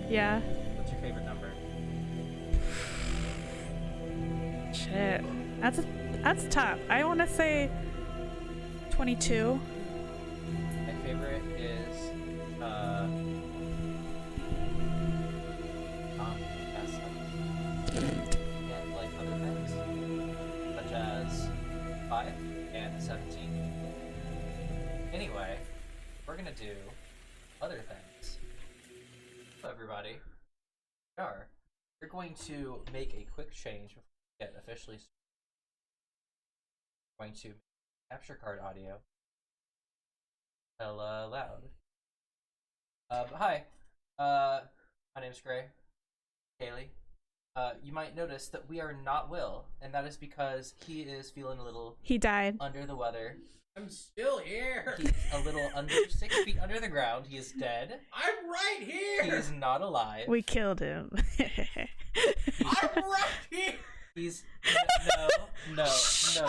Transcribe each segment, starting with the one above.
Yeah. What's your favorite number? Shit. That's tough. I want to say 22. My favorite is and like other things, such as 5 and 17. Anyway, we're gonna do other things. So everybody, we're going to make a quick change before we get officially started. We're going to capture card audio hella loud. Hi, my name's Gray. Kaylee. You might notice that we are not Will, and that is because he is feeling a little... He died. ...under the weather. I'm still here! He's a little under 6 feet under the ground. He is dead. I'm right here! He is not alive. We killed him. I'm right here! He's... No,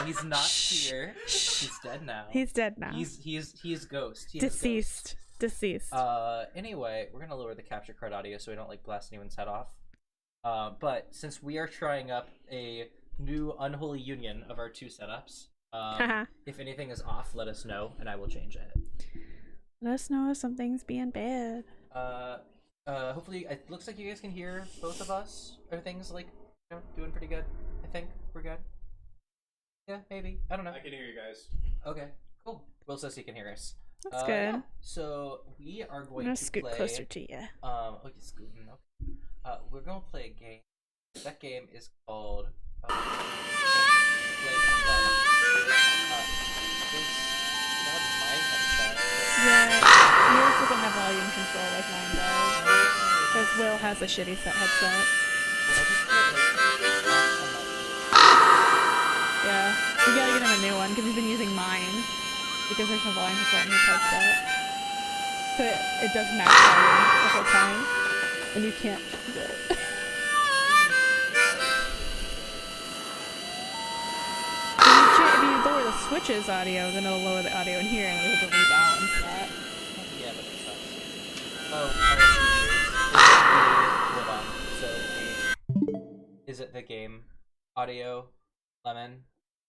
he's not here. He's dead now. He's dead now. He's ghost. He Deceased. Deceased. Anyway, we're gonna lower the capture card audio so we don't, like, blast anyone's head off. But since we are trying up a new unholy union of our two setups, if anything is off, let us know, and I will change it. Let us know if something's being bad. Hopefully, it looks like you guys can hear both of us. Everything's, like, you know, doing pretty good. I think we're good. Yeah, maybe. I don't know. I can hear you guys. Okay, cool. Will says he can hear us. That's good. Yeah. So we are going to scoot play... closer to you. Okay, scooting. Okay. We're gonna play a game. That game is called. Yeah, yours doesn't have volume control like mine does. Because Will has a shitty headset. Yeah, we gotta get him a new one because he's been using mine. Because there's no volume control in his headset. So it does max volume the whole time. And you can't do it. If you lower the Switch's audio, then it'll lower the audio in here and it'll rebalance that. Yeah, but it sucks. Hold on. So, is it the game audio, Lemon?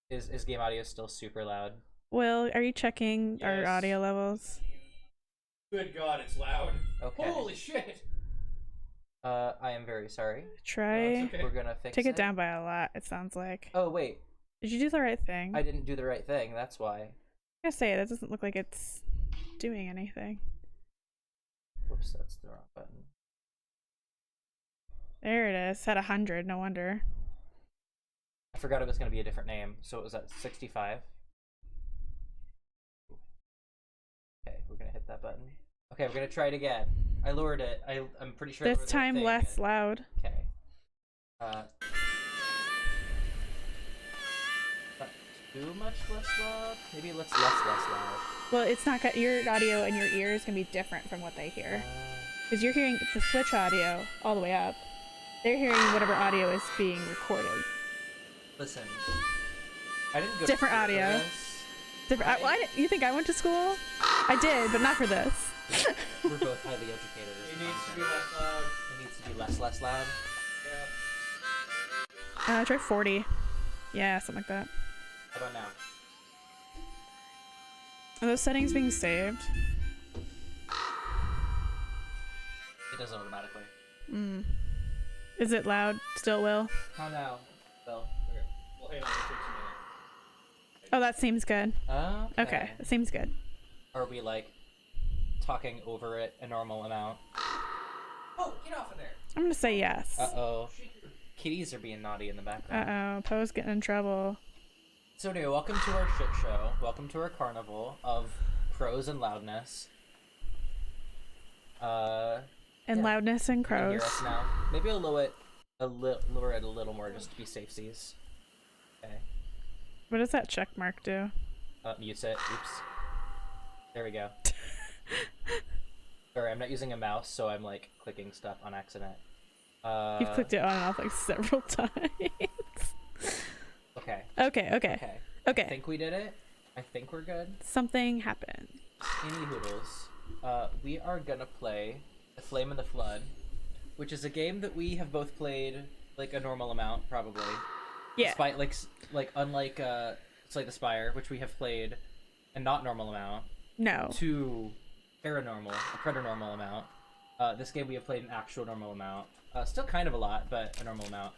Is game audio still super loud? Will, are you checking our audio levels? Good God, it's loud. Okay. Holy shit! I am very sorry. Try. No, okay. We're gonna fix it. Take it down by a lot, it sounds like. Oh, wait. Did you do the right thing? I didn't do the right thing, that's why. I'm gonna say, that doesn't look like it's doing anything. Whoops, that's the wrong button. There it is, at 100, no wonder. I forgot it was gonna be a different name, so it was at 65. Okay, we're gonna hit that button. Okay, we're gonna try it again. I lowered it. I'm pretty sure. This time less loud. Okay. Not too much less loud. Maybe let's less loud. Well, it's not got your audio in your ears can be different from what they hear. Because you're hearing the Switch audio all the way up. They're hearing whatever audio is being recorded. Listen, I didn't go different to school audio. for this. Different. You think I went to school? I did, but not for this. We're both highly educated. It needs to be less loud. It needs to be less loud. Yeah. Try 40. Yeah, something like that. How about now? Are those settings being saved? It does it automatically. Is it loud? Still will? How now, Bill? Okay. Well, hang on, it takes a minute. Oh, that seems good. Okay. Okay, it seems good. Are we like talking over it a normal amount? Oh, get off of there! I'm gonna say yes. Uh-oh. Kitties are being naughty in the background. Uh-oh, Poe's getting in trouble. So anyway, welcome to our shit show. Welcome to our carnival of crows and loudness. And loudness and You can crows. hear us now. Maybe I'll lower it a little more just to be safesies. Okay. What does that check mark do? Mute it. Oops. There we go. Sorry, I'm not using a mouse, so I'm like clicking stuff on accident. You've clicked it on and off like several times. Okay. Okay. I think we did it. I think we're good. Something happened. Any hoodles. We are gonna play The Flame and the Flood. which is a game that we have both played like a normal amount, probably. Yeah. Despite unlike Slay the Spire, which we have played a not normal amount, No. to paranormal, a preternormal amount. This game we have played an actual normal amount. Still kind of a lot, but a normal amount.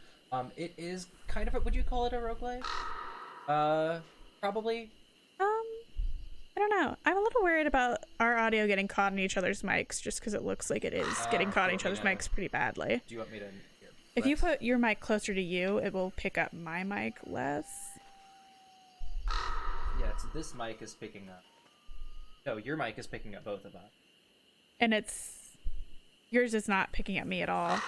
It is kind of would you call it a roguelike? Probably. I don't know. I'm a little worried about our audio getting caught in each other's mics, just because it looks like it is getting caught in each other's mics pretty badly. Do you want me to? If you put your mic closer to you, it will pick up my mic less. Yeah, it's this mic is picking up. No, your mic is picking up both of us. And yours is not picking up me at all.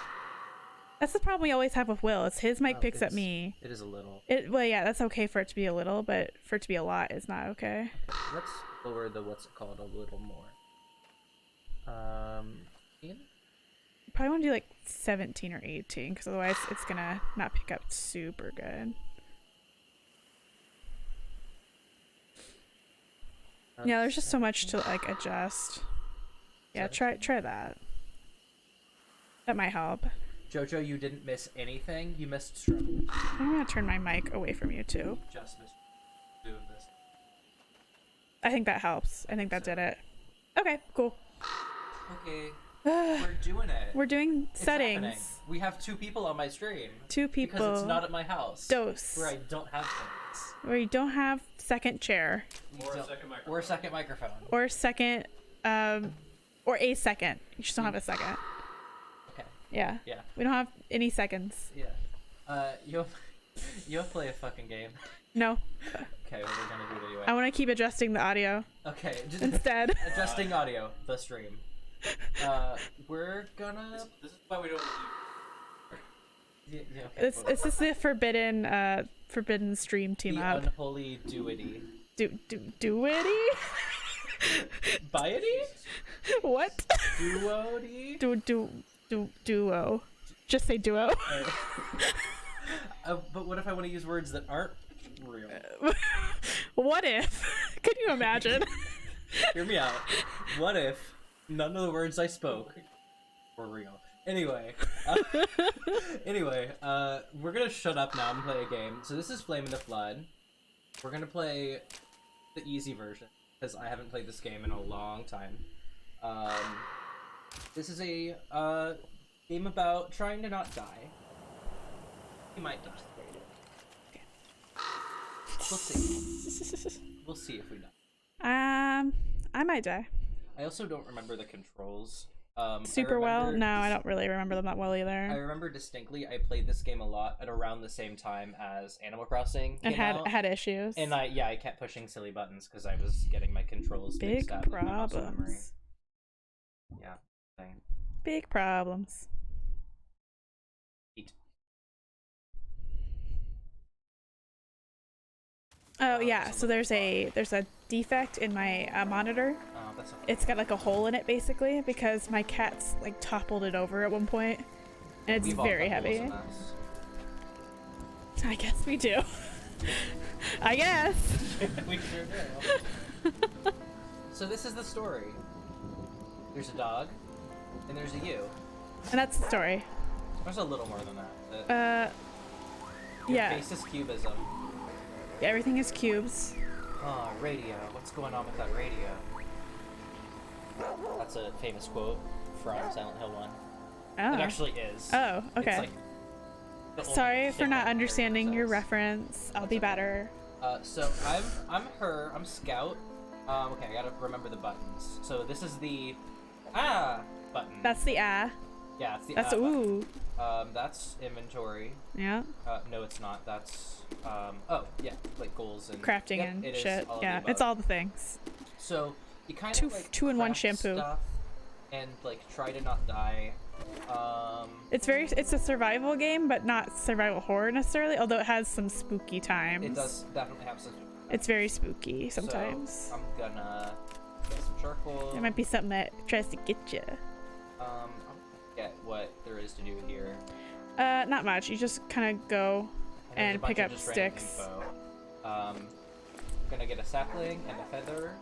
That's the problem we always have with Will. It's his mic picks up me. It is a little. Well, yeah, that's okay for it to be a little, but for it to be a lot is not okay. Let's lower the what's it called a little more. Ian? You probably want to do like 17 or 18, because otherwise it's gonna not pick up super good. Yeah, there's just so much to like adjust. Yeah, try that. That might help. Jojo, you didn't miss anything. You missed struggle. I'm gonna turn my mic away from you too. Just missed doing this. I think that helps. I think that did it. Okay, cool. Okay, we're doing it. We're doing It's settings. happening. We have 2 people on my stream. 2 people. Because it's not at my house. Dose. Where I don't have things. Where you don't have second chair. Or a second microphone. Or a second microphone. Or second, or a second. You just don't have a second. Okay. Yeah. Yeah. We don't have any seconds. Yeah. You'll play a fucking game. No. Okay, well, we're gonna do it anyway. I want to keep adjusting the audio Okay, just instead. adjusting audio, the stream. We're gonna. This is why we don't. Yeah, okay, It's just the forbidden stream team the up. unholy duity. Duity? Biety? What? Duody? Duo. Just say duo. But what if I want to use words that aren't real? What if? Can you imagine? Hear me out. What if none of the words I spoke were real? Anyway, we're gonna shut up now and play a game. So this is Flame in the Flood. We're gonna play the easy version because I haven't played this game in a long time. This is a game about trying to not die. You might die. We'll see. We'll see if we die. I might die. I also don't remember the controls. Super well? No, I don't really remember them that well I either. remember distinctly I played this game a lot at around the same time as Animal Crossing And came out. had issues. And I kept pushing silly buttons because I was getting my controls Big mixed up with my muscle memory. problems. Yeah. Thing. Big problems. Eat. Oh yeah, so there's a defect in my monitor. Oh, that's okay. It's got like a hole in it basically because my cat's like toppled it over at one point, and it's We've all very got holes heavy. in us. I guess we do. I guess. We sure do. So this is the story. There's a dog, and there's a you. And that's the story. There's a little more than that. Your Yeah. face is cubism. Everything is cubes. Oh, radio. What's going on with that radio? That's a famous quote from Silent Hill 1. Oh. It actually is. Oh, okay. It's like the only Sorry for thing not that understanding your character reference. I'll be okay. better. So I'm her. I'm Scout. Okay, I gotta remember the buttons. So this is the button. That's the yeah. It's the That's button. ooh. That's inventory. Yeah. No, it's not. That's oh yeah, like goals and Crafting yep, and it is shit. all of Yeah, the it's above. all the things. So you kind Two- of like two in one craft shampoo. stuff and like try to not die. It's a survival game, but not survival horror necessarily. Although it has some spooky times. It does definitely have some. It's very spooky sometimes. So I'm gonna get some charcoal. There might be something that tries to get you. I'm gonna get what there is to do here. Not much. You just kind of go There's a and bunch pick of up just random sticks. info. Gonna get a sapling and a feather.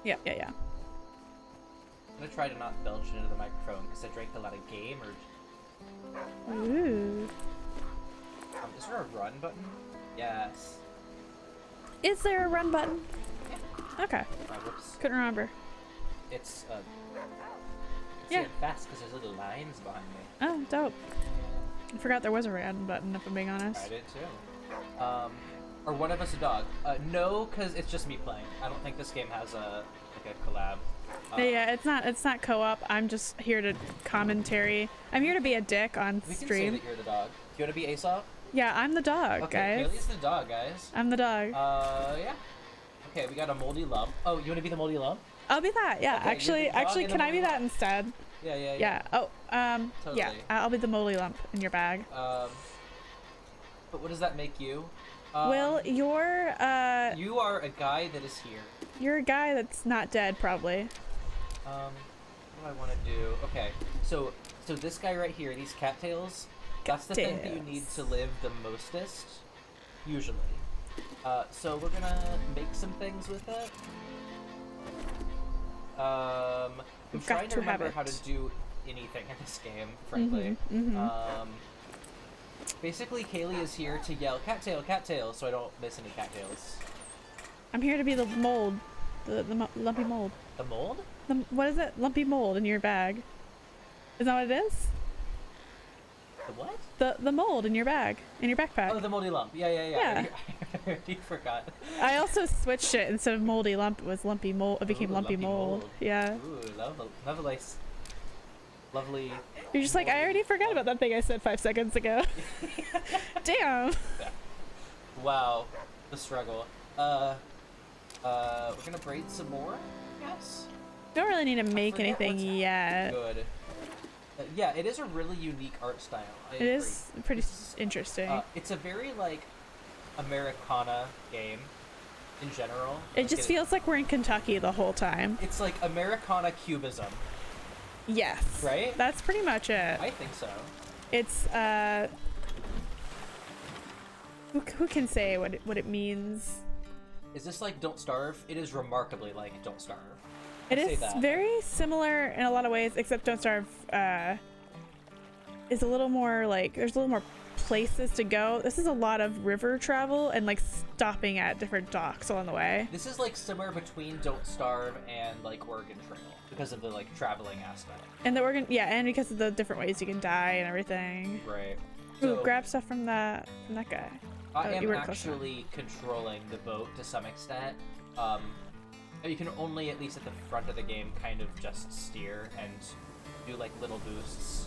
Yeah. I'm gonna try to not belch into the microphone because I drank a lot of game or Ooh. Is there a run button? Yes. Is there a run button? Okay. Whoops. Couldn't remember. It's Yeah. I'm fast because there's little lines behind me. Oh, dope. I forgot there was a run button, if I'm being honest. I did too. Are one of us a dog? No, because it's just me playing. I don't think this game has a collab. Yeah, it's not co-op. I'm just here to commentary. I'm here to be a dick on We can say stream. that you're the dog. Do you want to be Aesop? Yeah, I'm the dog, Okay, guys. Kaylee's the dog, guys. I'm the dog. Yeah. Okay, we got a moldy lump. Oh, you want to be the moldy lump? I'll be that. Yeah, Okay, you're the dog actually, and can the I be moldy that lump. instead? Yeah. Yeah. Oh, yeah. Totally. I'll be the moldy lump in your bag. But what does that make you? Will, you're You are a guy that is here. you're a guy that's not dead, probably. What do I want to do? Okay, so this guy right here, these cattails, that's the thing that you need to live the mostest, usually. So we're gonna make some things with it. I'm We've trying got to to have remember it. how to do anything in this game, frankly. Basically, Kaylee is here to yell cattail, so I don't miss any cattails. I'm here to be the mold, the lumpy mold. The mold? What is it? Lumpy mold in your bag. Is that what it is? The what? The mold in your bag, in your backpack. Oh, the moldy lump. Yeah. Yeah. I already forgot. I also switched it. Instead of moldy lump, it was lumpy mold. It became Ooh, lumpy lumpy mold. mold. Yeah. Ooh, lovely. You're just like, I already forgot about that thing I said 5 seconds ago. Damn. Wow, the struggle. We're gonna braid some more. Yes. Don't really need to make forget anything what's yet. Good. Yeah, it is a really unique art style. It is pretty interesting. It's a very like Americana game in general. It Like, just feels like we're in Kentucky the whole time. It's like Americana cubism, Yes. right? That's pretty much it. I think so. It's who can say what it means? Is this like Don't Starve? It is remarkably like Don't Starve. It I'd say is that. very similar in a lot of ways, except Don't Starve is a little more like there's a little more places to go. This is a lot of river travel and like stopping at different docks along the way. This is like somewhere between Don't Starve and like Oregon Trail because of the like traveling aspect. And the Oregon, yeah, and because of the different ways you can die and everything. Right. Ooh, So grab stuff from that guy. I Oh, am you weren't close enough. actually controlling the boat to some extent. You can only, at least at the front of the game, kind of just steer and do like little boosts.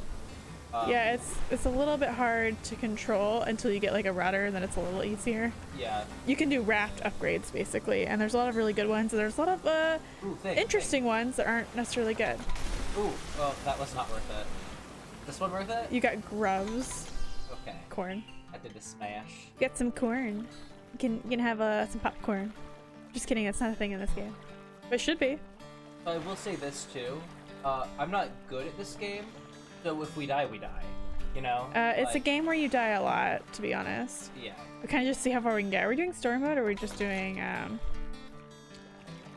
Yeah, it's a little bit hard to control until you get like a rudder, and then it's a little easier. Yeah. You can do raft upgrades basically, and there's a lot of really good ones, and there's a lot of Ooh, interesting ones that aren't necessarily good. Ooh, well, that was not worth it. This one worth it? You got grubs, Okay. corn. I did the smash. You got some corn. You can have some popcorn. Just kidding, that's not a thing in this game, but it should be. I will say this too. I'm not good at this game, so if we die, we die. You know? It's a Like, game where you die a lot, to be honest. Yeah. We kind of just see how far we can get. Are we doing story mode, or are we just doing Yeah,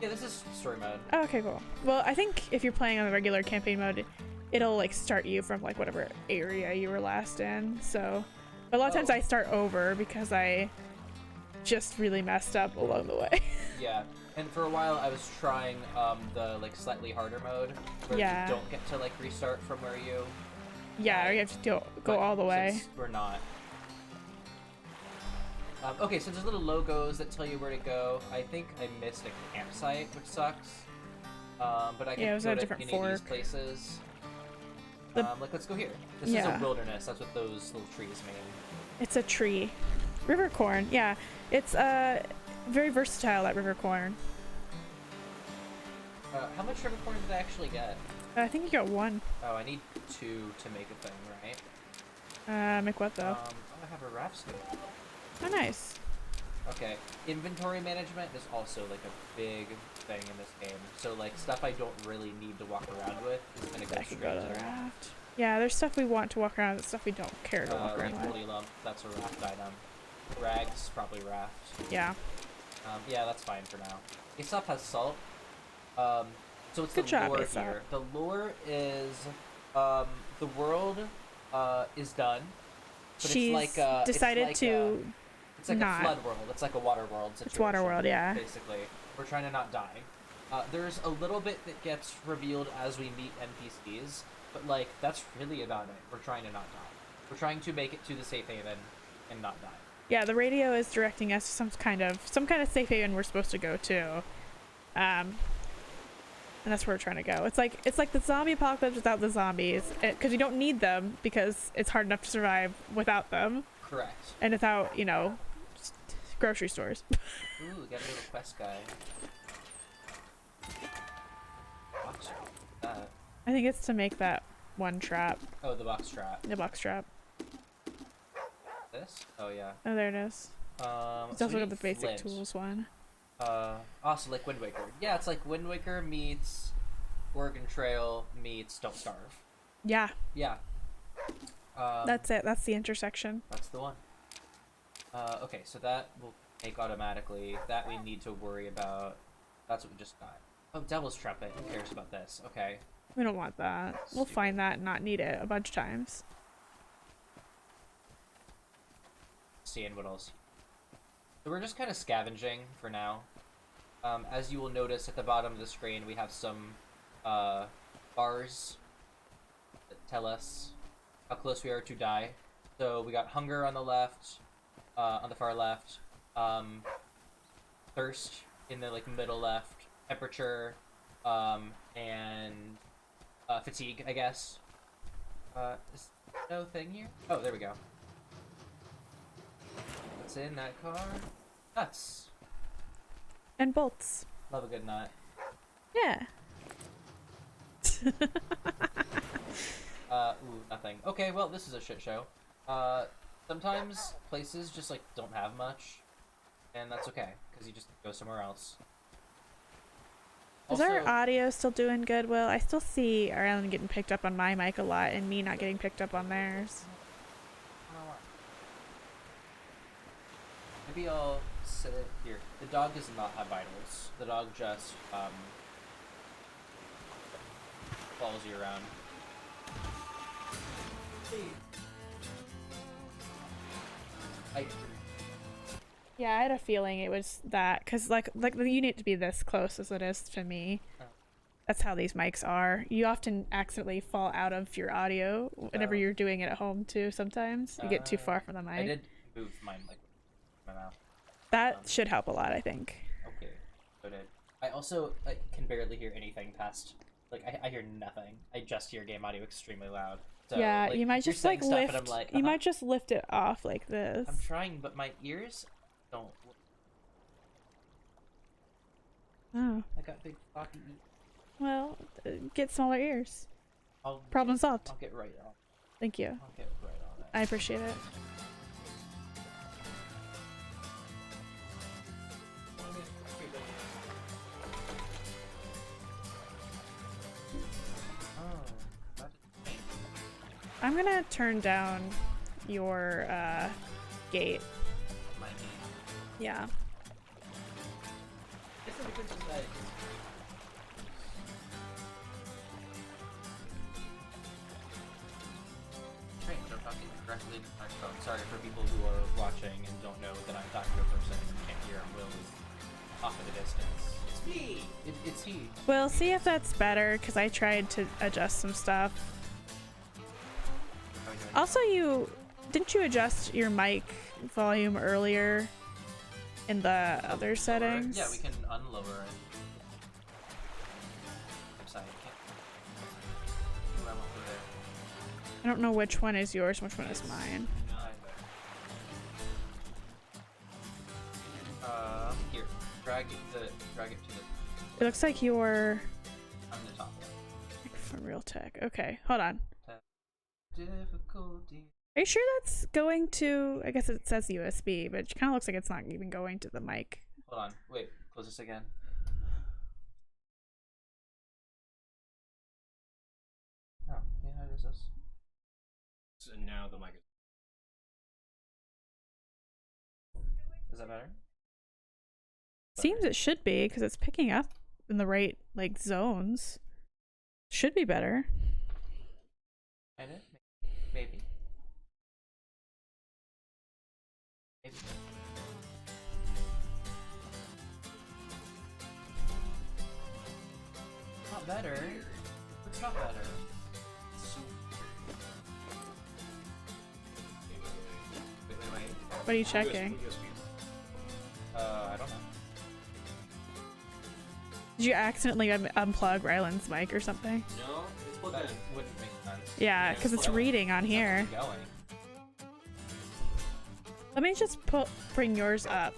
this is story mode. Oh, okay, cool. Well, I think if you're playing on the regular campaign mode, it'll like start you from like whatever area you were last in. So, but a lot of times I start over because I just really messed up along the way. Yeah. And for a while, I was trying the like slightly harder mode, where Yeah. you don't get to like restart from where you. Yeah, you have to go but all the way. since we're not. Okay, so there's little logos that tell you where to go. I think I missed a campsite, which sucks. But I can Yeah, it was go at a to different any of these fork. places. The- Like, let's go here. This is Yeah. a wilderness. That's what those little trees mean. It's a tree. River corn. Yeah, it's very versatile, that river corn. How much river corn did I actually get? I think you got one. Oh, I need 2 to make a thing, right? Make what though? I have a raft scoop. Oh, nice. Okay, inventory management is also like a big thing in this game. So like stuff I don't really need to walk around with is gonna go I straight could go to to the the raft. Yeah, there's stuff we want to walk around, and stuff we don't care to walk like around with. holy lump, that's a raft item. Rags, probably raft. Yeah. Yeah, that's fine for now. Aesop has salt. So it's Good the job, lore Aesop. here. The lore is the world is done. But She's decided to it's like not. a flood world. It's like a water world situation. It's water world, yeah. Basically, we're trying to not die. There's a little bit that gets revealed as we meet NPCs, but like that's really about it. We're trying to not die. We're trying to make it to the safe haven and not die. Yeah, the radio is directing us to some kind of safe haven we're supposed to go to. And that's where we're trying to go. It's like the zombie apocalypse without the zombies, because you don't need them because it's hard enough to survive without them. Correct. And without, you know, grocery stores. Ooh, got a little quest guy. Box trap. I think it's to make that one trap. Oh, the box trap. The box trap. This? Oh yeah. Oh, there it is. It's So also we got the need basic flint. tools one. Also like Wind Waker. Yeah, it's like Wind Waker meets Oregon Trail meets Don't Starve. Yeah. Yeah. That's it. That's the intersection. That's the one. Okay, so that will make automatically. That we need to worry about. That's what we just got. Oh, Devil's Trumpet. Who cares about this? Okay. We don't want that. We'll find that and not need it a bunch of times. Seeing what else. So we're just kind of scavenging for now. As you will notice at the bottom of the screen, we have some bars that tell us how close we are to die. So we got hunger on the left, on the far left, thirst in the like middle left, temperature, and fatigue, I guess. Is no thing here? Oh, there we go. What's in that car? Nuts. And bolts. Love a good nut. Yeah. Ooh, nothing. Okay, well, this is a shit show. Sometimes places just, like, don't have much, and that's okay, because you just go somewhere else. Is our audio still doing good, Will? I still see our island getting picked up on my mic a lot, and me not getting picked up on theirs. Maybe I'll sit here. The dog does not have vitals. The dog just, follows you around. Yeah, I had a feeling it was that, because like you need to be this close as it is to me. Oh. That's how these mics are. You often accidentally fall out of your audio whenever you're doing it at home too. Sometimes you get too far from the mic. I did move mine like my mouth. That should help a lot, I think. Okay, so did. I also can barely hear anything past. Like I hear nothing. I just hear game audio extremely loud. So, yeah, like, you might just like lift. You might just lift it off like this. I'm trying, but my ears don't. Oh. I got big floppy ears. Well, get smaller ears. I'll Problem solved. I'll get right on. Thank you. I'll get right on it. I appreciate it. I'm gonna turn down your gate. My knee. Yeah. It's the difference is that Strange, I'm talking directly to the microphone. Sorry for people who are watching and don't know that I'm talking to a person and can't hear Will is off in the distance. It's me! It's he. Well, see if that's better, because I tried to adjust some stuff. How are you doing? Also, didn't you adjust your mic volume earlier in the other Lower it? settings? Yeah, we can unlower it. I'm sorry, I can't. Ooh, I won't go there. I don't know which one is yours and which one is mine. Here, drag it to the. It looks like you're I'm the top one. like, from Realtek. Okay, hold on. Difficulty. Are you sure that's going to? I guess it says USB, but it kind of looks like it's not even going to the mic. Hold on, wait, close this again. Oh, yeah, it is this. So now the mic is. Is that better? Seems it should be, because it's picking up in the right like zones. Should be better. And it? Maybe. Not better. It's not better. It's so wait. What are you checking? I don't know. Did you accidentally unplug Ryland's mic or something? No, it's plugged That in. wouldn't make sense. Yeah, because it's reading on here. Going. Let me just bring yours up.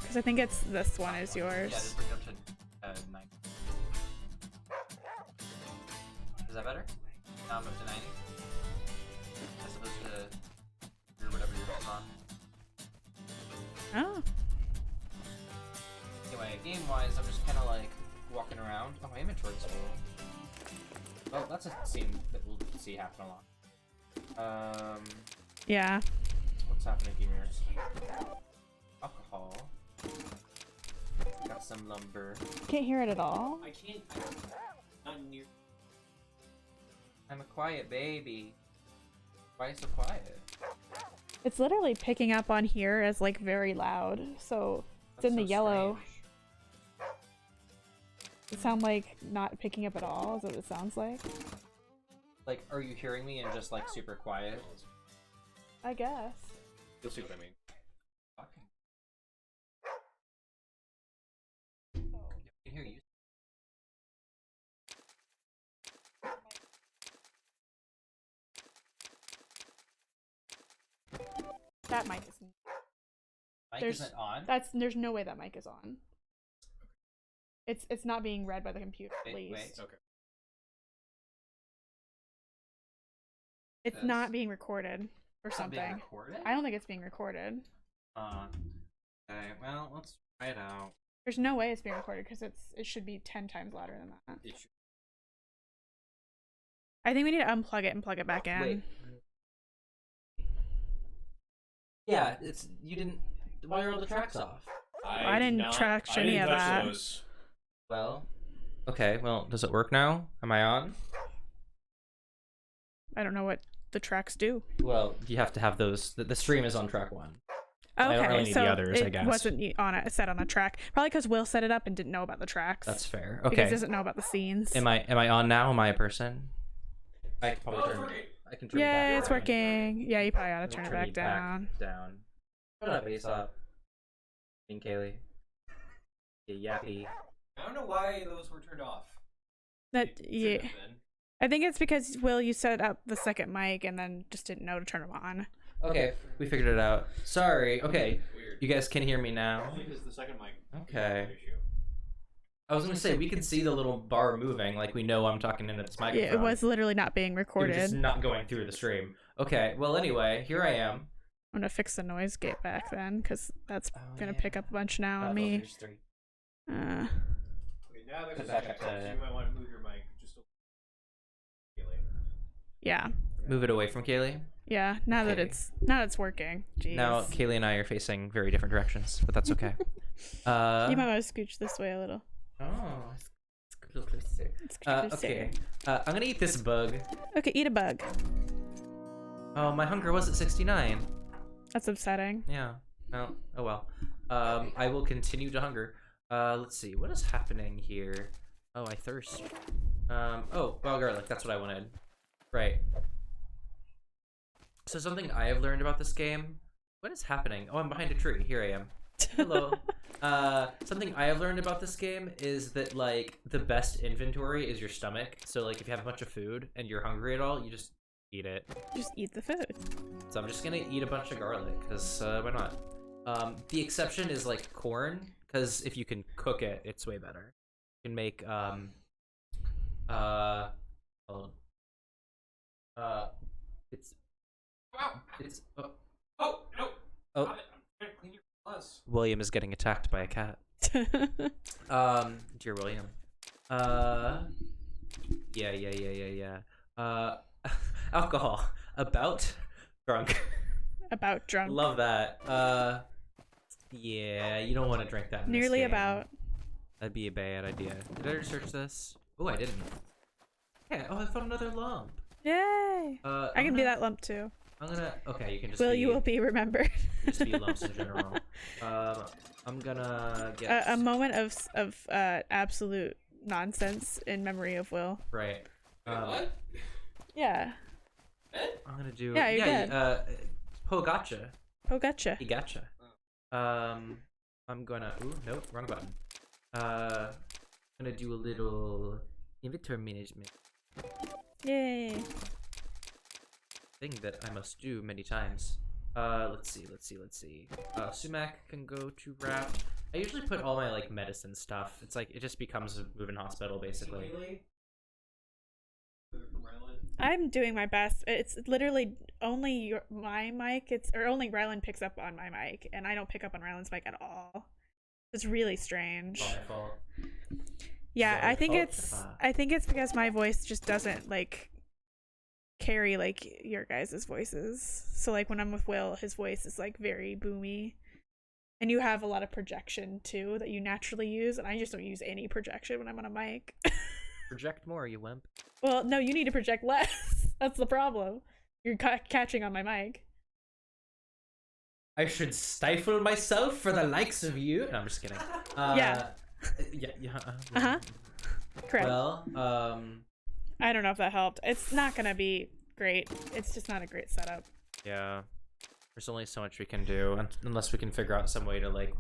Because I think it's this one is yours. Yeah, just bring it up to 90. Is that better? Now I'm up to 90. As opposed to whatever yours is on. Oh. Anyway, game-wise, I'm just kind of like walking around. Oh, my inventory's full. Oh, that's a scene that we'll see happen a lot. Yeah. What's happening here? Alcohol. Got some lumber. Can't hear it at all. I can't. Not near. I'm a quiet baby. Why so quiet? It's literally picking up on here as like very loud. So it's in the yellow. Strange. Does it sound like not picking up at all? Is what it sounds like? Like, are you hearing me and just like super quiet? I guess. You'll see what I mean. Fucking. I can hear you. That mic isn't. Mic There's- isn't on. There's no way that mic is on. It's not being read by the computer, at Wait, least. Okay. It's Yes. not being recorded or It's not being something. recorded? I don't think it's being recorded. Okay, well, let's try it out. There's no way it's being recorded because it should be 10 times louder than that. It should- I think we need to unplug it and plug it back in. Wait. Yeah, it's you didn't. Why are all the tracks off? I didn't not- track I any didn't of touch that. those. Well. Okay. Well, does it work now? Am I on? I don't know what the tracks do. Well, you have to have those. The stream is on track 1. Okay, I don't really need so the others, I it guess. wasn't set on a track. Probably because Will set it up and didn't know about the tracks. That's fair. Because Okay. he doesn't know about the scenes. Am I on now? Am I a person? I can probably Oh, it's turn. working. I can turn Yeah, it back it's down. working. Yeah, you probably ought I'm to gonna turn it back you down. Down. Shut up, Aesop. And Kaylee. You yappy. I don't know why those were turned off. That They yeah. shouldn't have been. I think it's because Will, you set up the second mic and then just didn't know to turn them on. Okay, we figured it out. Sorry. Okay, Weird. you guys can hear me now. Only because the second mic. Okay. Issue. I was gonna say we can see the little bar moving, like we know I'm talking into this microphone. Yeah, it was literally not being It was recorded. just not going through the stream. Okay. Well, anyway, here I am. I'm gonna fix the noise gate back then, because that's Oh, gonna yeah. pick up a bunch now on me. There's 3. Uh, Okay, now there's Put a that check, back so to- you might want to move your mic just a little. yeah, Move it away from Kaylee. yeah. Now that Okay. it's working. Jeez. Now Kaylee and I are facing very different directions, but that's okay. You might want to scooch this way a little. Oh, it's a little closer. Scooch this Okay. way. I'm gonna eat this bug. Okay, eat a bug. Oh, my hunger was at 69. That's upsetting. Yeah. Well, oh well. I will continue to hunger. Let's see. What is happening here? Oh, I thirst. Oh, wild garlic. That's what I wanted. Right. So something I have learned about this game. What is happening? Oh, I'm behind a tree. Here I am. Hello. Something I have learned about this game is that like the best inventory is your stomach. So like if you have a bunch of food and you're hungry at all, you just eat it. Just eat the food. So I'm just gonna eat a bunch of garlic because why not? The exception is like corn because if you can cook it, it's way better. You can make hold on. It's oh, Oh no! oh. I'm trying to clean your glass. William is getting attacked by a cat. Dear William. Yeah. Alcohol. About drunk. About drunk. Love that. Yeah, you don't want to drink that. In this Nearly game. about. That'd be a bad idea. Did I research this? Oh, I didn't. Yeah. Oh, I found another lump. Yay! I can be that lump too. I'm gonna. Okay, you can just. Will, be, you will be remembered. just be lumps in general. I'm gonna get A moment of absolute nonsense in memory of Will. right. What? Yeah. I'm gonna do. Yeah, you're good. Poe gotcha. Oh, gotcha. He gotcha. I'm gonna. Ooh, nope, wrong button. Gonna do a little inventory management Yay. thing that I must do many times. Let's see. Sumac can go to wrap. I usually put all my like medicine stuff. It's like it just becomes a moving hospital basically. I'm doing my best. It's literally only my mic. Or only Rylan picks up on my mic, and I don't pick up on Rylan's mic at all. It's really strange. It's all my fault. Yeah, Sorry, I think fault. it's because my voice just doesn't like carry like your guys' voices. So like when I'm with Will, his voice is like very boomy. And you have a lot of projection too that you naturally use, and I just don't use any projection when I'm on a mic. Project more, you wimp. Well, no, you need to project less. That's the problem. You're catching on my mic. I should stifle myself for the likes of you. No, I'm just kidding. Yeah. Yeah. Uh-huh. Correct. Well, I don't know if that helped. It's not gonna be great. It's just not a great setup. yeah. There's only so much we can do unless we can figure out some way to like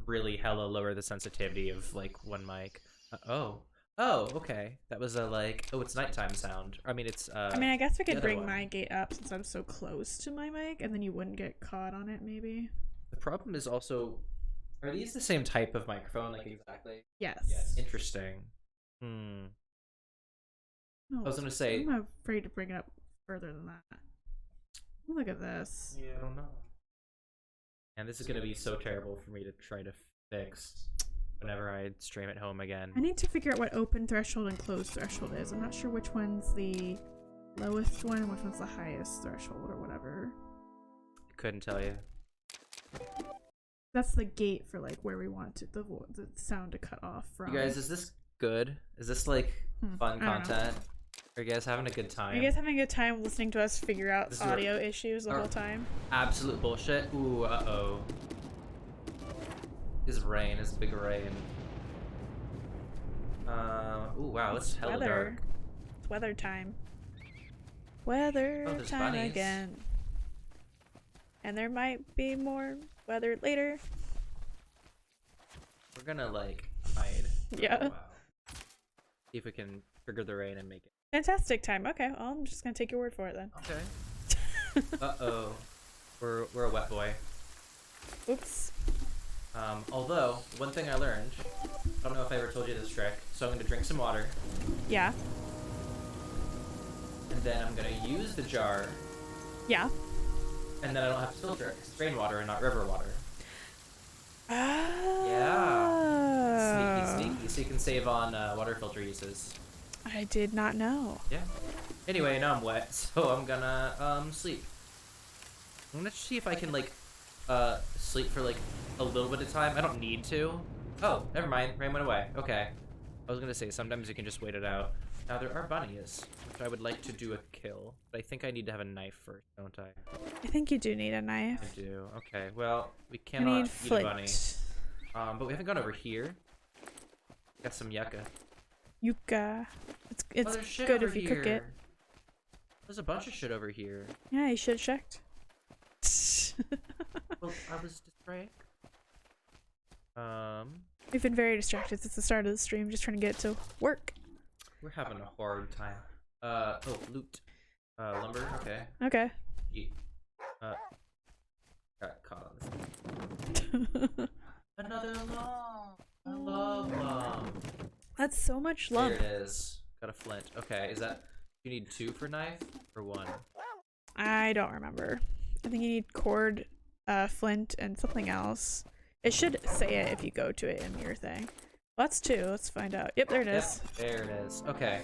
really hella lower the sensitivity of like one mic. Oh, okay. That was a like, oh, it's nighttime sound. I mean, it's I guess we the could other bring one. my gate up since I'm so close to my mic, and then you wouldn't get caught on it, maybe. The problem is also, are these the same type of microphone? Like exactly? Yes. Yes. Interesting. No, I was gonna say. I'm afraid to bring it up further than that. Look at this. Yeah, I don't know. And this is gonna be so terrible for me to try to fix whenever I stream at home again. I need to figure out what open threshold and closed threshold is. I'm not sure which one's the lowest one and which one's the highest threshold or whatever. I couldn't tell you. That's the gate for like where we want the sound to cut off from. You guys, is this good? Is this like fun I don't know. content? Are you guys having a good time? Are you guys having a good time listening to us figure out This is audio issues the whole time? Absolute bullshit. Ooh, uh-oh. It's rain. It's big rain. Ooh, wow, it's hella weather. dark. It's weather time. Weather Oh, there's time bunnies. again. And there might be more weather later. We're gonna, like, hide. Yeah. Oh, wow. See if we can trigger the rain and make it. Fantastic time. Okay, well, I'm just gonna take your word for it then. Okay. Uh-oh. We're a wet boy. Oops. Although, one thing I learned, I don't know if I ever told you this trick, so I'm gonna drink some water, Yeah. and then I'm gonna use the jar, Yeah. and then I don't have to filter it, 'cause it's rainwater and not river water. Yeah. Sneaky, so you can save on water filter uses. I did not know. Yeah. Anyway, now I'm wet, so I'm gonna sleep. I'm gonna see if I can like sleep for like a little bit of time. I don't need to. Oh, never mind. Rain went away. Okay. I was gonna say sometimes you can just wait it out. Now there are bunnies, which I would like to do a kill, but I think I need to have a knife first, don't I? I think you do need a I knife. do. Okay. Well, we I cannot need eat a bunny. flint. But we haven't gone over here. Got some yucca. Yucca. It's There's shit good over if you cook it. here. There's a bunch of shit over here. Yeah, you should have checked. Well, I was distracted. We've been very distracted since the start of the stream, just trying to get it to work. We're having a hard time. Oh, loot. Lumber, okay. Okay. Got caught on this. Another lump! I love lump. That's so much lump. There it is. Got a flint. Okay, is that... You need 2 for knife? Or 1? I don't remember. I think you need cord, flint, and something else. It should say it if you go to it in your thing. Well, that's 2. Let's find out. Yep, there it is. Yep, there it is. Okay.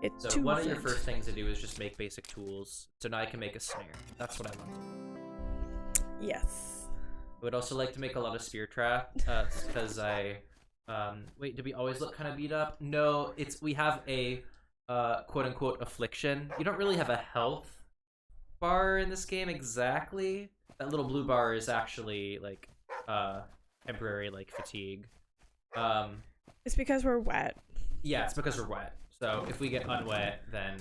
It's So 2 one of your flint. first things to do is just make basic tools. So now I can make a snare. That's what I want. Yes. I would also like to make a lot of spear trap, because I, wait, do we always look kind of beat up? No, we have a, quote-unquote affliction. You don't really have a health bar in this game exactly. That little blue bar is actually like temporary like fatigue. It's because we're wet. Yeah, it's because we're wet. So if we get unwet, then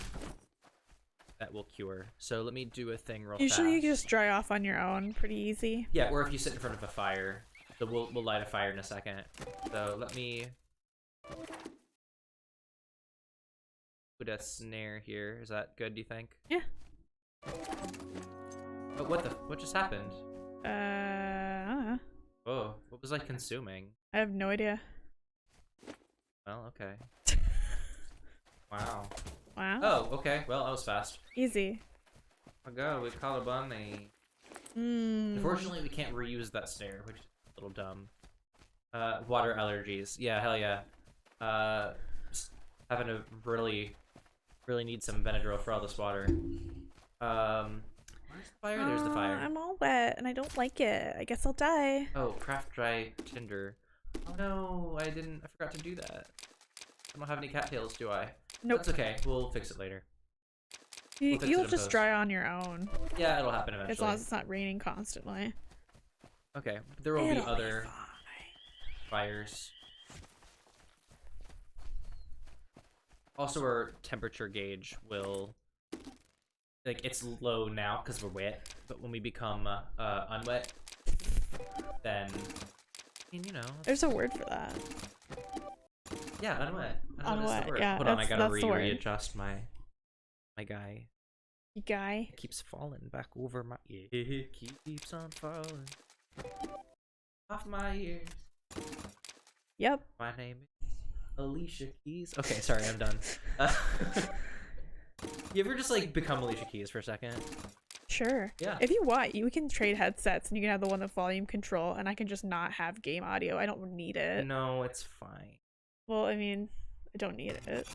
that will cure. So let me do a thing real Usually you fast. just dry off on your own pretty easy. Yeah, or if you sit in front of a fire. So we'll light a fire in a second. So let me put a snare here. Is that good, do you think? Yeah. Oh, what just happened? I don't know. Oh, what was I consuming? I have no idea. Well, okay. Wow. Wow. Oh, okay. Well, that was fast. Easy. Oh god, we caught a bunny. Mm. Unfortunately, we can't reuse that snare, which is a little dumb. Water allergies. Yeah, hell yeah. Just having to really need some Benadryl for all this water. Where's the fire? There's the fire. I'm all wet and I don't like it. I guess I'll die. Oh, craft dry tinder. Oh no, I forgot to do that. I don't have any cattails, do I? Nope. That's okay. We'll fix it later. We'll fix it You'll in just post. dry on your own. Yeah, it'll happen eventually. As long as it's not raining constantly. Okay, there will be It'll other fine. fires. Also, our temperature gauge will, like, it's low now because we're wet, but when we become unwet, then, I mean, you know. There's a word for that. Yeah, unwet. Unwet is the Unwet, word. yeah, Hold on, I gotta that's the word. readjust my guy. You guy. It keeps falling back over my ear. It keeps on falling off my ears. Yep. My name is Alicia Keys. Okay, sorry, I'm done. You ever just like become Alicia Keys for a second? Sure. Yeah. If you want, we can trade headsets and you can have the one with volume control and I can just not have game audio. I don't need it. No, it's fine. Well, I mean, I don't need it.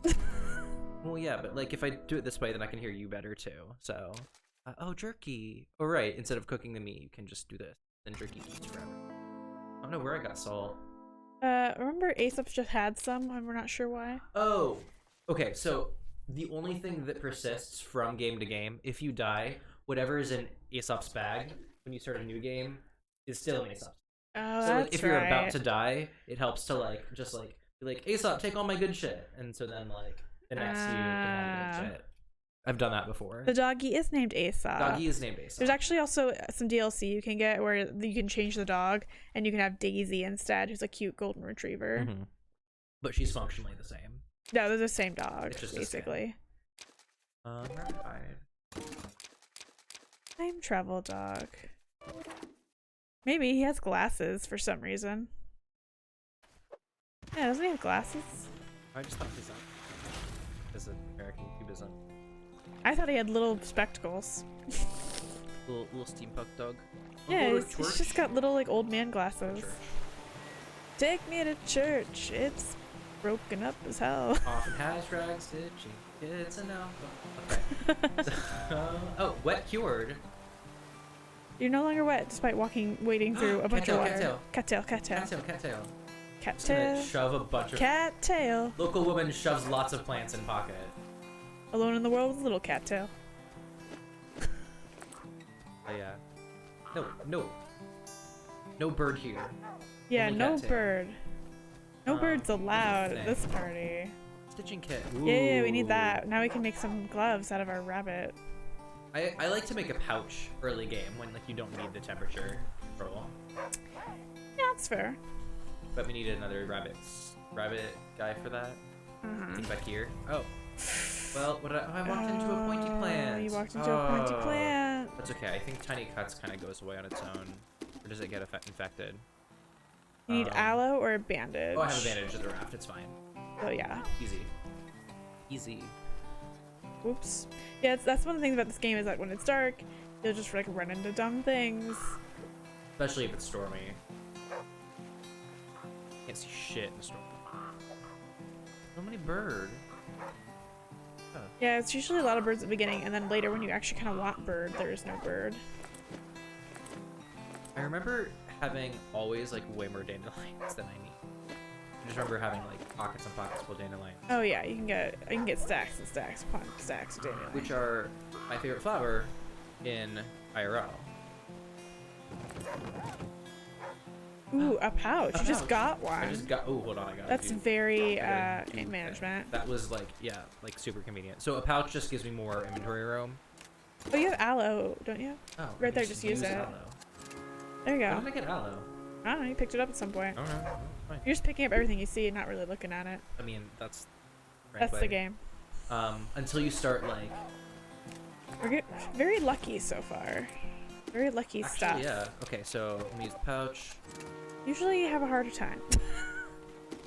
Well, yeah, but like if I do it this way, then I can hear you better too. So, oh, jerky. Oh, right. Instead of cooking the meat, you can just do this. Then jerky keeps forever. I don't know where I got salt. Remember Aesop's just had some and we're not sure why? Oh, okay. So the only thing that persists from game to game, if you die, whatever is in Aesop's bag when you start a new game is still in Aesop's. Oh, So that's like, if you're right. about to die, it helps to like just like be like Aesop, take all my good shit, and so then like the next you can have good shit. I've done that before. The doggy is named Aesop. Doggy is named Aesop. There's actually also some DLC you can get where you can change the dog and you can have Daisy instead, who's a cute golden retriever. Mhm. But she's functionally the same. No, they're the same dog, It's just a basically. Ratified. Time travel dog. Maybe he has glasses for some reason. Yeah, doesn't he have glasses? I just thought he's as an American cubism. I thought he had little spectacles. Little steampunk dog. Yeah, Wanna go to he's church? just got little like old man glasses. Church. Take me to church. It's broken up as hell. Often has rags stitching. It's an alpha. Okay. So, oh, wet cured. You're no longer wet despite wading through a bunch of water. Cattail. Cattail. Cattail. Just gonna Cattail. shove a bunch of. Cattail. Local woman shoves lots of plants in pocket. Alone in the world with little cattail. Oh yeah. No bird here. Yeah, Only no cattail. bird. No birds allowed thing. at this party. Stitching kit. Yeah, we need Ooh. that. Now we can make some gloves out of our rabbit. I like to make a pouch early game when like you don't need the temperature control. Yeah, that's fair. But we need another rabbit guy for that. I think back here. Oh. Well, what did I walked into a pointy plant. You walked into a pointy plant. That's okay. I think tiny cuts kind of goes away on its own. Or does it get infected? You need aloe or a bandage. Oh, I have a bandage of the raft. It's fine. Oh yeah. Easy. Whoops. Yeah, that's one of the things about this game is that when it's dark, you'll just like run into dumb things. Especially if it's stormy. Can't see shit in the storm. So many bird. Huh. Yeah, it's usually a lot of birds at the beginning, and then later when you actually kind of want bird, there is no bird. I remember having always like way more dandelions than I need. I just remember having like pockets and pockets full of dandelions. Oh yeah, you can get stacks and stacks upon stacks of dandelion. Which are my favorite flower. in IRL. Ooh, a pouch. A You just pouch. got one. I just got. Oh, hold on, I got. That's very I gotta do management. that was like, yeah, like super convenient. So a pouch just gives me more inventory room. Oh, you have aloe, don't you? Oh, I Right there, can just use it. aloe. There you How go. did I get aloe? I don't know. You picked it up at some point. I don't know. Oh, fine. You're just picking up everything you see and not really looking at it. I mean, that's. That's the frankly, game. Until you start like. We're very lucky so far. Very lucky Actually, stuff. yeah. Okay, so let me use the pouch. Usually you have a harder time.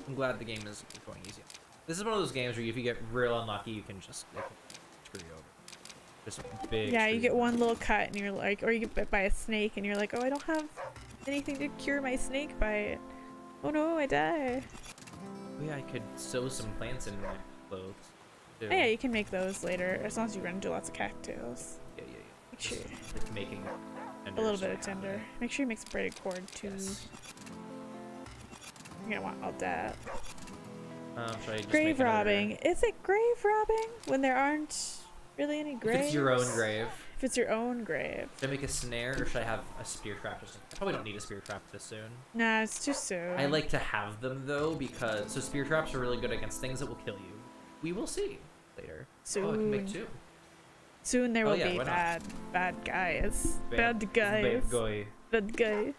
I'm glad the game is going easy. This is one of those games where if you get real unlucky, you can just like, screw you over. Just big. Yeah, screw you get over. one little cut and you're like, or you get bit by a snake and you're like, oh, I don't have anything to cure my snake bite. Oh no, I die. Oh, yeah, I could sew some plants in my clothes. Too. Oh, yeah, you can make those later as long as you run into lots of cattails. Yeah. Make sure Like making a little bit of tinder. Make sure you make some braided cord too. Yes. You're gonna want all that. Should I just Grave make another- robbing. Is it grave robbing when there aren't really any graves? If it's your own grave. If it's your own grave. Should I make a snare or should I have a spear trap? I probably don't need a spear trap this soon. Nah, it's too soon. I like to have them though because so spear traps are really good against things that will kill you. We will see later. Oh, I can make Soon. two. Soon there will yeah, be why not? bad guys. Bad guys. Bad guy. Bad guy.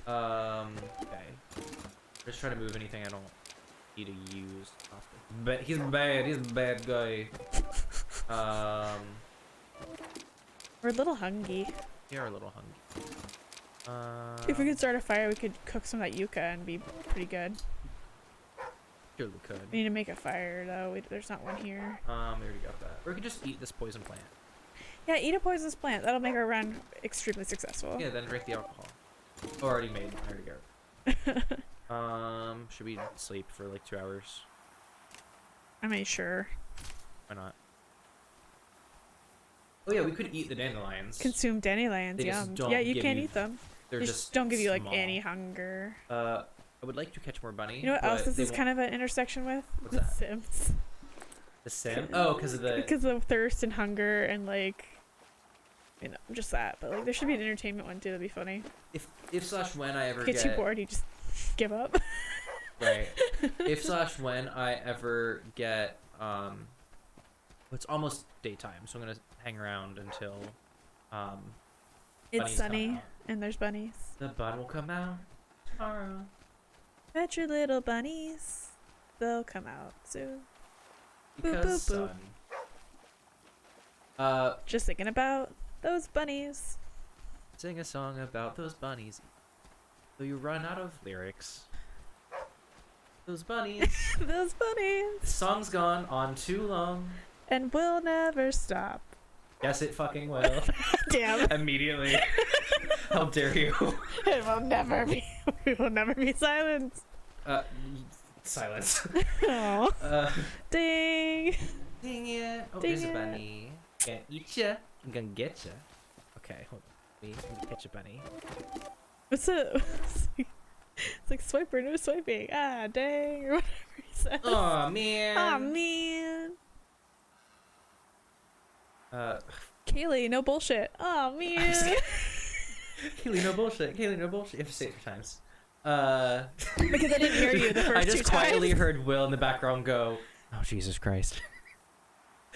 Okay. Just trying to move anything I don't need to use. But he's bad. He's a bad guy. We're a little hungry. We are a little hungry. If we could start a fire, we could cook some of that yucca and be pretty good. Surely could. We need to make a fire though. There's not one here. We already got that. Or we could just eat this poison plant. Yeah, eat a poisonous plant. That'll make our run extremely successful. Yeah, then drink the alcohol. Oh, already made. I already got it. Should we sleep for like 2 hours? I mean, sure. Why not? Oh yeah, we could eat the dandelions. Consume dandelions. They just Yum. don't Yeah, you give can't you- eat them. They're They just don't give you like small. any hunger. I would like to catch more bunny. You know what else but this they is won't- kind of an intersection with? What's The that? Sims. The sim? Oh, because of the. Because of thirst and hunger and like, you know, just that. But like, there should be an entertainment one too. That'd be funny. If slash when I ever Get too bored, you just give up. Right. If slash when I ever get it's almost daytime, so I'm gonna hang around until It's bunnies sunny come out. and there's bunnies. The bun will come out tomorrow. Bet your little bunnies, they'll come out soon. Because boop, sun. Just thinking about those bunnies. Sing a song about those bunnies. Though you run out of lyrics. Those bunnies. Those bunnies. The song's gone on too long. And we'll never stop. Yes, it fucking will. Damn. Immediately. How dare you? It will never be. We will never be silenced. Silence. Oh. Ding. Dang it. Oh, Dang there's a it. bunny. Gonna eat ya. I'm gonna get ya. Okay, hold on. I'm gonna catch a bunny. What's it? It's like swipe or no swiping. Ah, dang, or whatever he says. Oh man. Aw, man. Uh, Kaylee, no bullshit. Oh man. Kaylee, no bullshit. Kaylee, no bullshit. You have to say it 3 times. Because I didn't hear you the first I just 2 quietly times. heard Will in the background go, "Oh Jesus Christ!"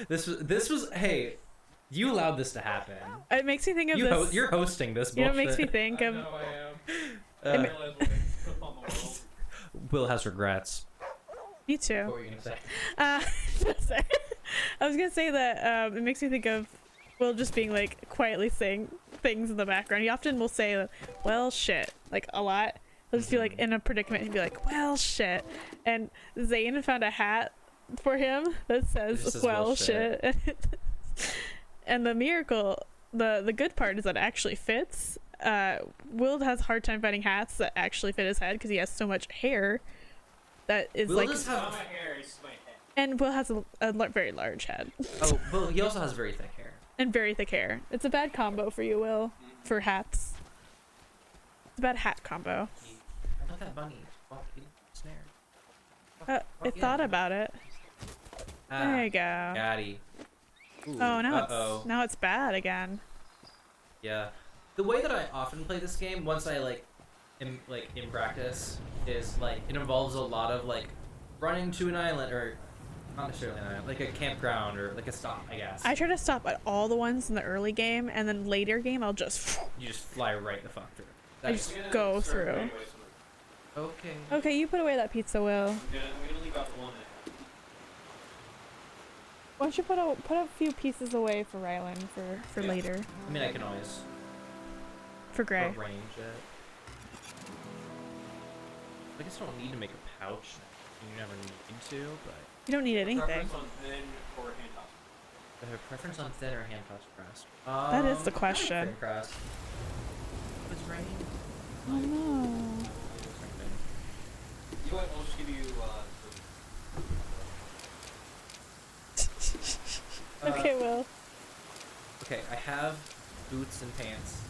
This was. Hey, you allowed this to happen. It makes me think of this. You're hosting this You know, bullshit. it makes me think I of. know I am. Uh, I realize what I put on the world. Will has regrets. Me too. What were you gonna say? I was gonna say that it makes me think of Will just being like quietly saying things in the background. He often will say, "Well, shit," like a lot. He'll just be like in a predicament and be like, "Well, shit," and Zane found a hat for him that It says, just says, "Well, "Well, shit." And the miracle, the good part is that it actually fits. Will has a hard time finding hats that actually fit his head because he has so much hair that is Will like. does It's not have. my hair, it's my head. And Will has a very large head Oh, well, he also has very thick hair. and very thick hair. It's a bad combo for you, Will, for hats. It's a bad hat combo. I know that bunny. Fuck, he didn't snare. It thought about it. Ah, There you go. Gaddy. Ooh, Oh, now uh-oh. it's bad again. Yeah. The way that I often play this game, once I in practice, is like it involves a lot of like running to an island, or not necessarily an island, like a campground or like a stop, I guess. I try to stop at all the ones in the early game, and then later game I'll just You just fly right the fuck through. I just go through. Okay. Okay, you put away that pizza, Will. I'm gonna leave out the one that. Why don't you put a few pieces away for Rylan for later. I mean, I can always For Gray. arrange it. I guess I don't need to make a pouch. You never need to, but You don't need anything. Preference on thin or hand tossed? I have a preference on thin or hand tossed crust. That is the question. Thin crust. What's raining? Oh no. You know what? I'll just give you. Okay, Will. Okay, I have boots and pants.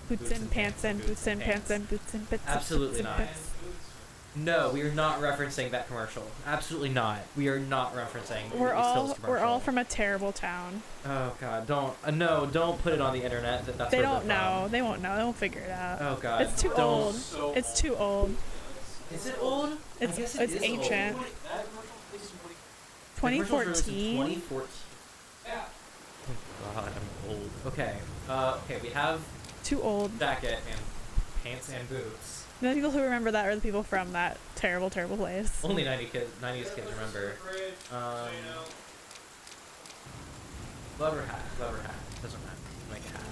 Boots and pants and boots and pants and boots and bits. Absolutely and not. bits. No, we are not referencing that commercial. Absolutely not. We are not referencing. We're all Stills we're all commercial. from a terrible town. Oh god, don't no, don't put it on the internet. That's They where don't they're know. from. They won't know. They won't figure it out. Oh god, It's too don't. old. So It's too old. Is it old? It's I guess it it's is ancient. Old. That commercial is 20. The commercial was released in 2014. 2014. Yeah. Oh god, I'm old. Okay. Okay, we have Too old. jacket and pants and boots. The only people who remember that are the people from that terrible, terrible place. Only 90s kids remember. Glove or hat? Glove or hat? Doesn't matter. Make a hat.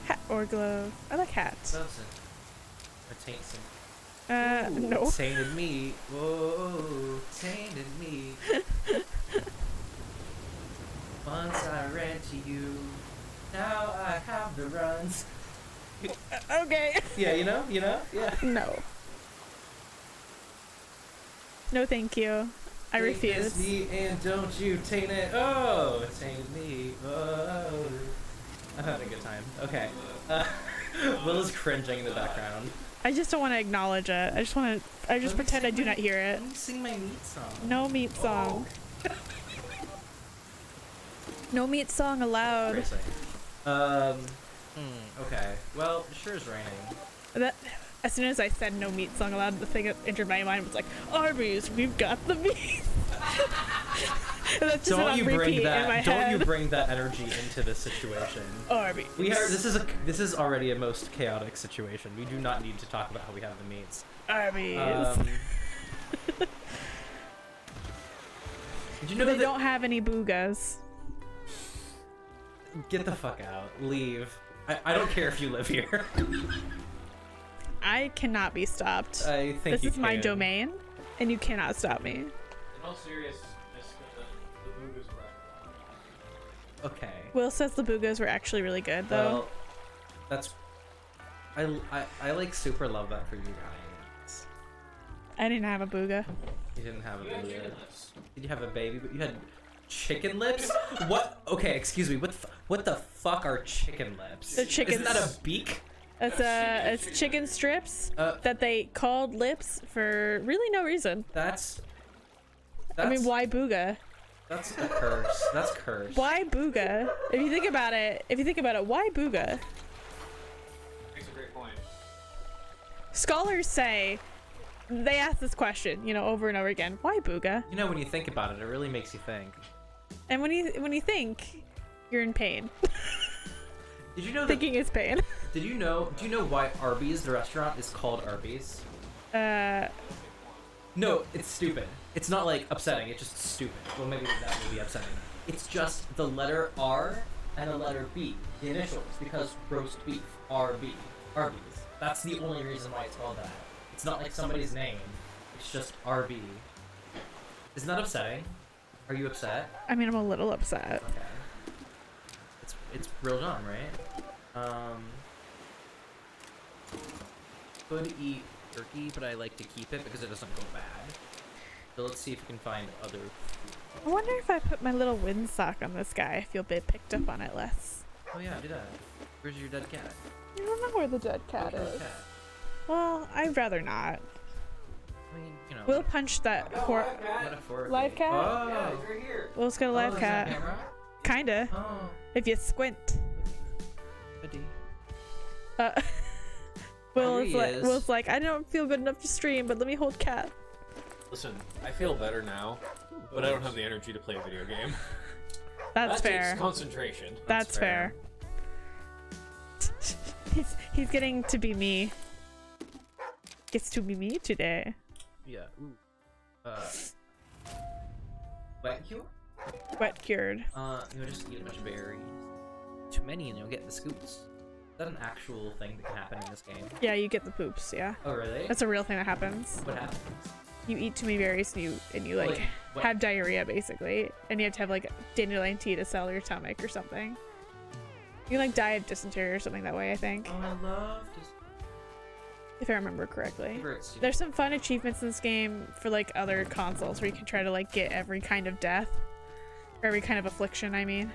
Hat or glove. I like hats. Gloves and a taint some. No. Tainted meat. Whoa, tainted meat. Once I ran to you, now I have the runs. Okay. Yeah, you know, yeah. No. No, thank you. I Take this refuse. meat and don't you taint it. Oh, tainted meat. Oh. I'm having a good time. Okay. Will is cringing in the background. I just don't want to acknowledge it. I just Let me pretend I sing do not hear it. Let me sing my meat song. No meat song. No meat song allowed. Crazy. Okay. Well, it sure is raining. That as soon as I said no meat song allowed, the thing that entered my mind was like, Arby's, we've got the meat. And that's just Don't on you repeat bring in my that? Don't head. you bring that energy into this situation? Arby's. We are. This is already a most chaotic situation. We do not need to talk about how we have the meats. Arby's. Did you know They that? don't have any boogas. Get the fuck out. Leave. I don't care if you live here. I cannot be stopped. I think This you is my can. domain, and you cannot stop me. In all seriousness, the Boogas were actually. Okay. Will says the boogas were actually really good, though. Well, that's. I like super love that for you guys. I didn't have a booga. You didn't have a You had baby. chicken lips. Did you have a baby? But you had chicken lips. What? Okay, excuse me. What the fuck are chicken lips? They're chicken- Isn't that a beak? It's chicken strips that they called lips for really no reason. That's. I mean, why booga? That's a curse. That's cursed. Why booga? If you think about it, why booga? Makes a great point. Scholars say, they ask this question, over and over again. Why booga? You know, when you think about it, it really makes you think. And when you think, you're in pain. Did you know that? Thinking is pain. Do you know why Arby's, the restaurant, is called Arby's? No, it's stupid. It's not like upsetting. It's just stupid. Well, maybe that would be upsetting. It's just the letter R and the letter B, the initials, because roast beef, RB, Arby's. That's the only reason why it's called that. It's not like somebody's name. It's just RB. Isn't that upsetting? Are you upset? I mean, I'm a little upset. Okay. It's real dumb, right? Could eat turkey, but I like to keep it because it doesn't go bad. So let's see if we can find other. I wonder if I put my little windsock on this guy, if you'll be picked up on it less. Oh yeah, do that. Where's your dead cat? I don't know where the dead cat Where's your is. cat? Well, I'd rather not. I mean, We'll punch that poor metaphorically. live cat? Oh. It's right here. Will's got a live Oh, is that cat. camera? Kinda. Oh. If you squint. I Will There is he like, is. Will's like, I don't feel good enough to stream, but let me hold Cat. Listen, I feel better now, but I don't have the energy to play a video game. That's that fair. takes concentration. That's fair. He's getting to be me. Gets to be me today. Yeah. Ooh. Wet cure? Wet cured. You'll just eat a bunch of berries. Too many and you'll get the scoops. Is that an actual thing that can happen in this game? Yeah, you get the poops. Yeah, Oh really? that's a real thing that happens. What happens? You eat too many berries and you like what? have diarrhea basically, and you have to have like dandelion tea to settle your stomach or something. You can like die of dysentery or something that way, I think, Oh, I love just if I remember correctly. favorites. There's some fun achievements in this game for like other consoles where you can try to like get every kind of death, or every kind of affliction, I mean.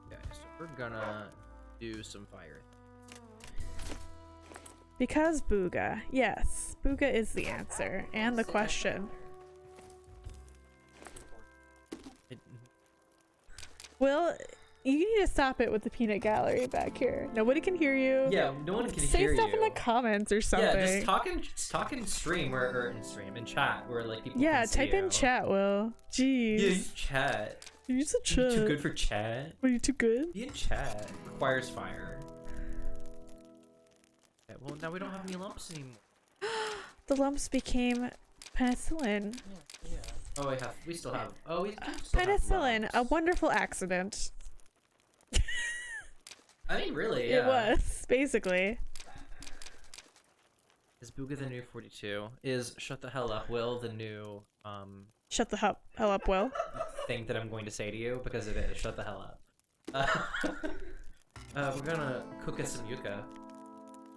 Okay, so we're gonna do some fire. Because Booga. Yes, Booga is the answer and the question. It- Will, you need to stop it with the peanut gallery back here. Nobody can hear you. Yeah, no one can Say hear stuff you. in the comments or something. Yeah, just talk in stream or in stream in chat where like people. Yeah, can see type in you. chat, Will. Jeez. Yeah, use chat. Use a You chat. too good for chat. Are you too good? Be in chat. Requires fire. Okay, well now we don't have any lumps anymore. The lumps became penicillin. Oh, we still have. Oh, we do still have Penicillin, a lumps. wonderful accident. I mean, really, yeah. It was, basically. Is Booga the new 42? Is Shut the Hell Up Will the new Shut the hell up, Will. thing that I'm going to say to you? Because it is. Shut the hell up. We're gonna cook us some yucca.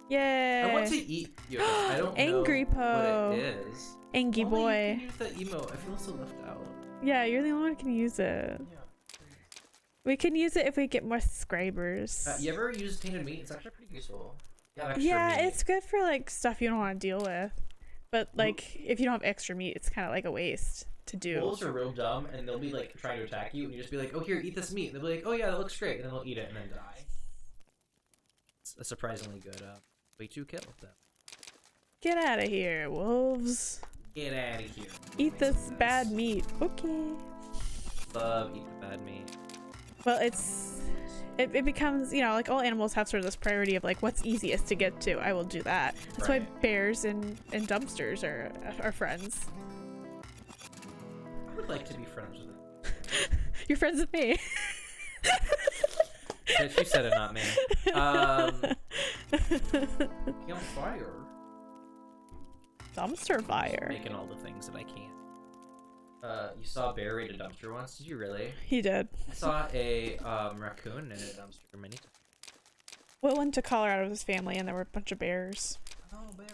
Yay. I want to eat yucca. I don't Angry know Po. what it is. Angie Only boy. You can use that emote. I feel so left out. Yeah, you're the only one who can use it. We can use it if we get more subscribers. You ever use tainted meat? It's actually pretty useful. You have extra Yeah, meat. it's good for like stuff you don't want to deal with. But like, if you don't have extra meat, it's kind of like a waste to do. Wolves are real dumb, and they'll be like trying to attack you, and you just be like, "Oh, here, eat this meat." And they'll be like, "Oh yeah, that looks great," and then they'll eat it and then die. It's a surprisingly good way to kill them. Get out of here, wolves. Get out of here. Eat Makes this sense. bad meat. Okay. Love eat the bad meat. Well, it becomes, you know, like all animals have sort of this priority of like what's easiest to get to. I will do that. That's why Right. bears and dumpsters are friends. I would like to be friends with it. You're friends with me. She said it, not me. Be on fire. Dumpster fire. Making all the things that I can. You saw a bear raid a dumpster once? Did you really? He did. I saw a raccoon in a dumpster many times. Will went to Colorado with his family, and there were a bunch of bears. Oh, bear.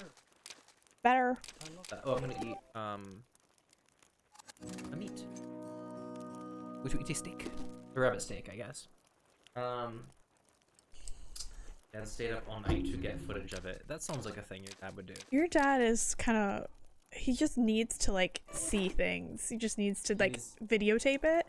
Better. I love that. Oh, I'm gonna eat a meat. Which we eat a steak. A rabbit steak, I guess. Dad stayed up all night to get footage of it. That sounds like a thing your dad would do. Your dad is kind of, he just needs to like see things. He just needs to like videotape it.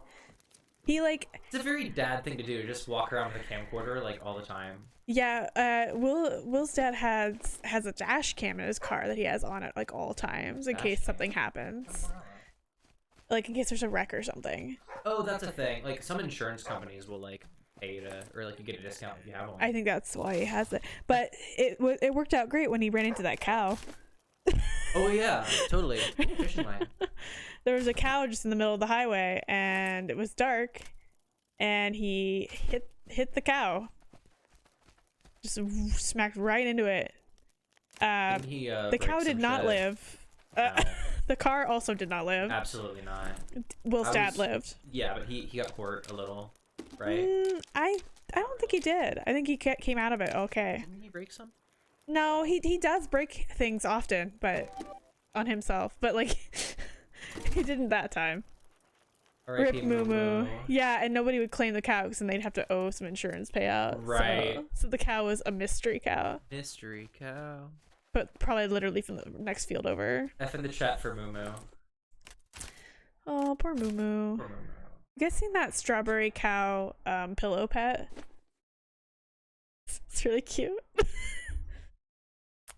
He like, It's a very dad thing to do. Just walk around with a camcorder like all the time. yeah, Will's dad has a dash cam in his car that he has on at like all times in Dash case cam? something happens. Like in case there's a wreck or something. Oh, that's a thing. Like some insurance companies will like pay to, or like you get a discount if you have one. I think that's why he has it. But it worked out great when he ran into that cow. Oh yeah, totally. Fishing line. There was a cow just in the middle of the highway, and it was dark, and he hit the cow. Just smacked right into it. Didn't he, The break cow some did not shit? live. No. The car also did not live. Absolutely not. Will's I dad was- lived. Yeah, but he got hurt a little, right? I don't think he did. I think he came out of it okay. Didn't he break some? No, he does break things often, but on himself. But like, he didn't that time. R.I.P. Rip Moo Moo. Yeah, and nobody would claim the cow because then they'd have to owe some insurance payout. Right. So the cow was a mystery cow, Mystery cow. but probably literally from the next field over. F in the chat for Moo Moo. Oh, poor Moo Moo. Poor Moo Moo. You guys seen that strawberry cow pillow pet? It's really cute.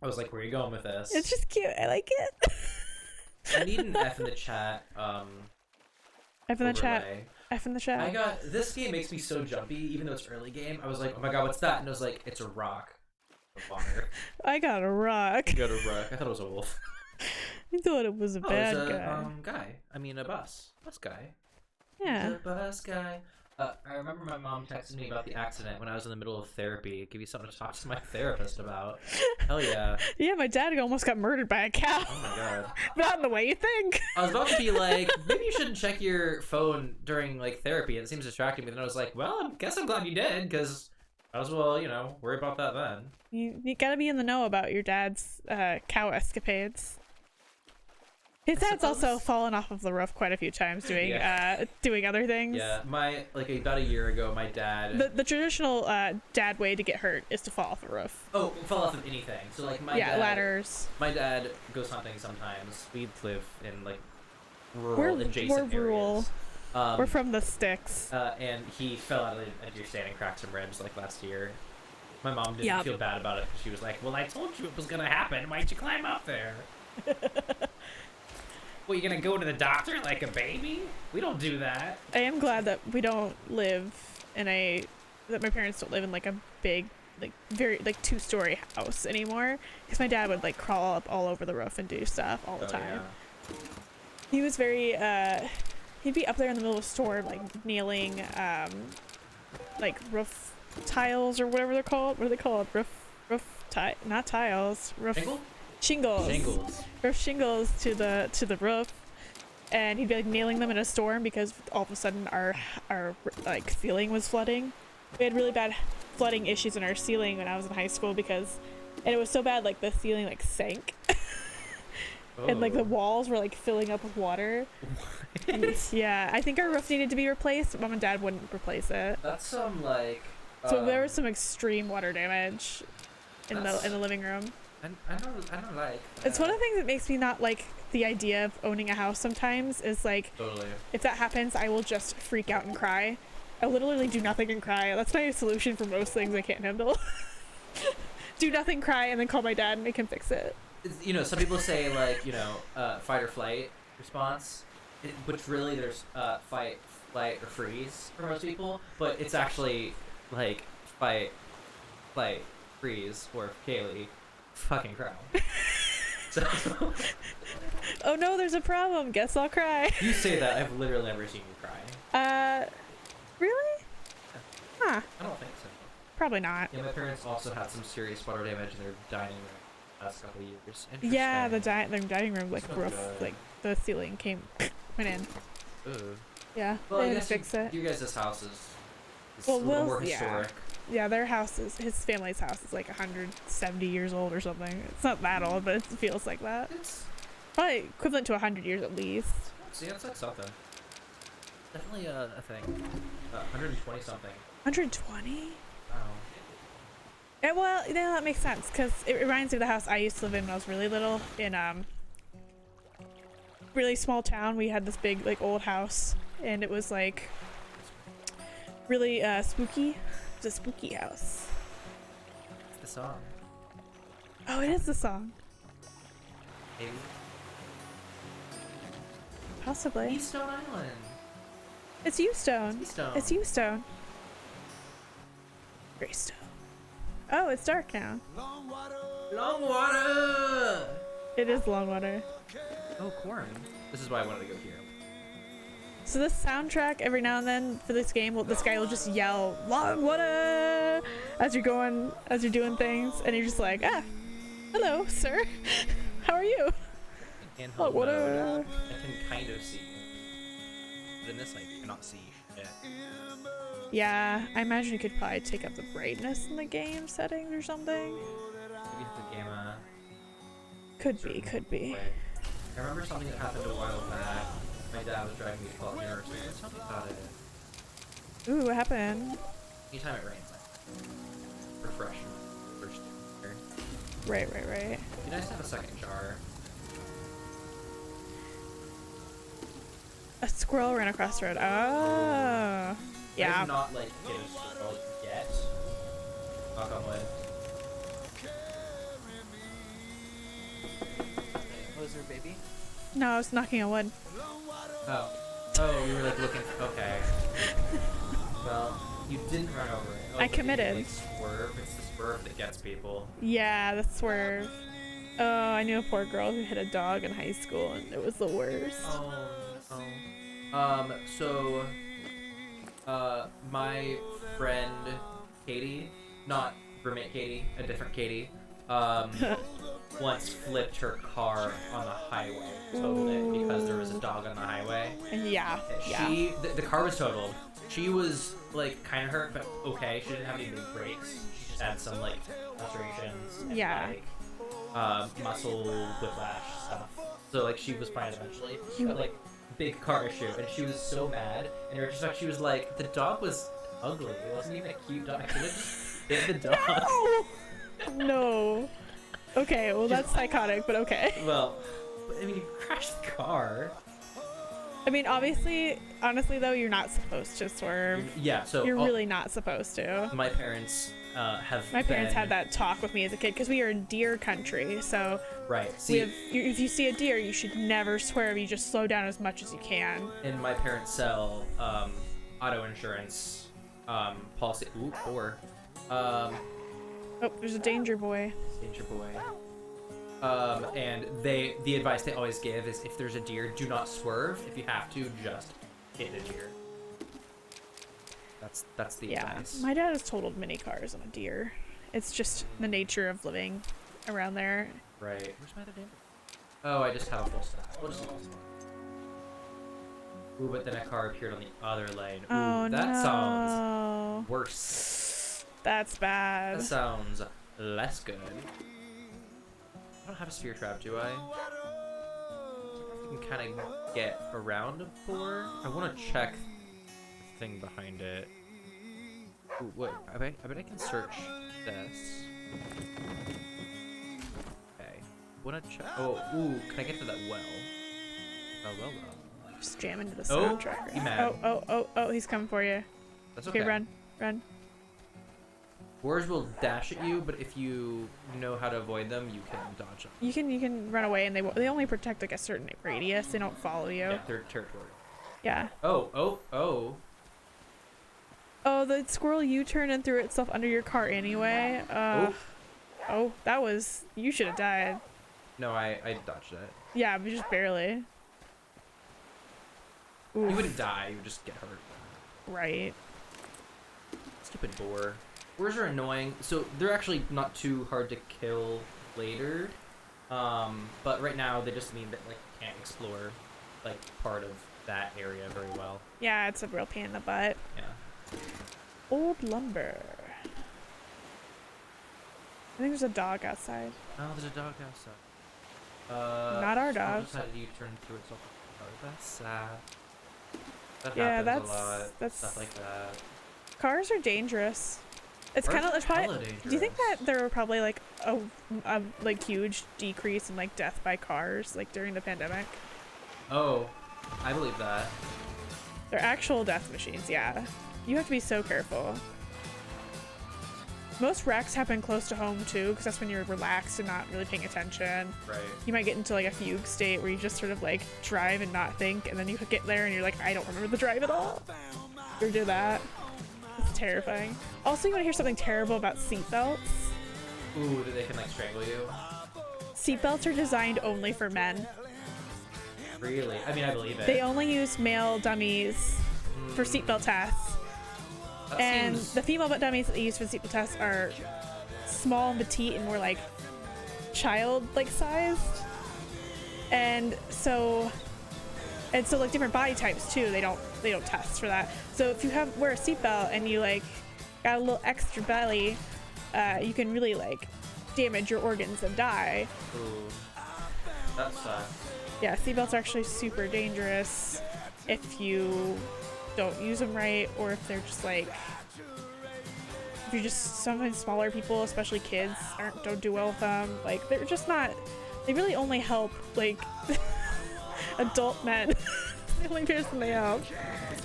I was like, where are you going with this? It's just cute. I like it. I need an F in the chat. F in the chat. Overlay. F in the chat. I got this game makes me so jumpy, even though it's early game. I was like, oh my god, what's that? And I was like, it's a rock. A water. I got a rock. You got a rock. I thought it was a wolf. I thought it was a bad it's a, guy. guy. I mean, a bus guy. Yeah. The bus guy. I remember my mom texted me about the accident when I was in the middle of therapy. Give you something to talk to my therapist about. Hell yeah. Yeah, my dad almost got murdered by a cow. Oh my god. Not in the way you think. I was about to be like, maybe you shouldn't check your phone during like therapy. It seems distracting. But then I was like, well, I guess I'm glad you did, because I was worry about that then. You gotta be in the know about your dad's cow escapades. His dad's also fallen off of the roof quite a few times doing doing other things. Yeah, about a year ago, my dad. The traditional dad way to get hurt is to fall off a roof. Oh, fall off of anything. So like my dad. Ladders. My dad goes hunting sometimes. We live in like rural adjacent we're areas. rural. We're from the sticks. And he fell out of a deer stand and cracked some ribs like last year. My mom didn't feel bad about it because she was like, "Well, I told you it was gonna happen. Why'd you climb up there?" Well, you gonna go to the doctor like a baby? We don't do that. I am glad that we don't live in that my parents don't live in like a big, like very like 2-story house anymore. Because my dad would like crawl up all over the roof and do stuff all the time. Yeah. He was very he'd be up there in the middle of a storm like nailing like roof tiles or whatever they're called. What are they called? Not tiles. Shingles. Roof shingles to the roof, and he'd be like nailing them in a storm because all of a sudden our like ceiling was flooding. We had really bad flooding issues in our ceiling when I was in high school and it was so bad like the ceiling like sank. And like the walls were like filling up with water. Yeah, I think our roof needed to be replaced, but Mom and Dad wouldn't replace it. That's some like. So there was some extreme water damage in the living room. I don't like that. It's one of the things that makes me not like the idea of owning a house sometimes is like, totally. If that happens, I will just freak out and cry. I literally do nothing and cry. That's my solution for most things I can't handle. Do nothing, cry, and then call my dad and make him fix it. Some people say like, fight or flight response, which really there's fight, flight, or freeze for most people, but it's actually like fight, flight, freeze, or Kaylee. Fucking cry. So, oh no, there's a problem. Guess I'll cry. You say that. I've literally never seen you cry. Really? Huh. I don't think so. Probably not. Yeah, my parents also had some serious water damage in their dining room the last couple of years. Yeah, the dining room like roof, like the ceiling went in. Ooh. Yeah, Well, they I had to guess fix it. You guys' house is Well, a little more historic. Yeah, his family's house is like 170 years old or something. It's not that old, but it feels like that. It's probably equivalent to 100 years at least. See, that's like something. Definitely a thing. 120 something. 120? Oh. Yeah, well, that makes sense because it reminds me of the house I used to live in when I was really little in really small town. We had this big like old house, and it was like really spooky. It's a spooky house. It's the song. Oh, it is the song. Maybe. Possibly. Eastone Island. It's Eustone. It's Eustone. Greystone. Oh, it's dark now. Long water. It is Longwater. Oh, corn. This is why I wanted to go here. So this soundtrack, every now and then for this game, this guy will just yell "Longwater" as you're doing things, and you're just like, hello, sir. How are you? Handheld Longwater. mode, I can kind of see. But in this, I cannot see shit. Yeah, I imagine you could probably take up the brightness in the game settings or something. Maybe the game. Could be. Way. I remember something that happened a while back. My dad was driving me to Fault University. Let's talk about it. Ooh, what happened? Anytime it rains, I refresh my first year. Right. It'd be nice to have a second jar. A squirrel ran across the road. Oh. Yeah. I did not like get a squirrel yet. Knock on wood. Was there, baby? No, I was knocking on wood. Oh. Oh, you were like looking. Okay. Well, you didn't run over it. Oh, I but committed. You, like, swerve. It's the swerve that gets people. Yeah, the swerve. Oh, I knew a poor girl who hit a dog in high school, and it was the worst. Oh. So, my friend Katie, not roommate Katie, a different Katie, once flipped her car on the highway, totaled it because there was a dog on the highway. Yeah, yeah. The car was totaled. She was like kind of hurt, but okay. She didn't have any big breaks. She just had some like lacerations and Yeah. like muscle whiplash stuff. So like she was fine eventually. But like big car issue, and she was so mad. And in retrospect, she was like, the dog was ugly. It wasn't even a cute dog. I could have just hit the dog. No. Okay, well that's psychotic, but okay. Well, I mean, you crashed the car. I mean, honestly though, you're not supposed to swerve. Yeah, so You're really not supposed to. my parents have. My parents been- had that talk with me as a kid because we are in deer country. So Right. we See, have, if you see a deer, you should never swerve. You just slow down as much as you can. and my parents sell auto insurance policy. Ooh, or Oh, there's a danger boy. danger boy. And the advice they always give is if there's a deer, do not swerve. If you have to, just hit a deer. That's the Yeah, advice. my dad has totaled mini cars on a deer. It's just the nature of living around there. Right. Where's my other damage? Oh, I just have a full stack. We'll just lost one. Ooh, but then a car appeared on the other lane. Ooh, Oh that no. sounds worse. That's bad. That sounds less good. I don't have a sphere trap, do I? You can kind of get around a four. I want to check the thing behind it. Ooh, wait, I bet I can search this. Okay. Want to check? Oh, ooh, can I get to that well? Well. Just jam into the Oh, soundtrack. he mad. Oh, he's coming for you. That's okay. Okay, run. Boars will dash at you, but if you know how to avoid them, you can dodge them. You can run away, and they only protect like a certain radius. They don't follow you. Yeah, they're territorial. Yeah. Oh. Oh, the squirrel U-turned and threw itself under your car anyway. Oh, that was. You should have died. No, I dodged it. Yeah, but just barely. You Oof. wouldn't die, you would just get hurt. Right. Stupid boar. Boars are annoying. So they're actually not too hard to kill later. But right now they just mean that like you can't explore like part of that area very well. Yeah, it's a real pain in the butt. Yeah. Old lumber. I think there's a dog outside. Oh, there's a dog outside. Not our squirrel dog. Decided to turn through itself. Oh, that's sad. That Yeah, happens that's- a lot. that's- Stuff like that. Cars are dangerous. It's Cars kind of are it's probably. hella Do you think dangerous. that there were probably like a like huge decrease in like death by cars like during the pandemic? Oh, I believe that. They're actual death machines. Yeah, you have to be so careful. Most wrecks happen close to home too, because that's when you're relaxed and not really paying attention. Right. You might get into like a fugue state where you just sort of like drive and not think, and then you get there and you're like, I don't remember the drive at all. Or do that. It's terrifying. Also, you want to hear something terrible about seatbelts? Ooh, that they can like strangle you. Seatbelts are designed only for men. Really? I mean, I believe it. They only use male dummies for seatbelt tests. That And seems- the female dummies that they use for seatbelt tests are small and petite and more like child-like sized. And so like different body types too. They don't test for that. So if you wear a seatbelt and you like got a little extra belly, you can really like damage your organs and die. Ooh, that sucks. Yeah, seatbelts are actually super dangerous if you don't use them right, or if they're just like, if you're just sometimes smaller people, especially kids, don't do well with them. Like they're just not. They really only help like adult men. The only person they help,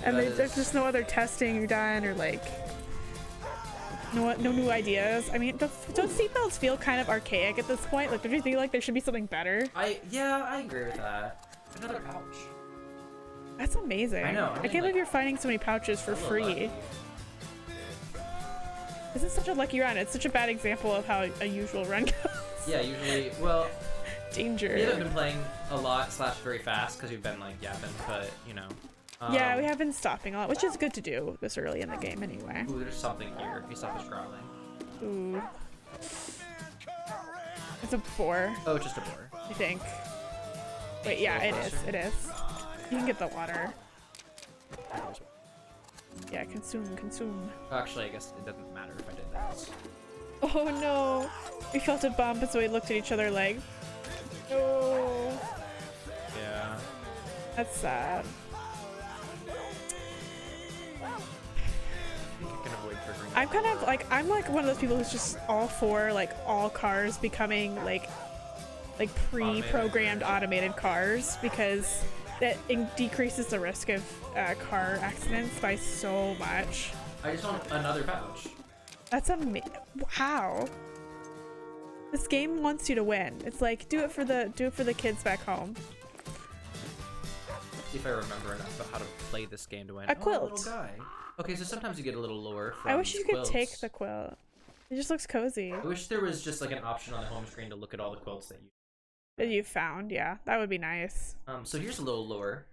and That there's is- just no other testing or dying or like. no new ideas. I mean, don't seatbelts feel kind of archaic at this point? Like, don't you think like there should be something better? Yeah, I agree with that. Another pouch. That's amazing. I know. I can't believe you're finding so many pouches for free. Lucky. This is such a lucky run. It's such a bad example of how a usual run goes. Yeah, usually, well, Danger. we haven't been playing a lot / very fast because we've been like yapping, but you know. Yeah, we have been stopping a lot, which is good to do this early in the game anyway. Ooh, there's something here. If you stop us crawling. Ooh. It's a boar, Oh, it's just a boar. I think. Wait, yeah, it is. It is. You can get the water. Yeah, consume. Actually, I guess it doesn't matter if I did that. Oh no! We felt a bump, so we looked at each other like, no. Yeah. That's sad. I think I can avoid triggering. I'm kind of like, I'm like one of those people who's just all for like all cars becoming like pre-programmed automated cars, because that decreases the risk of car accidents by so much. I just want another pouch. That's wow. This game wants you to win. It's like, do it for the kids back home. See if I remember enough about how to play this game to win. A quilt. Oh, little guy. Okay, so sometimes you get a little lore from I wish you could quilts. take the quilt. It just looks cozy. I wish there was just like an option on the home screen to look at all the quilts that you. That you found, yeah, that would be nice. So here's a little lore.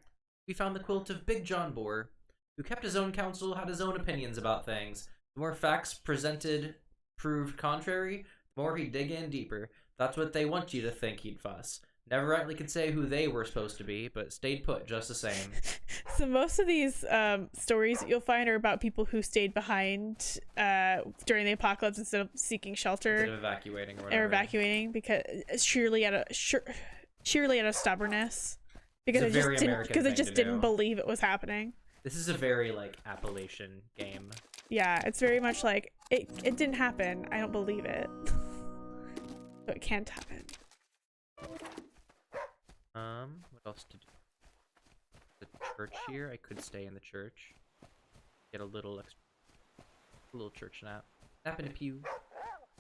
We found the quilt of Big John Boar, who kept his own counsel, had his own opinions about things. The more facts presented proved contrary, the more he'd dig in deeper. That's what they want you to think he'd fuss. Never rightly could say who they were supposed to be, but stayed put just the same. So most of these stories that you'll find are about people who stayed behind during the apocalypse instead of seeking shelter. Instead of evacuating or whatever. Or evacuating because sheerly out of stubbornness, because It's a very it American thing just to didn't do. believe it was happening. This is a very like Appalachian game. Yeah, it's very much like it didn't happen. I don't believe it. So it can't happen. What else to do? The church here. I could stay in the church. Get a little church nap. Nap in a pew.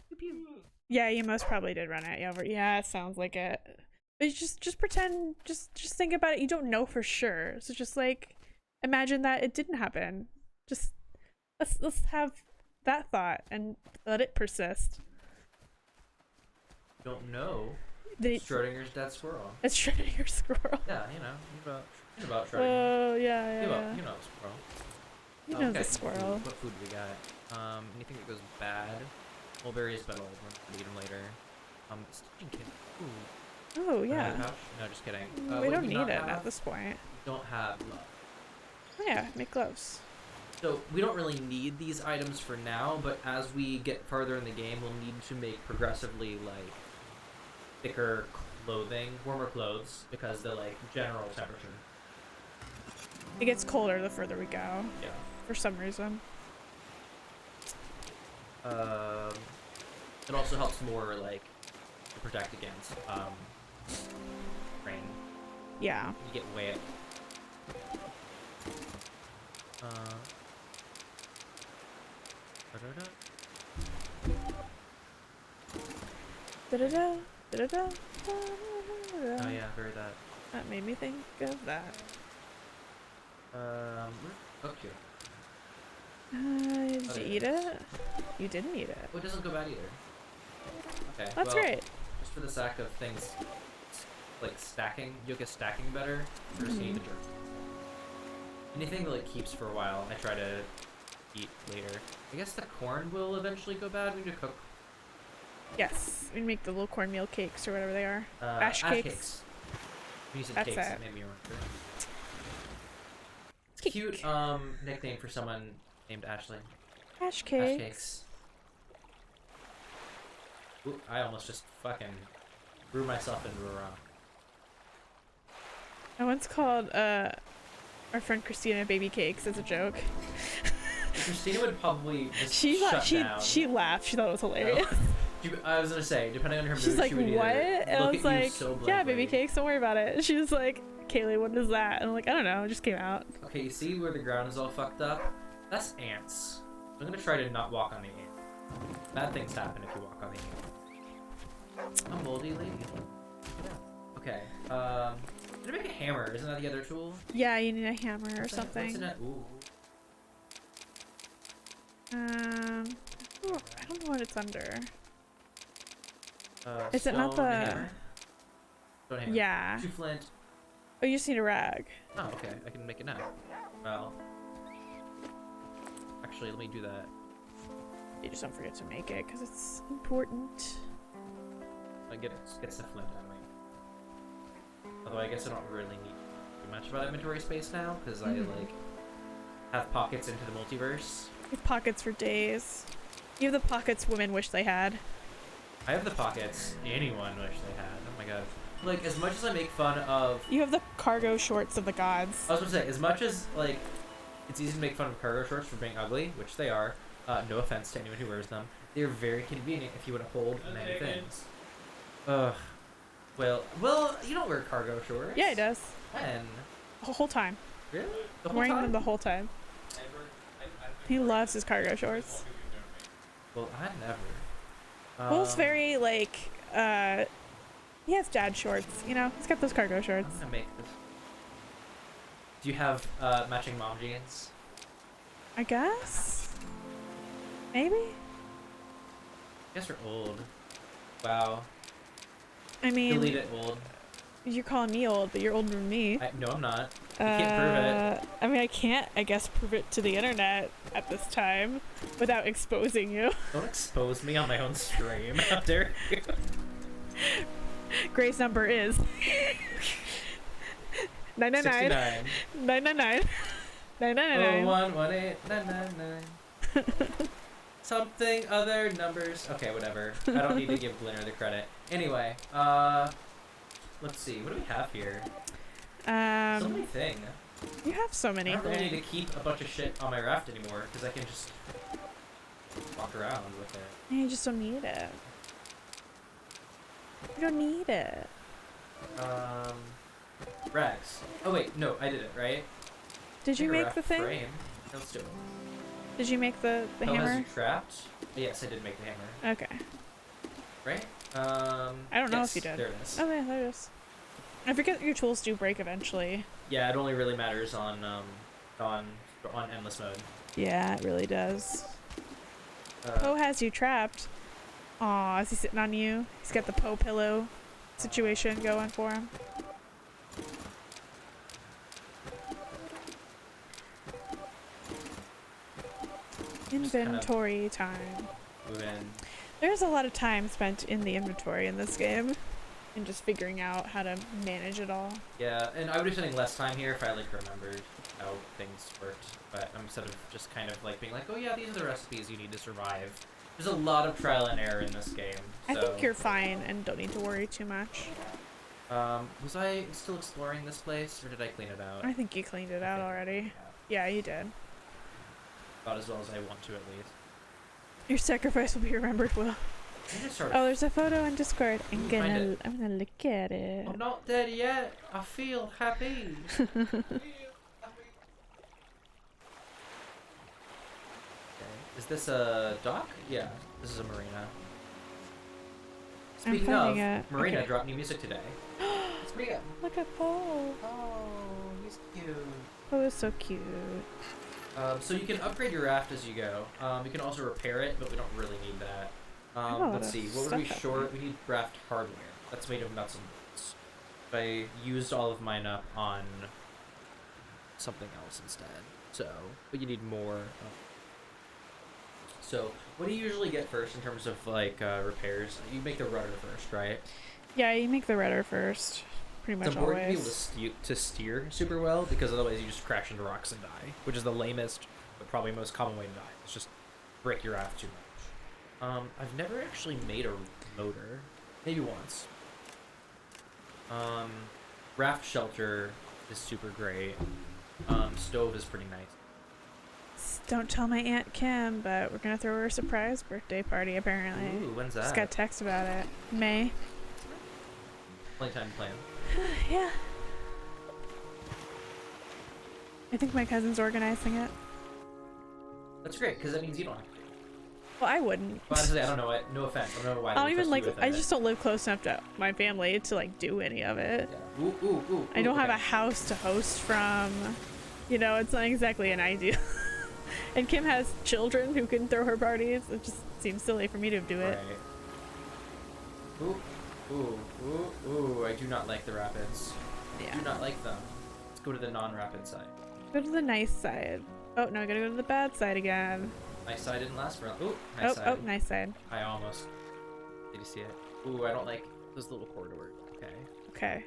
Pew pew. Yeah, you most probably did run at you over. Yeah, it sounds like it. But you just pretend, just think about it. You don't know for sure, so just like imagine that it didn't happen. Just let's have that thought and let it persist. Don't know. Schrodinger's dead squirrel. It's Schrodinger's squirrel. Yeah, you know about Schrodinger. Oh yeah. You know squirrel. You know Okay, the squirrel. What food do we got? Anything that goes bad. Mulberries, but we'll eat them later. Stitching kit. Ooh. Oh yeah. Another pouch? No, just kidding. We what don't do need not it have? at this point. Don't have love. Oh yeah, make gloves. So we don't really need these items for now, but as we get farther in the game, we'll need to make progressively like thicker clothing, warmer clothes, because the like general temperature. It gets colder the further we go. Yeah. For some reason. It also helps more like to protect against rain. Yeah. You get wet. Da-da-da, da-da-da, da-da-da. Oh yeah, very that. That made me think of that. Cook you. Did you eat it? You didn't eat it. Oh, it doesn't go bad either. Okay. That's well, great. Just for the sake of things like stacking, you'll get stacking better. Or just eat the jerk. Anything that like keeps for a while, I try to eat later. I guess the corn will eventually go bad. We need to cook. Yes, we make the little cornmeal cakes or whatever they are. Ash cakes. cakes. When you said That's cakes, it. it made me remember. Cake. Cute nickname for someone named Ashley. Ash cakes. Ash cakes. Ooh, I almost just fucking threw myself into a rock. I once called our friend Christina baby cakes as a joke. Christina would probably just She down. she laughed. She thought it was hilarious. I was gonna say, depending on her mood, She's like, she would what? either And I look was at you like, so yeah, blankly. baby cakes, don't worry about it. She was like, Kaylee, what is that? And I'm like, I don't know, it just came out. Okay, you see where the ground is all fucked up? That's ants. I'm gonna try to not walk on the ant. Bad things happen if you walk on the eel. A moldy lady. Yeah. Okay. Did I make a hammer? Isn't that the other tool? Yeah, you need a hammer or What's something. in it? Ooh. I don't know what it's under. Is it Stone not the? hammer? Stone hammer. Yeah. 2 flint. Oh, you just need a rag. Oh, okay. I can make it now. Well, actually, let me do that. You just don't forget to make it because it's important. I get the flint out of me. Although I guess I don't really need too much about inventory space now because I like have pockets into the multiverse. You have pockets for days. You have the pockets women wish they had. I have the pockets anyone wish they had. Oh my god. Like, as much as I make fun of... You have the cargo shorts of the gods. I was going to say, as much as, like, it's easy to make fun of cargo shorts for being ugly, which they are, no offense to anyone who wears them, they're very convenient if you want to hold many things. Ugh. Well, you don't wear cargo shorts. Yeah, he does. When? The whole time. Really? The whole Wearing time? them the whole time. He loves his cargo shorts. Well, I never. Will's very, like, he has dad shorts, you know? He's got those cargo shorts. I'm gonna make this. Do you have matching mom jeans? I guess? Maybe? I guess you're old. Wow. I mean, Delete it, old. you're calling me old, but you're older than me. No, I'm not. You can't prove it. I mean, I can't, I guess, prove it to the internet at this time without exposing you. Don't expose me on my own stream. How dare you? Gray's number is 999 69. 999 999. 0118999. Something other numbers. Okay, whatever. I don't need to give Glinner the credit. Anyway, let's see. What do we have here? So many things. You have so many I don't really need things. to keep a bunch of shit on my raft anymore because I can just walk around with it. You just don't need it. You don't need it. Rags. Oh wait, no, I did it, right? Did you make Raft the thing? Frame. Let's do it. Did you make the Hell has hammer? you trapped? Yes, I did make the hammer. Okay. Right? I don't know yes, if you did. There it is. Oh yeah, there it is. I forget your tools do break eventually. Yeah, it only really matters on endless mode. Yeah, it really does. Uh, Poe has you trapped. Aw, is he sitting on you? He's got the Poe pillow situation going for him. Inventory time. Move in. There's a lot of time spent in the inventory in this game. And just figuring out how to manage it all. Yeah, and I would be spending less time here if I like remembered how things worked. But I'm sort of just kind of like being like, oh yeah, these are the recipes you need to survive. There's a lot of trial and error in this game. So. I think you're fine and don't need to worry too much. Was I still exploring this place, or did I clean it out? I think you cleaned it out already. Yeah, you did. About as well as I want to, at least. Your sacrifice will be remembered, Will. I just sort Oh, of, there's a photo on Discord. I'm Find gonna look at it. I'm not dead yet. I feel happy. Okay. Is this a dock? Yeah, this is a marina. I'm Speaking of, finding it. Marina Okay. dropped new music today. It's Maria. Look at Poe. Oh, he's cute. Poe is so cute. So you can upgrade your raft as you go. You can also repair it, but we don't really need that. Oh, Let's see, what would we stuff short? We need raft hardware. That's made of nuts and bolts. I used all of mine up on something else instead. So, but you need more. So, what do you usually get first in terms of like repairs? You make the rudder first, right? Yeah, you make the rudder first. Pretty much It's important to be always. able to steer super well because otherwise you just crash into rocks and die, which is the lamest but probably most common way to die. It's just break your raft too much. I've never actually made a motor. Maybe once. Raft shelter is super great. Stove is pretty nice. Don't tell my Aunt Kim, but we're gonna throw her a surprise birthday party apparently. Ooh, when's Just that? got a text about it. May. Playtime plan. Yeah. I think my cousin's organizing it. That's great because that means you don't have to. Well, I wouldn't. But honestly, I don't know what. No offense. I don't know why. I don't they even trust like. you with I it. just don't live close enough to my family to like do any of it. Yeah. Ooh, I don't have okay. a house to host from. You know, it's not exactly an ideal. And Kim has children who can throw her parties. It just seems silly for me to do it. Right. Ooh. I do not like the rapids. Yeah. Do not like them. Let's go to the non-rapid side. Go to the nice side. Oh, no, I gotta go to the bad side again. Nice side didn't last for long. Ooh, nice side. Oh, nice side. I almost. Did you see it? Ooh, I don't like those little corridors. Okay. Okay.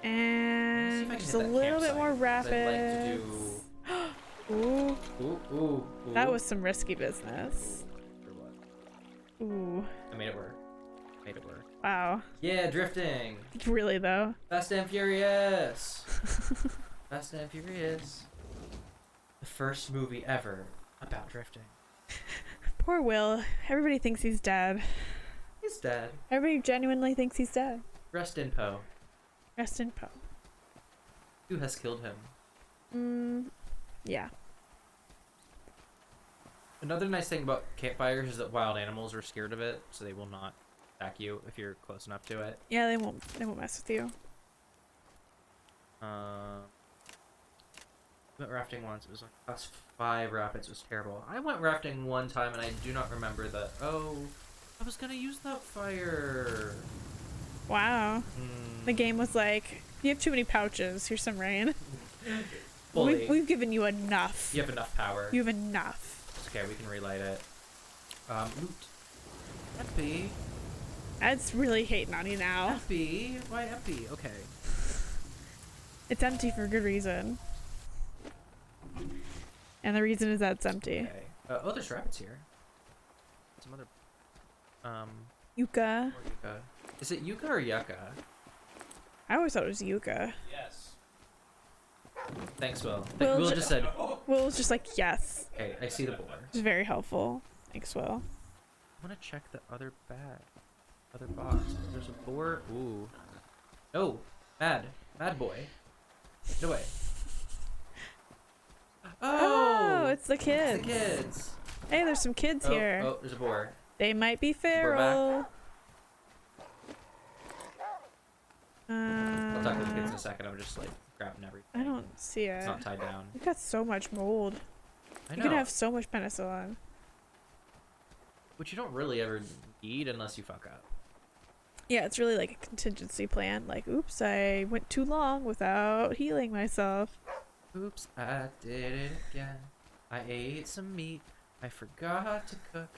Let's see And if I can just hit a that little bit campsite, more 'cause rapid. I'd like to Ooh, do. Ooh. that was some risky business. For what? Ooh, I made it work. wow. Yeah, drifting. Really though. Fast and Furious. Fast and Furious. The first movie ever about drifting. Poor Will. Everybody thinks he's dead. He's dead. Everybody genuinely thinks he's dead. Rest in Poe. Rest in Poe. Who has killed him? Yeah. Another nice thing about campfires is that wild animals are scared of it, so they will not attack you if you're close enough to it. Yeah, they won't mess with you. Went rafting once. It was like class 5 rapids. It was terrible. I went rafting one time and I do not remember that. Oh, I was gonna use that fire. Wow. The game was like, you have too many pouches. Here's some rain. Fully. We've given you enough. You have enough power. You have enough. Okay, we can relight it. Loot. Epi. Ed's really hating on you now. Epi. Why Epi? Okay. It's empty for good reason. And the reason is that it's empty. Okay. Oh, there's rabbits here. Some other. Yucca. Or yucca. Is it yucca or yucca? I always thought it was yucca. Yes. Thanks, Will. Will Will ju- just said. Will was just like, yes. Okay, I see the boar. It was very helpful. Thanks, Will. I want to check the other box. There's a boar. Ooh. Oh, mad boy. No way. Oh, it's the It's kids. the kids. Hey, there's some kids here. Oh, there's a boar. They might be We're back. feral. I'll talk to the kids in a second. I'm just like grabbing everything. I don't see it. It's not tied down. You've got so much mold. I You know. can have so much penicillin. Which you don't really ever need unless you fuck up. Yeah, it's really like a contingency plan. Like, oops, I went too long without healing myself. Oops, I did it again. I ate some meat. I forgot to cook.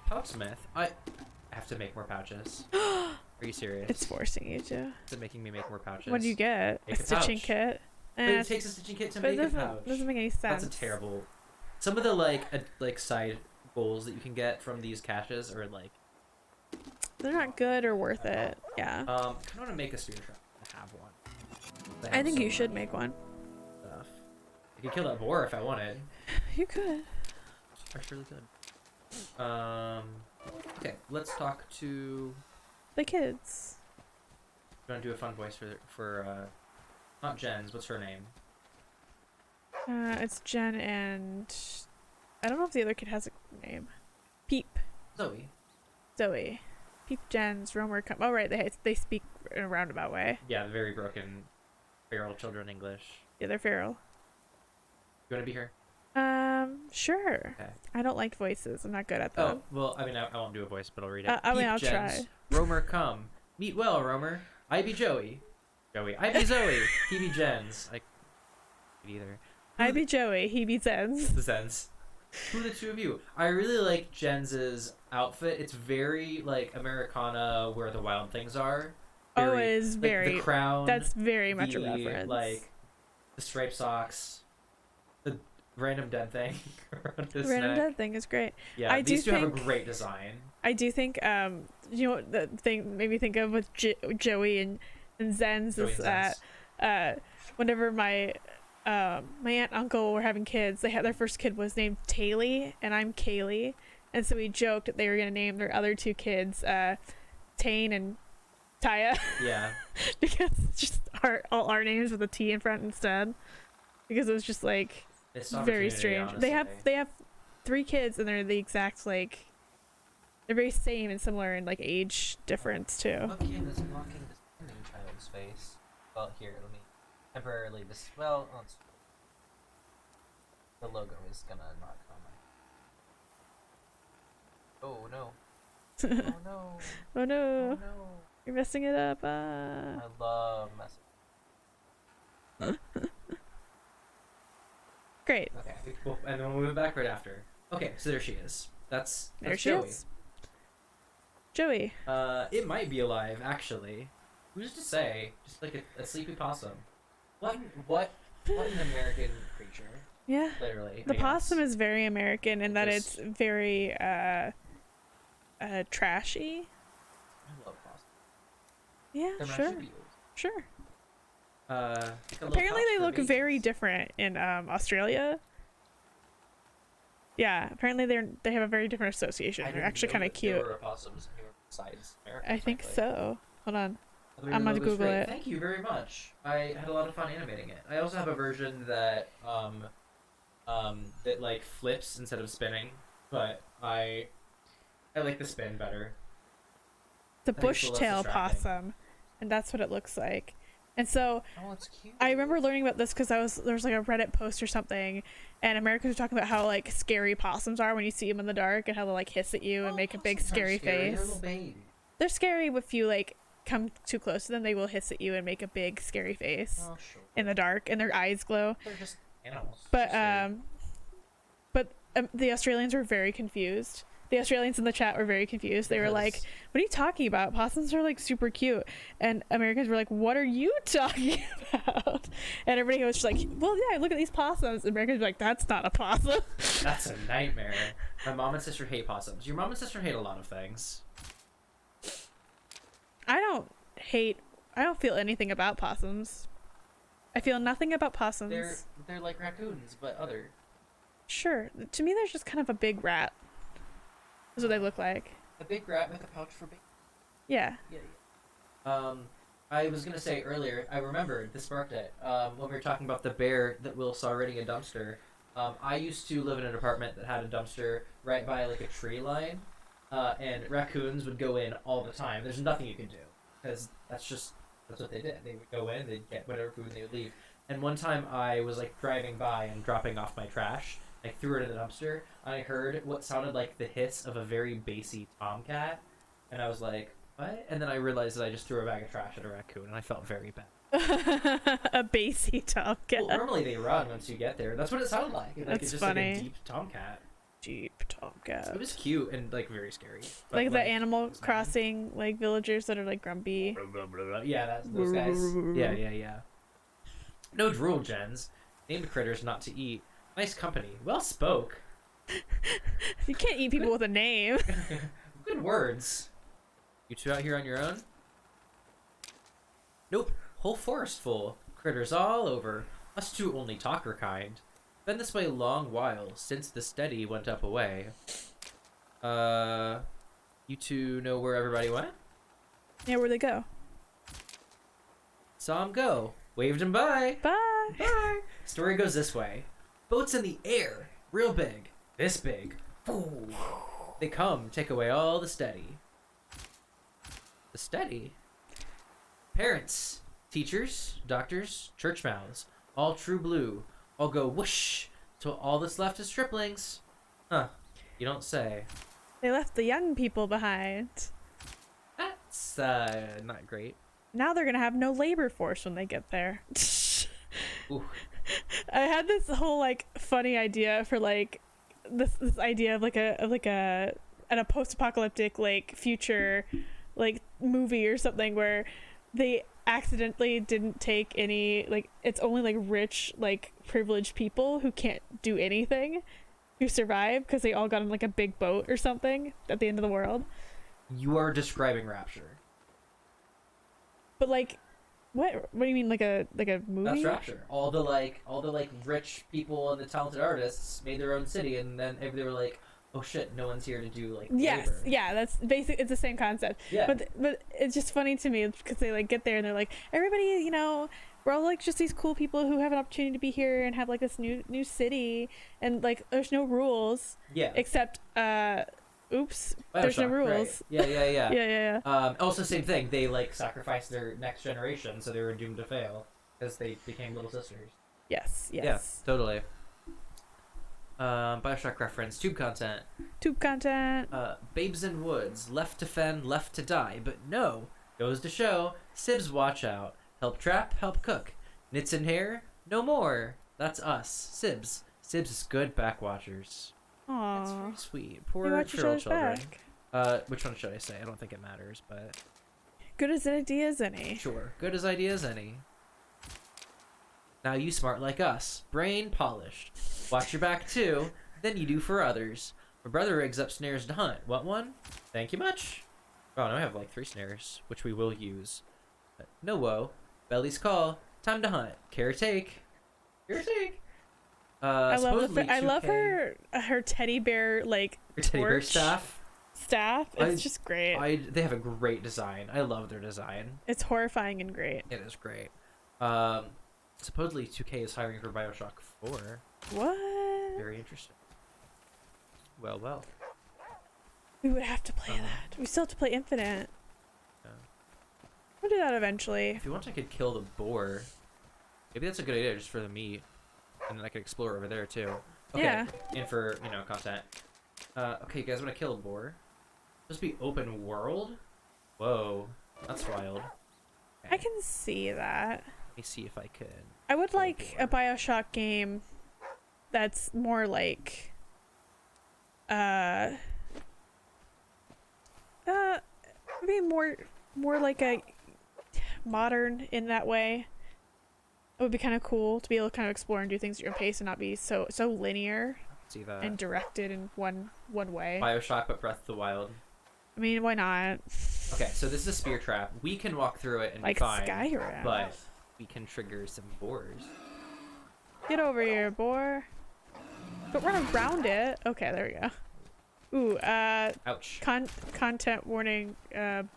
Pouchsmith? I have to make more pouches. Are you serious? It's forcing you to. Is it making me make more pouches? What do you get? Make A a stitching pouch. kit? But Eh, it takes a stitching kit to but it make a pouch. doesn't make any sense. That's a terrible. Some of the like side goals that you can get from these caches are like. They're not good or worth it. Yeah. I kind of want to make a spear trap. I have one. I think you should make one. Stuff. I could kill that boar if I wanted. You could. I surely could. Okay, let's talk to. The kids. You want to do a fun voice for not Jen's. What's her name? It's Jen and I don't know if the other kid has a name. Peep. Zoe. Zoe. Peep, Jen's, Romer. Oh right, they speak in a roundabout way. Yeah, very broken, feral children English. Yeah, they're feral. You want to be her? Sure. Okay. I don't like voices. I'm not good at Oh, them. well, I mean, I won't do a voice, but I'll read it. I mean, Peep I'll Jen's, try. Romer, come. Meet well, Romer. I be Joey. I be Zoe. He be Jen's. I either. I be Joey. He be Zen's. The sense. Who are the two of you? I really like Jens's outfit. It's very like Americana, where the wild things are. Oh, it is like, very. the crown. That's very much a the, reference. Like the striped socks, the random dead thing around his the random neck. dead thing is great. Yeah, I these do two have a think- great design. I do think you know what the thing made me think of with Joey and Zen's Joey is and that whenever my aunt and uncle were having kids, they had their first kid was named Taylor and I'm Kaylee, and so we joked that they were gonna name their other two kids Tane and Taya Yeah. because it's just all our names with a T in front instead, because it was just like It's very strange. They have 3 kids and they're the exact like they're very same and similar in like age difference too. What kid is blocking the standing child's face? Well, here, let me temporarily the logo is gonna not come on my. Oh no. Oh no. Oh no. Oh no. You're messing it up. I love messing. Great. Okay, well, and then we'll move back right after. Okay, so there she is. That's There she Joey. is. Joey. It might be alive, actually. Who's to say? Just like a sleepy possum. What an American creature. Yeah. Literally. The possum is very American in that Just- it's very trashy. I love possums. Yeah, They're sure. marsupials. Sure. Apparently Apparently they look very different in Australia. Yeah, apparently they have a very different association. They're actually kind of cute. There were possums anywhere besides America. I think frankly. so. Hold on. I'm gonna Google it. Thank you very much. I had a lot of fun animating it. I also have a version that that like flips instead of spinning, but I like the spin better. The I think it's a little bushtail less distracting. possum, and that's what it looks like. And so Oh, it's cute. I remember learning about this because there was like a Reddit post or something, and Americans were talking about how like scary possums are when you see them in the dark and how they'll like hiss at you and make a big Possums aren't scary scary, they're face. little babies. They're scary if you like come too close to them. They will hiss at you and make a big scary face Oh, sure. in the dark, and their eyes glow. They're just animals. But Scary. the Australians were very confused. The Australians in the chat were very confused. They were like, Because- "What are you talking about? Possums are like super cute." And Americans were like, "What are you talking about?" And everybody was just like, "Well, yeah, look at these possums." And Americans were like, "That's not a possum." That's a nightmare. My mom and sister hate possums. Your mom and sister hate a lot of things. I don't feel anything about possums. I feel nothing about possums. They're like raccoons, but other. Sure. To me, they're just kind of a big rat. That's what they look like. A big rat with a pouch for baby. Yeah. Yeah. I was gonna say earlier, I remembered, this sparked it, when we were talking about the bear that Will saw raiding a dumpster. I used to live in an apartment that had a dumpster right by like a tree line, and raccoons would go in all the time. There's nothing you can do, because that's what they did. They would go in, they'd get whatever food, and they would leave. And one time I was like driving by and dropping off my trash, I threw it in the dumpster, and I heard what sounded like the hiss of a very bassy tomcat, and I was like, what? And then I realized that I just threw a bag of trash at a raccoon, and I felt very bad. A bassy tomcat. Well, normally they run once you get there. That's what it sounded like. Like, That's it's just funny. like a deep tomcat. Jeep tomcat. It was cute and like very scary. But, Like the Animal it's not- Crossing like villagers that are like grumpy. Yeah, that's those guys. Yeah. No drool, gens. Named critters not to eat. Nice company. Well spoke. You can't eat people with a name. Good words. You two out here on your own? Nope. Whole forest full. Critters all over. Us two only talker kind. Been this way a long while, since the steady went up away. You two know where everybody went? Yeah, where'd they go? Saw him go. Waved him bye. Bye. Bye. Story goes this way. Boats in the air. Real big. This big. Ooh. They come, take away all the steady. The steady? Parents, teachers, doctors, church mouths. All true blue. All go whoosh till all that's left is striplings. Huh. You don't say. They left the young people behind. That's, not great. Now they're gonna have no labor force when they get there. Ooh. I had this whole like funny idea for like this idea of like a post-apocalyptic like future like movie or something where they accidentally didn't take any like it's only like rich like privileged people who can't do anything who survive because they all got on like a big boat or something at the end of the world. You are describing Rapture. But like what do you mean like a movie? That's Rapture. All the rich people and the talented artists made their own city, and then they were like, "Oh shit, no one's here to do like Yes, labor." yeah, that's basic. It's the same concept. Yeah. But it's just funny to me because they like get there and they're like, everybody, we're all like just these cool people who have an opportunity to be here and have like this new city, and like there's no rules Yeah. except oops, there's no Bioshock, rules. right. Yeah. Yeah, yeah, yeah. Also, same thing. They like sacrificed their next generation, so they were doomed to fail because they became little sisters. Yes, yes. Yeah, totally. Bioshock reference, tube content. Tube content. Babes in woods, left to fend, left to die, but no, goes to show, Sibs watch out, help trap, help cook, knits in hair, no more. That's us, Sibs. Sibs is good backwatchers. That's Aww. very sweet. We Poor watch each feral other's children. back. Which one should I say? I don't think it matters, but Good as an idea as any. sure. Good as idea as any. Now you smart like us, brain polished. Watch your back too, then you do for others. My brother rigs up snares to hunt. What one? Thank you much. Oh, now I have like 3 snares, which we will use. No woe. Belly's call. Time to hunt. Care take. Care take. I love supposedly I love 2K her teddy bear like Her teddy bear torch staff. It's just great. They have a great design. I love their design. It's horrifying and great. It is great. Supposedly 2K is hiring for Bioshock 4. What? Very interesting. Well. We would have to play that. We still have to play Infinite. Yeah. We'll do that eventually. If you want, I could kill the boar. Maybe that's a good idea just for the meat. And then I could explore over there too. Okay. Yeah. And for, content. Okay, you guys want to kill a boar? Supposed to be open world? Whoa. That's wild. I can see that. Let me see if I could. I would kill like a boar. Bioshock game that's more like maybe more like a modern in that way. It would be kind of cool to be able to kind of explore and do things at your own pace and not be so linear See that. and directed in one way. Bioshock, but Breath of the Wild. I mean, why not? Okay, so this is a spear trap. We can walk through it and Like be fine. Skyrim. But we can trigger some boars. Get over here, boar. But run around it. Okay, there we go. Ooh, Ouch. content warning,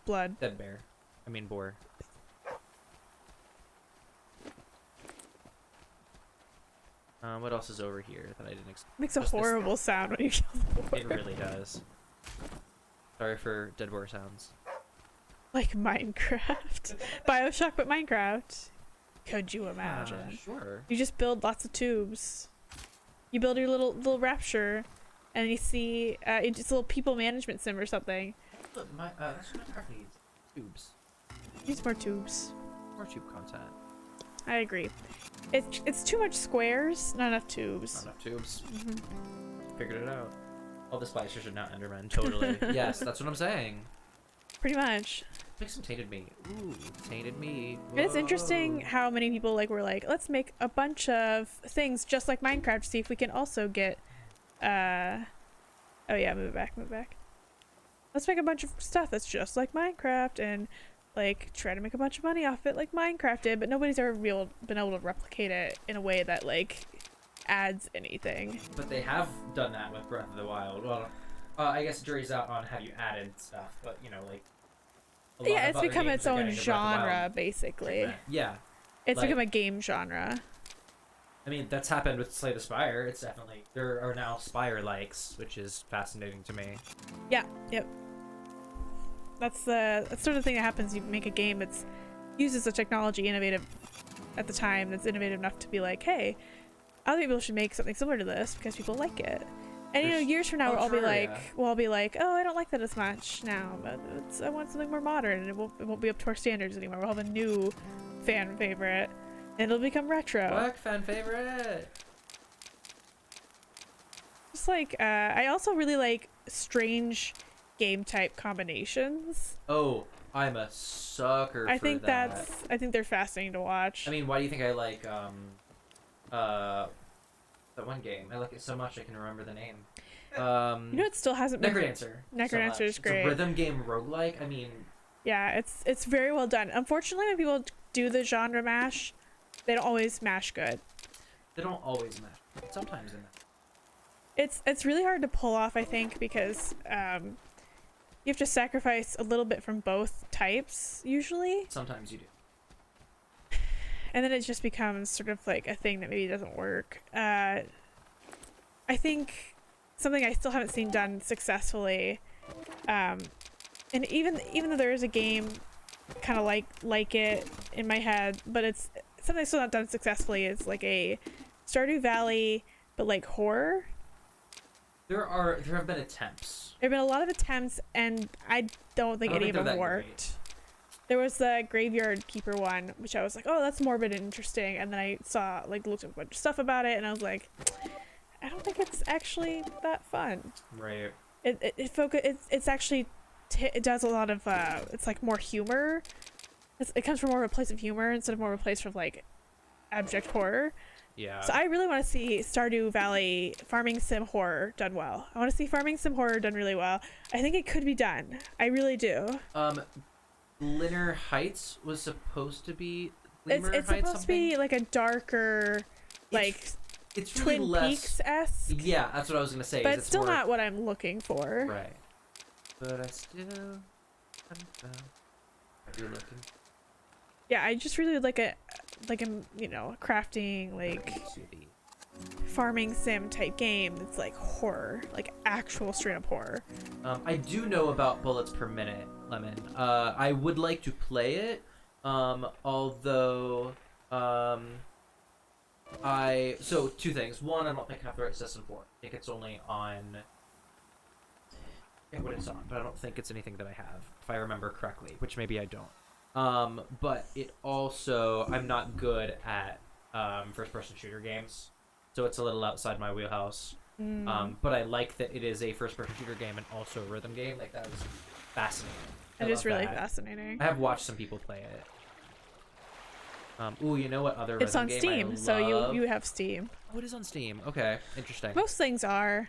blood. Dead bear. I mean boar. What else is over here that I didn't expect? Makes a Just this- horrible sound when you kill the boar. It really does. Sorry for dead boar sounds. Like Minecraft. Bioshock, but Minecraft. Could you imagine? Sure. You just build lots of tubes. You build your little rapture, and you see it's a little people management sim or something. Look, that's what Minecraft needs. Tubes. Use more tubes. More tube content. I agree. It's too much squares, not enough tubes. Not enough tubes. Mm-hmm. Figured it out. All the spicers are not Endermen. Totally. Yes, that's what I'm saying. Pretty much. Make some tainted meat. Ooh, tainted meat. And it's interesting Whoa. how many people were like, let's make a bunch of things just like Minecraft, see if we can also get oh yeah, move it back. Let's make a bunch of stuff that's just like Minecraft and like try to make a bunch of money off it like Minecraft did, but nobody's ever been able to replicate it in a way that like adds anything. But they have done that with Breath of the Wild. Well, I guess jury's out on have you added stuff, but like. Yeah, it's become its own genre, basically. Yeah. It's like, become a game genre. I mean, that's happened with Slay the Spire. It's definitely there are now Spire likes, which is fascinating to me. Yeah. Yep. That's the sort of thing that happens. You make a game that's uses the technology innovative at the time that's innovative enough to be like, hey, other people should make something similar to this because people like it. And years from now, we'll all be like, oh, I don't like that as much now, but I want something more modern, and it won't be up to our standards anymore. We'll have a new fan favorite, and it'll become retro. What fan favorite? Just like I also really like strange game type combinations. Oh, I'm a sucker for that. I think they're fascinating to watch. I mean, why do you think I like that one game? I like it so much I can remember the name. It still hasn't been. Necrodancer. Necrodancer is great. It's a rhythm game roguelike. I mean, yeah, it's very well done. Unfortunately, when people do the genre mash, they don't always mash good. they don't always mash. Sometimes they mash. It's really hard to pull off, I think, because you have to sacrifice a little bit from both types usually. Sometimes you do. and then it just becomes sort of like a thing that maybe doesn't work. I think something I still haven't seen done successfully, and even though there is a game kind of like it in my head, but it's something still not done successfully, is like a Stardew Valley but like horror. There have been attempts. There have been a lot of attempts, and I don't think any of them worked. There was the Graveyard Keeper one, which I was like, oh, that's morbid and interesting, and then I saw, like, looked at a bunch of stuff about it, and I was like, I don't think it's actually that fun. Right. It's actually it does a lot of it's like more humor. It comes from more of a place of humor instead of more of a place of like abject horror. Yeah. So I really want to see Stardew Valley farming sim horror done well. I want to see farming sim horror done really well. I think it could be done. I really do. Glimmer Heights was supposed to be. It's supposed to be like a darker, like it's really Twin less... Peaks-esque. Yeah, that's what I was gonna say. But it's still not what I'm looking for. Right. But I still. You're looking. Yeah, I just really would like a crafting, like farming sim type game that's like horror, like actual straight up horror. I do know about bullets per minute, Lemon. I would like to play it, although so two things. One, I don't think I have the right system for it. I think it's only on what it's on, but I don't think it's anything that I have, if I remember correctly, which maybe I don't. But it also, I'm not good at first-person shooter games, so it's a little outside my wheelhouse. But I like that it is a first-person shooter game and also a rhythm game. Like, that was fascinating. It is really fascinating. I have watched some people play it. Ooh, you know what other it's rhythm on game Steam, I love? so you have Steam. Oh, it is on Steam. Okay, interesting. Most things are.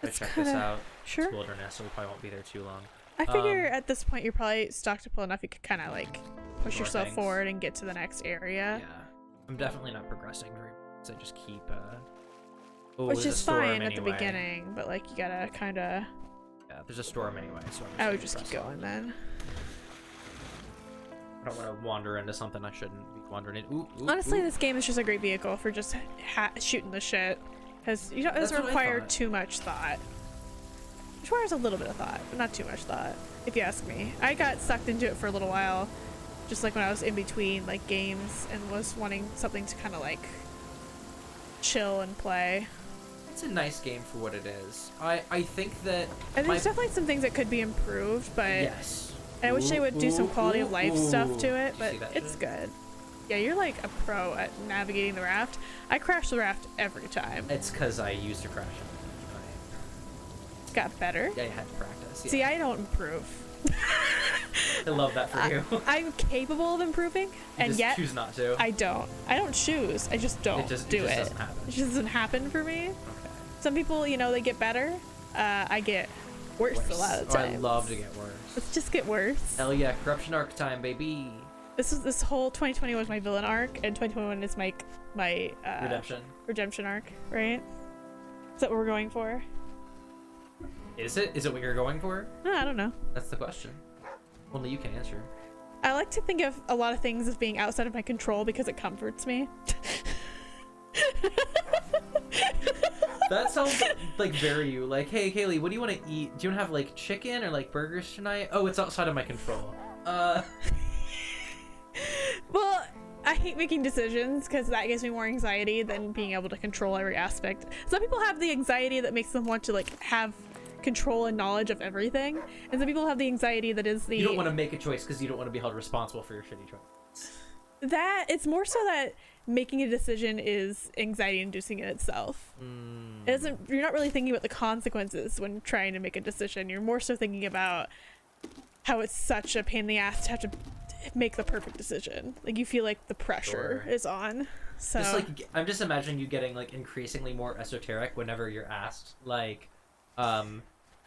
Let's check this out. Sure. It's Wilderness, so we probably won't be there too long. I figure at this point you're probably stocked up enough you could kind of like push More yourself things. forward and get to the next area. Yeah, I'm definitely not progressing very much, so I just keep Which there's a is storm fine at the anyway. beginning, but like you gotta kind of. Yeah, there's a storm anyway, so I would just keep going then. I don't want to wander into something I shouldn't be wandering in. Ooh, Honestly, ooh. this game is just a great vehicle for just shooting the shit, because it That's doesn't what I require thought. too much thought. It requires a little bit of thought, but not too much thought, if you ask me. I got sucked into it for a little while, just like when I was in between like games and was wanting something to kind of like chill and play. It's a nice game for what it is. I think that. And there's definitely some things that could be improved, but Yes. I wish they would do some quality of life stuff to it, Did you but see that it's shit? good. Yeah, you're like a pro at navigating the raft. I crash the raft every time. It's because I used to crash it. Got better. Yeah, I had to practice. Yeah. See, I don't improve. I love that for you. I'm capable of improving, You and just yet choose not to. I don't. I don't choose. I just don't do it. Doesn't happen. It just doesn't happen for me. Okay. Some people, they get better. I get worse a lot of the Oh, time. I love to get worse. Let's just get worse. Hell yeah, corruption arc time, baby. This whole 2020 was my villain arc, and 2021 is my redemption arc, right? Is that what we're going for? Is it? Is it what you're going for? No, I don't know. That's the question. Only you can answer. I like to think of a lot of things as being outside of my control because it comforts me. That sounds like very you. Like, hey, Kaylee, what do you want to eat? Do you want to have like chicken or like burgers tonight? Oh, it's outside of my control. Well, I hate making decisions because that gives me more anxiety than being able to control every aspect. Some people have the anxiety that makes them want to like have control and knowledge of everything, and some people have the anxiety that is the You don't want to make a choice because you don't want to be held responsible for your shitty choice. that it's more so that making a decision is anxiety inducing in itself. It doesn't, you're not really thinking about the consequences when trying to make a decision. You're more so thinking about how it's such a pain in the ass to have to make the perfect decision. Like you feel like the pressure is on. So Just like I'm just imagining you getting like increasingly more esoteric whenever you're asked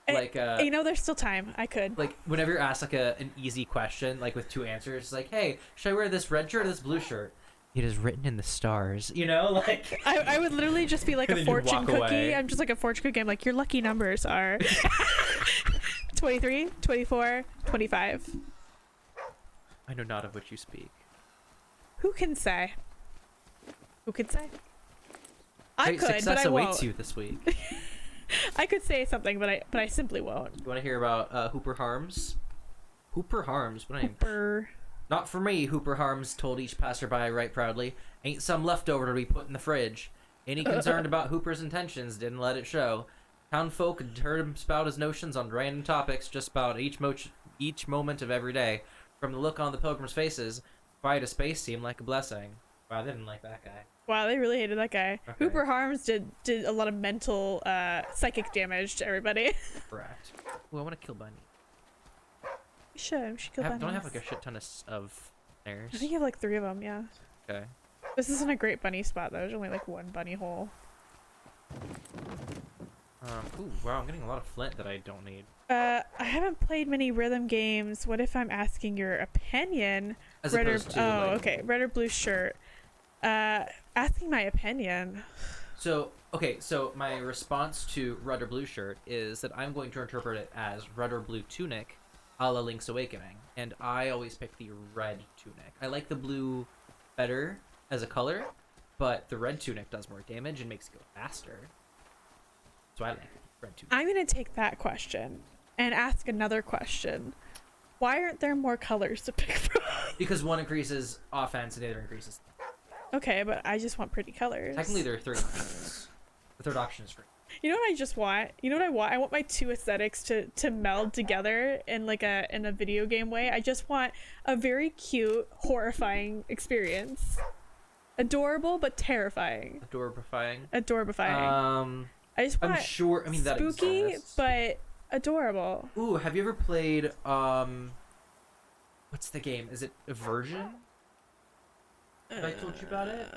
there's still time. I could. like whenever you're asked like an easy question like with two answers, like, hey, should I wear this red shirt or this blue shirt? It is written in the stars, like I would literally just be like And a then you'd fortune walk cookie. away. I'm just like a fortune cookie. I'm like, your lucky numbers are 23, 24, 25. I know not of which you speak. Who can say? Who could say? I Great could, but success I awaits won't. you this week. I could say something, but I simply won't. You want to hear about Hooper Harms? Hooper Harms, what name? Brr. Not for me, Hooper Harms told each passerby right proudly. Ain't some leftover to be put in the fridge. Any concerned about Hooper's intentions didn't let it show. Town folk had heard him spout his notions on random topics just about each moment of every day. From the look on the pilgrims' faces, quiet a space seemed like a blessing. Wow, they didn't like that guy. Wow, they really hated that guy. Okay. Hooper Harms did a lot of mental psychic damage to everybody. Correct. Ooh, I want to kill Bunny. We should kill Don't I have bunnies. like a shit ton of snares? I think you have like 3 of them, yeah. Okay. This isn't a great bunny spot though. There's only like 1 bunny hole. Ooh, wow, I'm getting a lot of flint that I don't need. I haven't played many rhythm games. What if I'm asking your opinion? As Red or opposed to, oh, like- okay, red or blue shirt. Asking my opinion. So, okay, so my response to red or blue shirt is that I'm going to interpret it as red or blue tunic a la Link's Awakening. And I always pick the red tunic. I like the blue better as a color, but the red tunic does more damage and makes it go faster. So I like red tunic. I'm gonna take that question and ask another question. Why aren't there more colors to pick from? Because one increases offense and the other increases. Okay, but I just want pretty colors. Technically, there are 3 options. The third option is free. You know what I just want? You know what I want? I want my 2 aesthetics to meld together in like in a video game way. I just want a very cute, horrifying experience. Adorable but terrifying. Adorifying. Adorifying. I just want I'm sure. I mean, that spooky exists. but adorable. Ooh, have you ever played what's the game? Is it Aversion? Have I told you about it?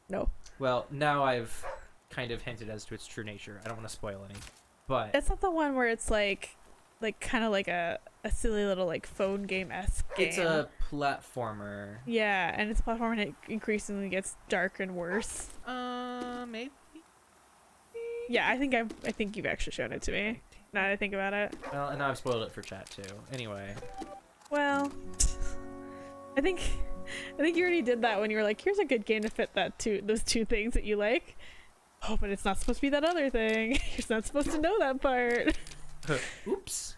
No. Well, now I've kind of hinted as to its true nature. I don't want to spoil any. But It's not the one where it's like kind of like a silly little like phone game-esque game. it's a platformer. Yeah, and it's a platform and it increasingly gets dark and worse. Maybe. Yeah, I think you've actually shown it to me. Now that I think about it. Well, and now I've spoiled it for chat too. Anyway. Well, I think you already did that when you were like, here's a good game to fit those 2 things that you like. Oh, but it's not supposed to be that other thing. You're not supposed to know that part. Oops.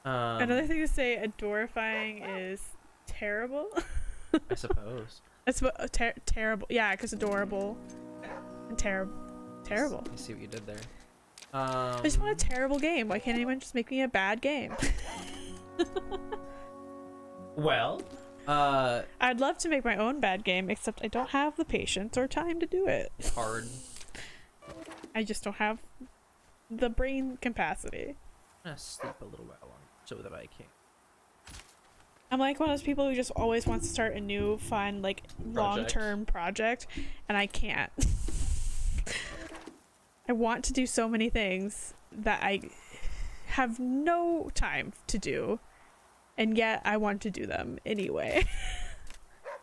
Another thing to say, adorifying is terrible. I suppose. That's what terrible. Yeah, because adorable and terrible. I see what you did there. I just want a terrible game. Why can't anyone just make me a bad game? Well, I'd love to make my own bad game, except I don't have the patience or time to do it. hard. I just don't have the brain capacity. I'm gonna sleep a little while longer so that I can. I'm like one of those people who just always wants to start a new, fun, like, long-term project, and I can't. I want to do so many things that I have no time to do, and yet I want to do them anyway.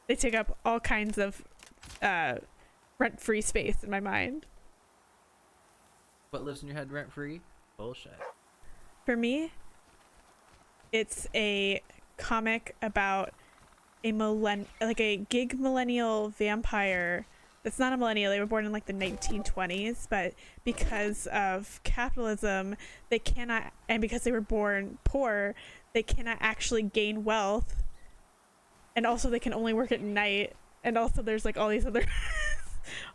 They take up all kinds of rent-free space in my mind. What lives in your head rent free? Bullshit. For me, it's a comic about a gig millennial vampire. That's not a millennial. They were born in like the 1920s, but because of capitalism, they cannot, and because they were born poor, they cannot actually gain wealth. And also they can only work at night. And also there's like all these other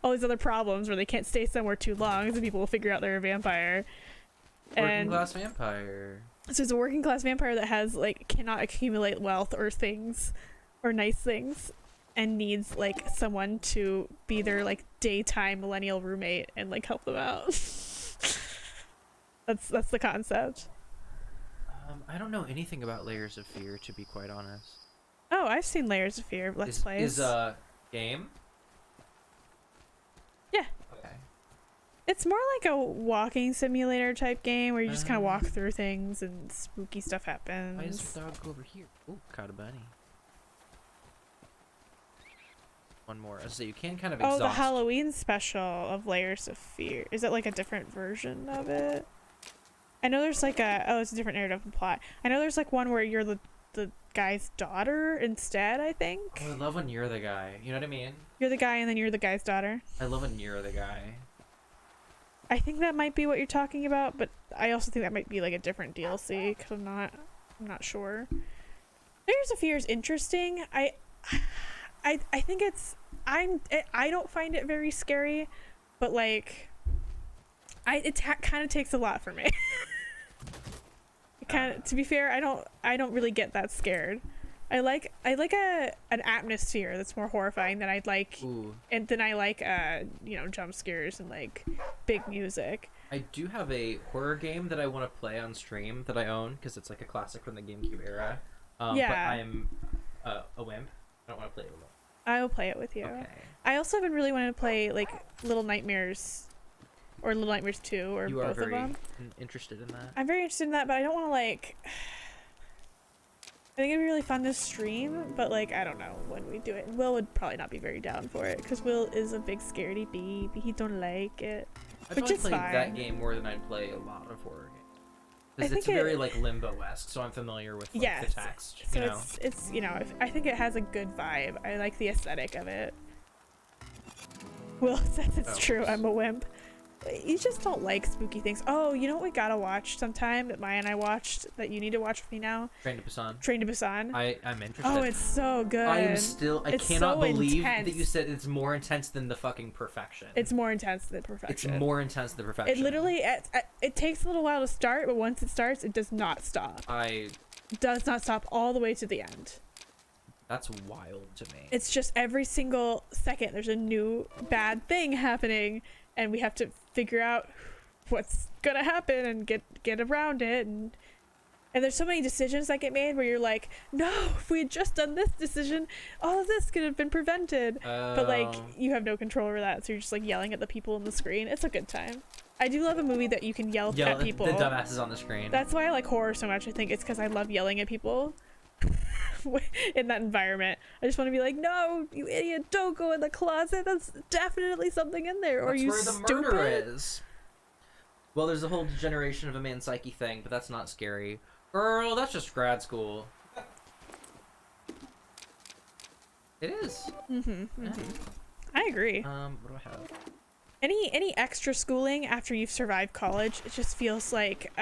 all these other problems where they can't stay somewhere too long, so people will figure out they're a vampire. Working class vampire. So it's a working class vampire that has like cannot accumulate wealth or things or nice things, and needs like someone to be their like daytime millennial roommate and like help them out. That's the concept. I don't know anything about Layers of Fear, to be quite honest. Oh, I've seen Layers of Fear Let's Plays. Is a game? Yeah. Okay. It's more like a walking simulator type game where you just kind of walk through things and spooky stuff Why does happens. the dog go over here? Oh, caught a bunny. One more. So you can kind of exhaust. Oh, the Halloween special of Layers of Fear. Is it like a different version of it? I know there's like it's a different narrative and plot. I know there's like one where you're the the guy's daughter instead, I think. Oh, I love when you're the guy. You know what I mean? You're the guy and then you're the guy's daughter. I love when you're the guy. I think that might be what you're talking about, but I also think that might be like a different DLC because I'm not sure. Layers of Fear is interesting. I think I don't find it very scary, but like it kind of takes a lot for me. To be fair, I don't really get that scared. I like an atmosphere that's more horrifying than I'd like. Ooh. And then I like jump scares and like big music. I do have a horror game that I want to play on stream that I own because it's like a classic from the GameCube era. Yeah. But I'm a wimp. I don't want to play it alone. I will play it with you. Okay. I also have been really wanting to play like Little Nightmares or Little Nightmares 2 or You both are of very them. interested in that. I'm very interested in that, but I don't want to like. I think it'd be really fun to stream, but like I don't know when we do it. Will would probably not be very down for it because Will is a big scaredy baby. He don't like it, I'd which probably is play fine. that game more than I'd play a lot of horror games. I Because it's think very like limbo-esque, so I'm familiar with like, Yes. the text. So You know? it's I think it has a good vibe. I like the aesthetic of it. Will says it's Oh, true. oops. I'm a wimp. You just don't like spooky things. Oh, you know what we gotta watch sometime that Maya and I watched that you need to watch with me now? Train to Busan. Train to Busan. I'm interested. Oh, it's so good. I am still. I It's cannot so believe intense. that you said it's more intense than the fucking Perfection. It's more intense than Perfection. It's more intense than Perfection. It literally it takes a little while to start, but once it starts, it does not stop. It does not stop all the way to the end. That's wild to me. It's just every single second there's a new bad thing happening, and we have to figure out what's gonna happen and get around it, and there's so many decisions that get made where you're like, no, if we had just done this decision, all of this could have been prevented. But like you have no control over that, so you're just like yelling at the people on the screen. It's a good time. I do love a movie that you can yell at people. The dumbasses on the screen. That's why I like horror so much. I think it's because I love yelling at people in that environment. I just want to be like, no, you idiot, don't go in the closet. That's definitely something in there. Or That's you where the stupid. murder is. Well, there's a whole degeneration of a man's psyche thing, but that's not scary. Girl, that's just grad school. It is. Yeah. I agree. What do I have? Any extra schooling after you've survived college, it just feels like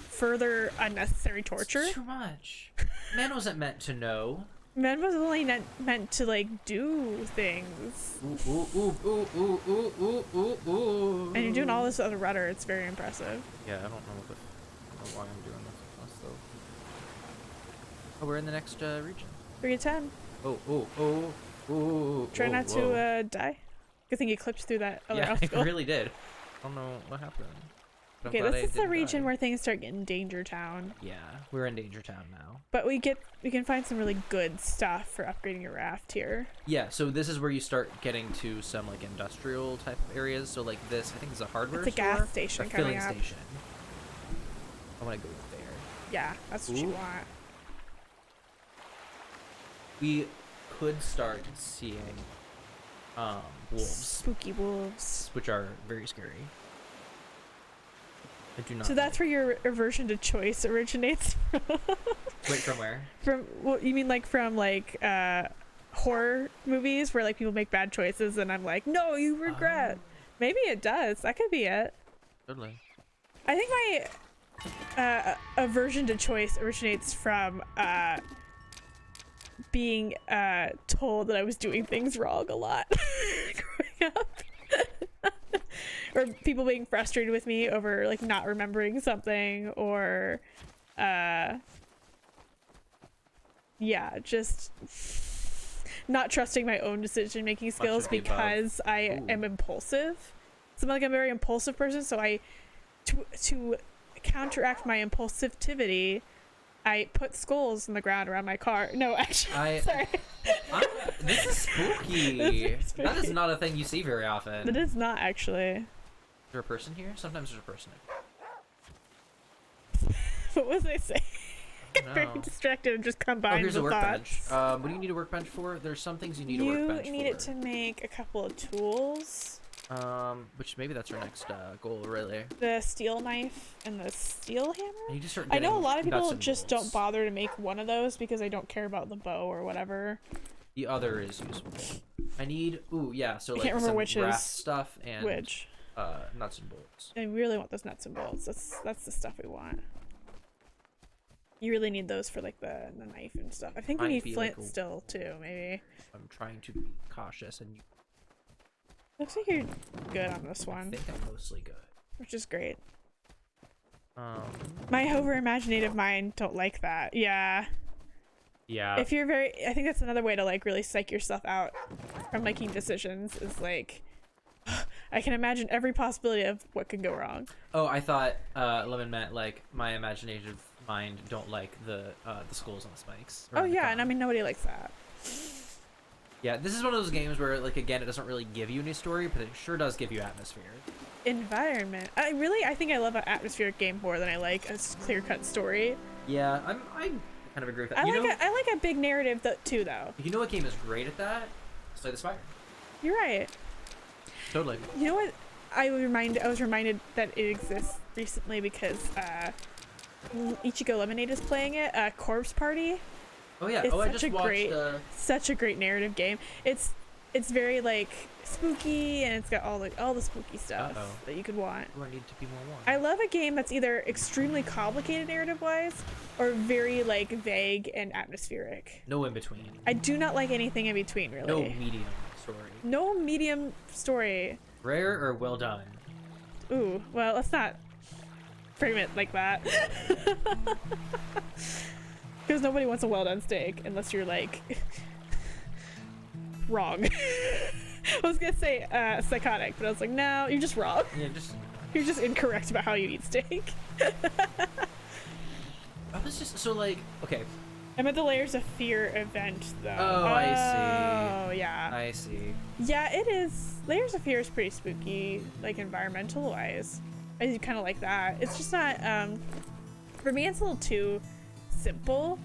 further unnecessary torture. It's too much. Man wasn't meant to know. Men was only meant to like do things. Ooh, ooh, ooh, ooh, ooh, ooh, ooh, ooh, ooh. And you're doing all this other rudder. It's very impressive. Yeah, I don't know why I'm doing this though. Oh, we're in the next region. 3 to 10. Oh, oh, oh, oh. Try not to die. Good thing you clipped through that other Yeah, obstacle. I really did. I don't know what happened. But I'm Okay, glad I this is the didn't region die. where things start getting Danger Town. Yeah, we're in Danger Town now. But we can find some really good stuff for upgrading your raft here. Yeah, so this is where you start getting to some like industrial type of areas. So like this, I think is a hardware It's a store. gas station or coming filling up. station. I want to go there. Yeah, that's what you Ooh. want. We could start seeing wolves, Spooky wolves. which are very scary. I do not. So that's where your aversion to choice originates from. Wait, from where? From what you mean, like from like horror movies where like people make bad choices, and I'm like, no, you regret. Maybe it does. That could be it. Totally. I think my aversion to choice originates from being told that I was doing things wrong a lot growing up. Or people being frustrated with me over like not remembering something, or yeah, just not trusting my own decision making skills of the above. because I am impulsive. So I'm like a very impulsive person, so I to counteract my impulsivity, I put skulls in the ground around my car. No, actually, sorry. This is spooky. That's very That is spooky. not a thing you see very often. That is not actually. Is there a person here? Sometimes there's a person. What was I saying? I don't Very know. distracted and just Oh, combined here's a the workbench. thoughts. What do you need a workbench for? There's some things you need a You workbench need for. it to make a couple of tools. Which maybe that's our next goal, really. The steel knife and the steel hammer. I need to start I know a getting lot of nuts people and just bolts. don't bother to make one of those because they don't care about the bow or whatever. The other is useful. I need. Ooh, yeah. So I like can't remember some which brass is stuff and Which nuts and bolts. I really want those nuts and bolts. That's the stuff we want. You really need those for like the knife and stuff. I think we Might need be, flint like, a- still too, maybe. I'm trying to be cautious, and Looks like you're good on this I one, think I'm mostly good. which is great. Um, My over imaginative mind don't like that. Yeah. yeah. If you're very, I think that's another way to like really psych yourself out from making decisions is like, I can imagine every possibility of what could go wrong. Oh, I thought Lemon meant like my imaginative mind don't like the skulls on the spikes. Oh yeah, and I mean nobody likes that. Yeah, this is one of those games where like again it doesn't really give you any story, but it sure does give you atmosphere. Environment. I think I love an atmospheric game more than I like a clear-cut story. Yeah, I kind of agree with that. I like a big narrative too, though. You know what game is great at that? Slay the Spire. You're right. Totally. You know what? I was reminded that it exists recently because Ichigo Lemonade is playing it. Corpse Party. Oh yeah. It's I such just a watched. great- Such a great narrative game. It's very like spooky and it's got all the spooky stuff Uh-oh. that you could want. Do I need to be more warm? I love a game that's either extremely complicated narrative-wise or very like vague and atmospheric. No in between. I do not like anything in between, really. No medium story. No medium story. Rare or well done. Ooh, well, let's not frame it like that. Because nobody wants a well-done steak unless you're like wrong. I was gonna say psychotic, but I was like, no, you're just wrong. Yeah, just. You're just incorrect about how you eat steak. I was just so like okay. I'm at the Layers of Fear event, though. Oh, I see. Oh, yeah. I see. Yeah, it is. Layers of Fear is pretty spooky, like environmental-wise. I do kind of like that. It's just not, for me, it's a little too simple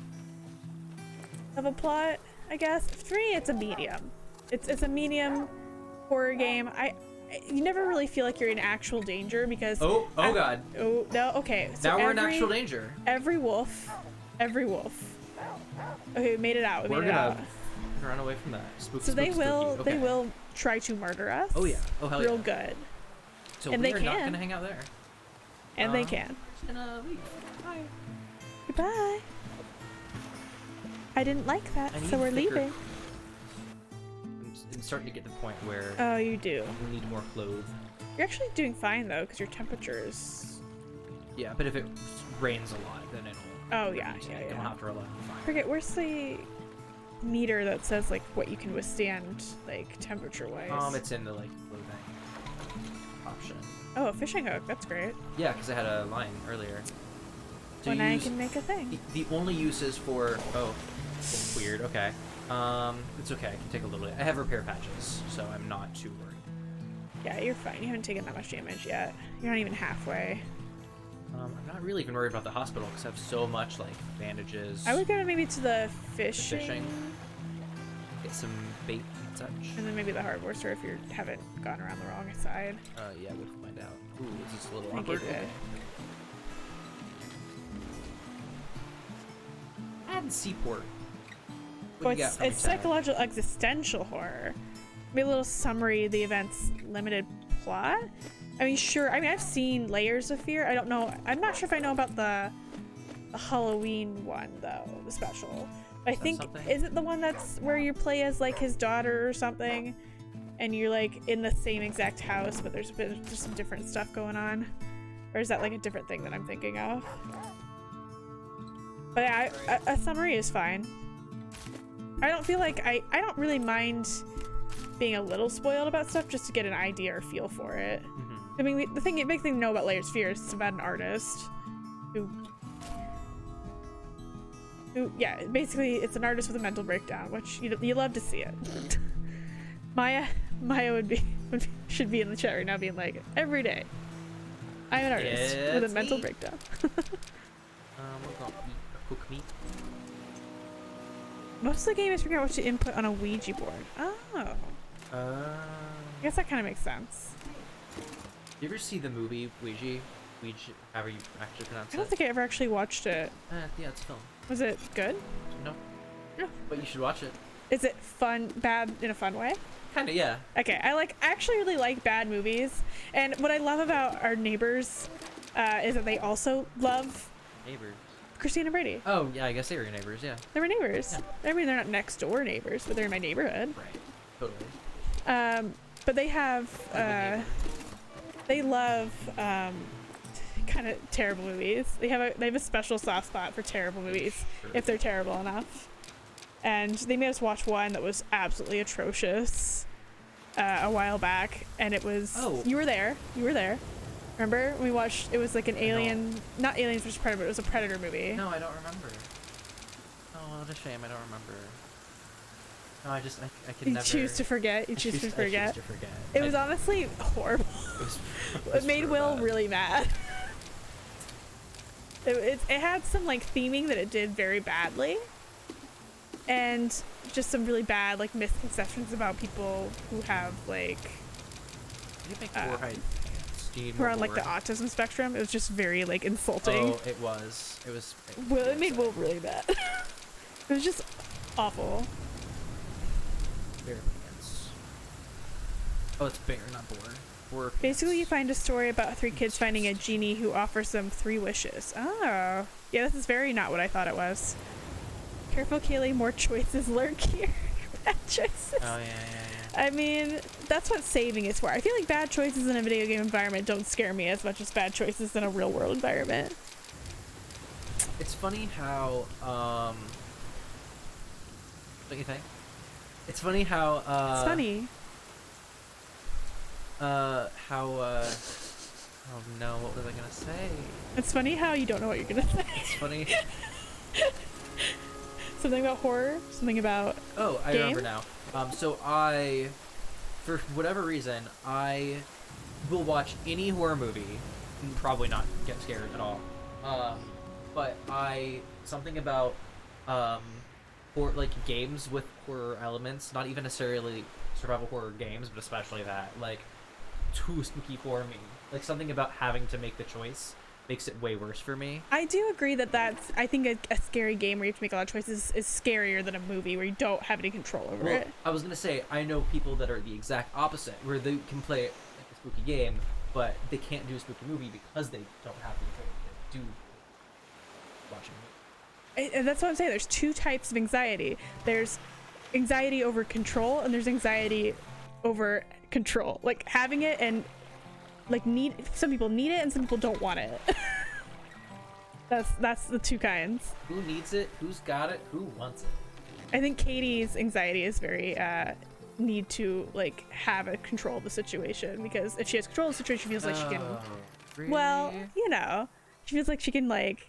of a plot, I guess. For me, it's a medium. It's a medium horror game. You never really feel like you're in actual danger because... Oh god. Oh, no, okay. So Now we're in actual danger. Every wolf. Okay, we made it out. We We're made it out. gonna run away from that. Spooky, So they spooky, will spooky. Okay. they will try to murder us. Oh yeah. Oh hell Real yeah. good. So And we they are not can. gonna hang out there. And they can. Just gonna leave. Bye. Goodbye. I didn't like that, I need so we're thicker- leaving. I'm starting to get to the point where Oh, you do. we need more clothes. You're actually doing fine though, because your temperature is. Yeah, but if it rains a lot, then it'll. Oh yeah, I yeah, don't yeah. have to rely on fire. Forget where's the meter that says like what you can withstand, like temperature wise. It's in the like clothing option. Oh, a fishing hook. That's great. Yeah, because I had a line earlier. So Well, you now you use- can make a thing. The only uses for weird. Okay. It's okay. I can take a little bit. I have repair patches, so I'm not too worried. Yeah, you're fine. You haven't taken that much damage yet. You're not even halfway. I'm not really even worried about the hospital because I have so much like bandages. I would go maybe to the fishing. Fishing. Get some bait and such. And then maybe the hardware store if you haven't gone around the wrong side. Yeah, we'll find out. Ooh, is this a little I think you awkward? did. Okay. Add Seaport. Well, What do you got it's for me, Chad? psychological existential horror. Maybe a little summary, the event's limited plot. I mean, sure. I mean, I've seen Layers of Fear. I don't know. I'm not sure if I know about the Halloween one though, the special. But I think something? is it the one that's where you play as like his daughter or something, and you're like in the same exact house, but there's some different stuff going on, or is that like a different thing that I'm thinking of? But yeah, a summary is fine. I don't feel like I don't really mind being a little spoiled about stuff just to get an idea or feel for it. Mhm. I mean, the big thing to know about Layers of Fear is it's about an artist who yeah, basically it's an artist with a mental breakdown, which you love to see it. Maya should be in the chat right now being like, every day I'm an artist with a It's mental me. breakdown. We're gonna eat a cook meat. Most of the game is figuring out what to input on a Ouija board. Oh. I guess that kind of makes sense. You ever see the movie Ouija? Ouija, however you actually pronounce I don't it. think I ever actually watched it. Yeah, it's a film. Was it good? No. No. But you should watch it. Is it fun, bad in a fun way? Kinda, yeah. Okay, I actually really like bad movies, and what I love about our neighbors is that they also love Neighbors. Christina Brady. Oh, yeah, I guess they were your neighbors, yeah. They were neighbors. Yeah. I mean, they're not next door neighbors, but they're in my neighborhood. Right. Totally. But they have, Good neighbor. they love kind of terrible movies. They have a special soft spot for terrible movies Sure. if they're terrible enough. And they made us watch one that was absolutely atrocious a while back, and it was. Oh. You were there. You were there. Remember we watched? It was like an alien, not Aliens vs Predator. It was a Predator movie. No, I don't remember. Oh, what a shame. I don't remember. No, I could You never. choose to forget. You choose to forget. I choose to forget. It was honestly horrible. It made Will really mad. It had some like theming that it did very badly, and just some really bad like misconceptions about people who have like You make more height. who are on like the autism spectrum. It was just very like insulting. Oh, it was. It was. Will, it made Will really mad. It was just awful. Bear pants. Oh, it's bear, not boar. Boar pants. Basically, you find a story about 3 kids finding a genie who offers them 3 wishes. Oh, yeah, this is very not what I thought it was. Careful, Kaylee, more choices lurk here. Bad choices. Oh yeah. I mean, that's what saving is for. I feel like bad choices in a video game environment don't scare me as much as bad choices in a real world environment. It's funny how don't you think? It's funny how It's funny. oh no, what was I gonna say? It's funny how you don't know what you're gonna say. It's funny. Something about horror, something about Oh, I game? remember now. So I, for whatever reason, I will watch any horror movie and probably not get scared at all. But something about like games with horror elements, not even necessarily survival horror games, but especially that, like, too spooky for me. Like, something about having to make the choice makes it way worse for me. I do agree that I think a scary game where you have to make a lot of choices is scarier than a movie where you don't have any control over Well, it. I was gonna say, I know people that are the exact opposite, where they can play like a spooky game, but they can't do a spooky movie because they don't have the control to do watching it. And that's what I'm saying. There's 2 types of anxiety. There's anxiety over control, and there's anxiety over control. Like having it and like some people need it and some people don't want it. That's the 2 kinds. Who needs it? Who's got it? Who wants it? I think Katie's anxiety is very need to like have a control of the situation, because if she has control of the situation, she feels like she can. Really? Well, you know, she feels like she can like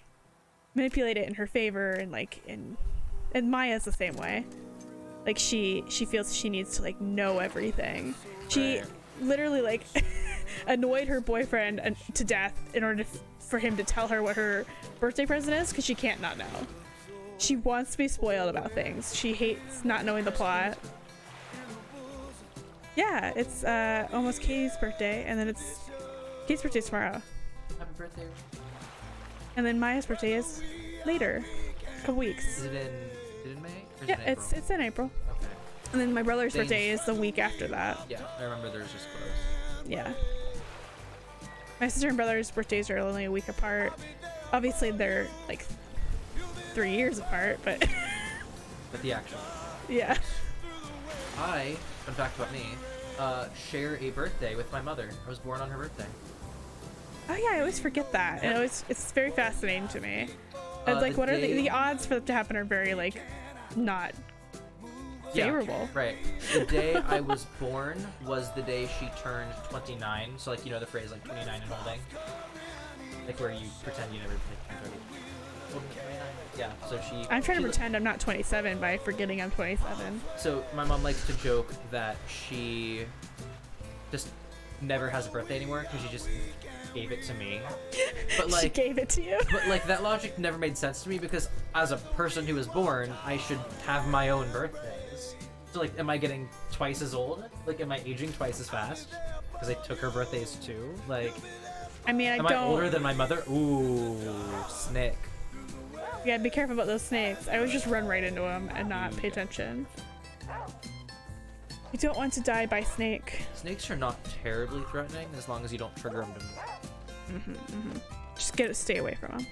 manipulate it in her favor, and like and Maya's the same way. Like she feels she needs to like know everything. She Right. literally like annoyed her boyfriend to death in order for him to tell her what her birthday present is, because she can't not know. She wants to be spoiled about things. She hates not knowing the plot. Yeah, it's almost Katie's birthday, and then it's Katie's birthday's tomorrow, Happy birthday. and then Maya's birthday is later, a couple weeks. Is it in May? Or is Yeah, it in April? it's in April, Okay. and then my brother's Things- birthday is the week after that. Yeah, I remember theirs was close. Yeah. My sister and brother's birthdays are only a week apart. Obviously, they're like 3 years apart, but But the actual. yeah. Fun fact about me, share a birthday with my mother. I was born on her birthday. Oh yeah, I always forget that. And it's very fascinating to me. It's like, the what are day- the odds for that to happen are very like not Yeah, favorable. right. The day I was born was the day she turned 29. So, like, you know the phrase, like, 29 and holding? Like, where you pretend you never, like, turned 30. Holding 29? Yeah, so I'm trying to she- pretend I'm not 27 by forgetting I'm 27. So, my mom likes to joke that she just never has a birthday anymore because she just gave it to me. But, She like, gave it to you. but, like, that logic never made sense to me because as a person who was born, I should have my own birthdays. So like, am I getting twice as old? Like, am I aging twice as fast? Because I took her birthdays too. Like, I mean, am I older than my mother? Ooh, snake. Yeah, be careful about those snakes. I always just run right into them and not pay attention. You don't want to die by snake. Snakes are not terribly threatening as long as you don't trigger them to move. Just stay away from them.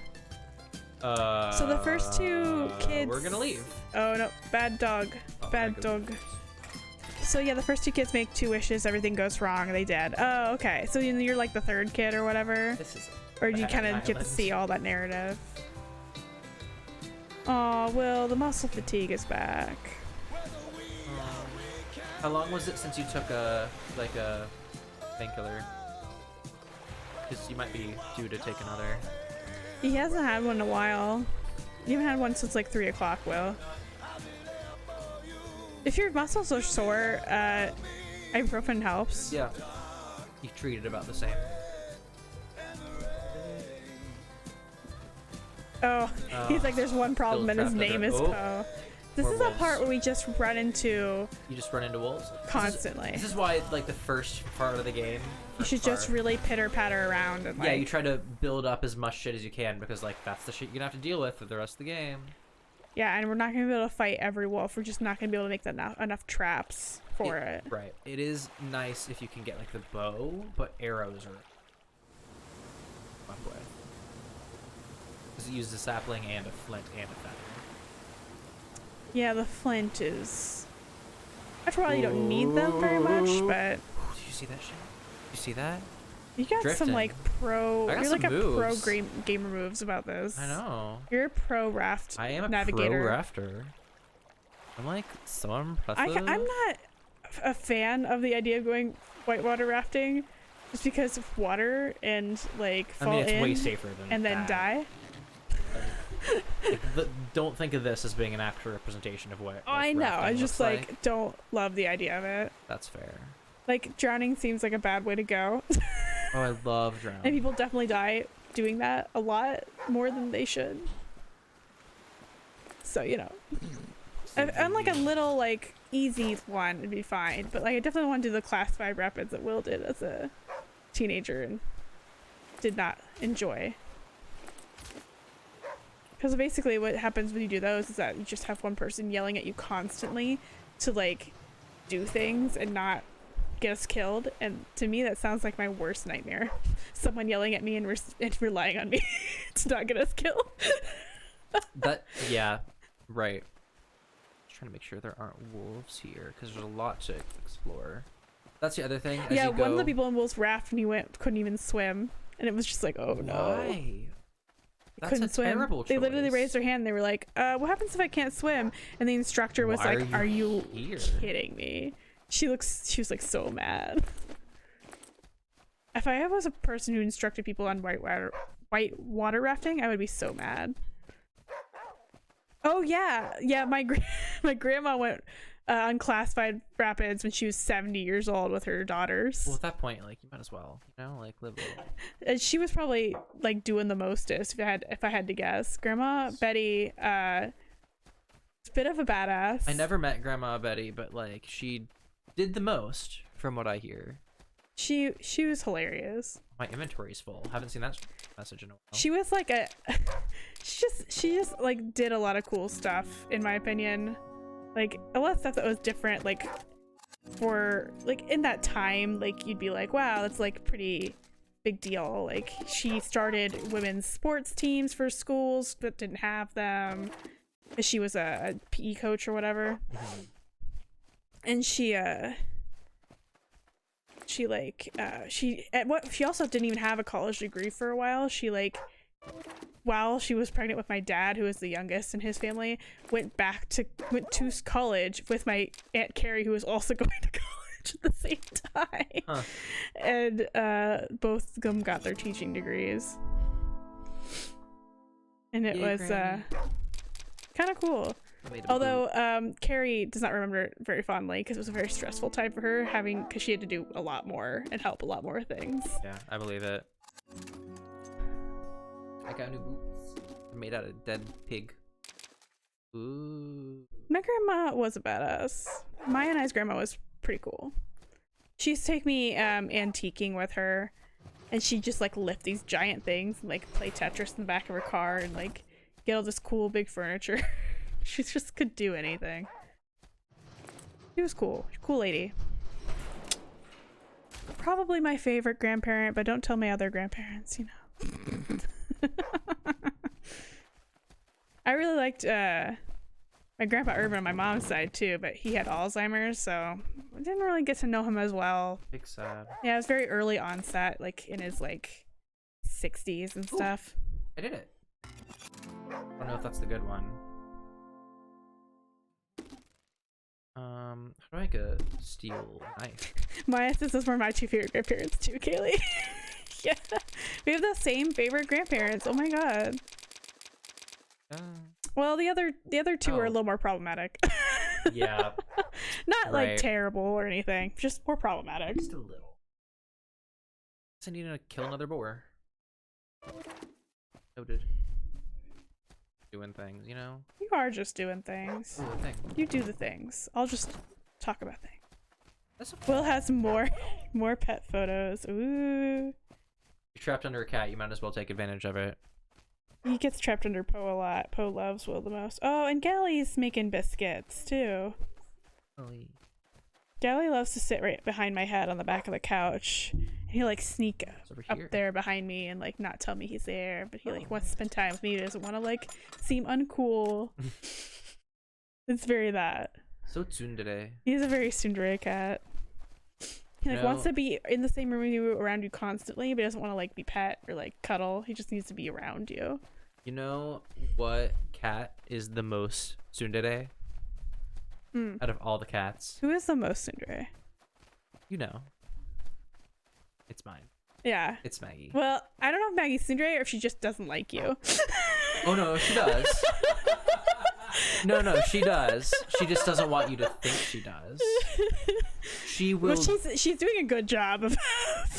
So the first two kids. We're gonna leave. Oh no, bad dog. Bad dog. So yeah, the first two kids make 2 wishes, everything goes wrong, they dead. Oh, okay. So you're like the 3rd kid or whatever? This is Or do you kind of get to see all that narrative? Oh, Will, the muscle fatigue is back. How long was it since you took a painkiller? Because you might be due to take another. He hasn't had one in a while. You haven't had one since like 3 o'clock, Will. If your muscles are sore, ibuprofen helps. Yeah. You treated about the same. Oh, he's like, there's one problem and his name is Poe. This is a part where we just run into... You just run into wolves? Constantly. This is why, like, the first part of the game... You should just really pitter-patter around and, like... Yeah, you try to build up as much shit as you can, because, like, that's the shit you're gonna have to deal with for the rest of the game. Yeah, and we're not gonna be able to fight every wolf. We're just not gonna be able to make enough traps for it. Right. It is nice if you can get, like, the bow, but arrows are... up with. Because it uses a sapling and a flint and a feather. Yeah, the flint is... After a while, you don't need them very much, but... Did you see that shit? Did you see that? You got Drifting. some, like, pro... I got You're some like moves. a pro gamer moves about this. I know. You're a pro raft I am a navigator. pro rafter. I'm, like, so impressive. I'm not a fan of the idea of going whitewater rafting just because of water and, like, fall it's in way safer than and then that. die. Don't think of this as being an accurate representation of what. Oh, I know. I rafting just looks like don't love the idea of it. That's fair. Like drowning seems like a bad way to go. Oh, I love drowning. And people definitely die doing that a lot more than they should. So, you know. I'm like a little like easy one would be fine, but like I definitely want to do the class 5 rapids that Will did as a teenager and did not enjoy. Because basically what happens when you do those is that you just have one person yelling at you constantly to like do things and not get us killed, and to me that sounds like my worst nightmare. Someone yelling at me and relying on me to not get us killed. Yeah, right. Just trying to make sure there aren't wolves here because there's a lot to explore. That's the other thing. Yeah, one of the people in Will's raft when he went couldn't even swim, and it was just like, oh no. Why? That's Couldn't a swim. terrible They literally choice. raised their hand. They were like, "What happens if I can't swim?" And the instructor was Why like, are "Are you here? kidding me?" She was like so mad. If I was a person who instructed people on whitewater rafting, I would be so mad. Oh yeah, my grandma went on classified rapids when she was 70 years old with her daughters. Well, at that point, like you might as well, you know, like live a little. And she was probably like doing the mostest if I had to guess. Grandma Betty, a bit of a badass. I never met Grandma Betty, but like she did the most from what I hear. She was hilarious. My inventory's full. Haven't seen that message in a while. She was like she just like did a lot of cool stuff in my opinion. Like a lot of stuff that was different, like for like in that time, like you'd be like, wow, that's like pretty big deal. Like she started women's sports teams for schools but didn't have them. She was a PE coach or whatever. And she also didn't even have a college degree for a while. She like, while she was pregnant with my dad, who was the youngest in his family, went to college with my Aunt Carrie, who was also going to college at the same time. Huh. And both of them got their teaching degrees. And it was kind of cool. Although Carrie does not remember it very fondly because it was a very stressful time for her, because she had to do a lot more and help a lot more things. Yeah, I believe it. I got new boots. They're made out of dead pig. Ooh. My grandma was a badass. Maya and I's grandma was pretty cool. She used to take me antiquing with her, and she'd just like lift these giant things and like play Tetris in the back of her car and like get all this cool big furniture. She just could do anything. She was cool. Cool lady. Probably my favorite grandparent, but don't tell my other grandparents, you know. I really liked my grandpa Urban on my mom's side too, but he had Alzheimer's, so I didn't really get to know him as well. Big sad. Yeah, it was very early onset, like in his like 60s and stuff. I did it. I don't know if that's the good one. How do I make a steel knife? My sisters were my two favorite grandparents too, Kaylee. Yeah, we have the same favorite grandparents. Oh my god. Well, the other two are a little more problematic. Yeah. Not like terrible or anything, just more problematic. Just a little. I need to kill another boar. Noted. Doing things, you know? You are just doing things. Do the thing. You do the things. I'll just talk about things. That's okay. Will has more pet photos. Ooh. You're trapped under a cat, you might as well take advantage of it. He gets trapped under Poe a lot. Poe loves Will the most. Oh, and Gally's making biscuits too. Really? Gally loves to sit right behind my head on the back of the couch. And he like sneak up there behind me and like not tell me he's there, but he like wants to spend time with me. He doesn't want to like seem uncool. It's very that. So tsundere. He's a very tsundere cat. He like wants to be in the same room with you, around you constantly, but he doesn't want to like be pet or like cuddle. He just needs to be around you. You know what cat is the most tsundere? Out of all the cats? Who is the most tsundere? You know. It's mine. Yeah. It's Maggie. Well, I don't know if Maggie's tsundere or if she just doesn't like you. Oh no, she does. No, she does. She just doesn't want you to think she does. She will. Well, she's doing a good job of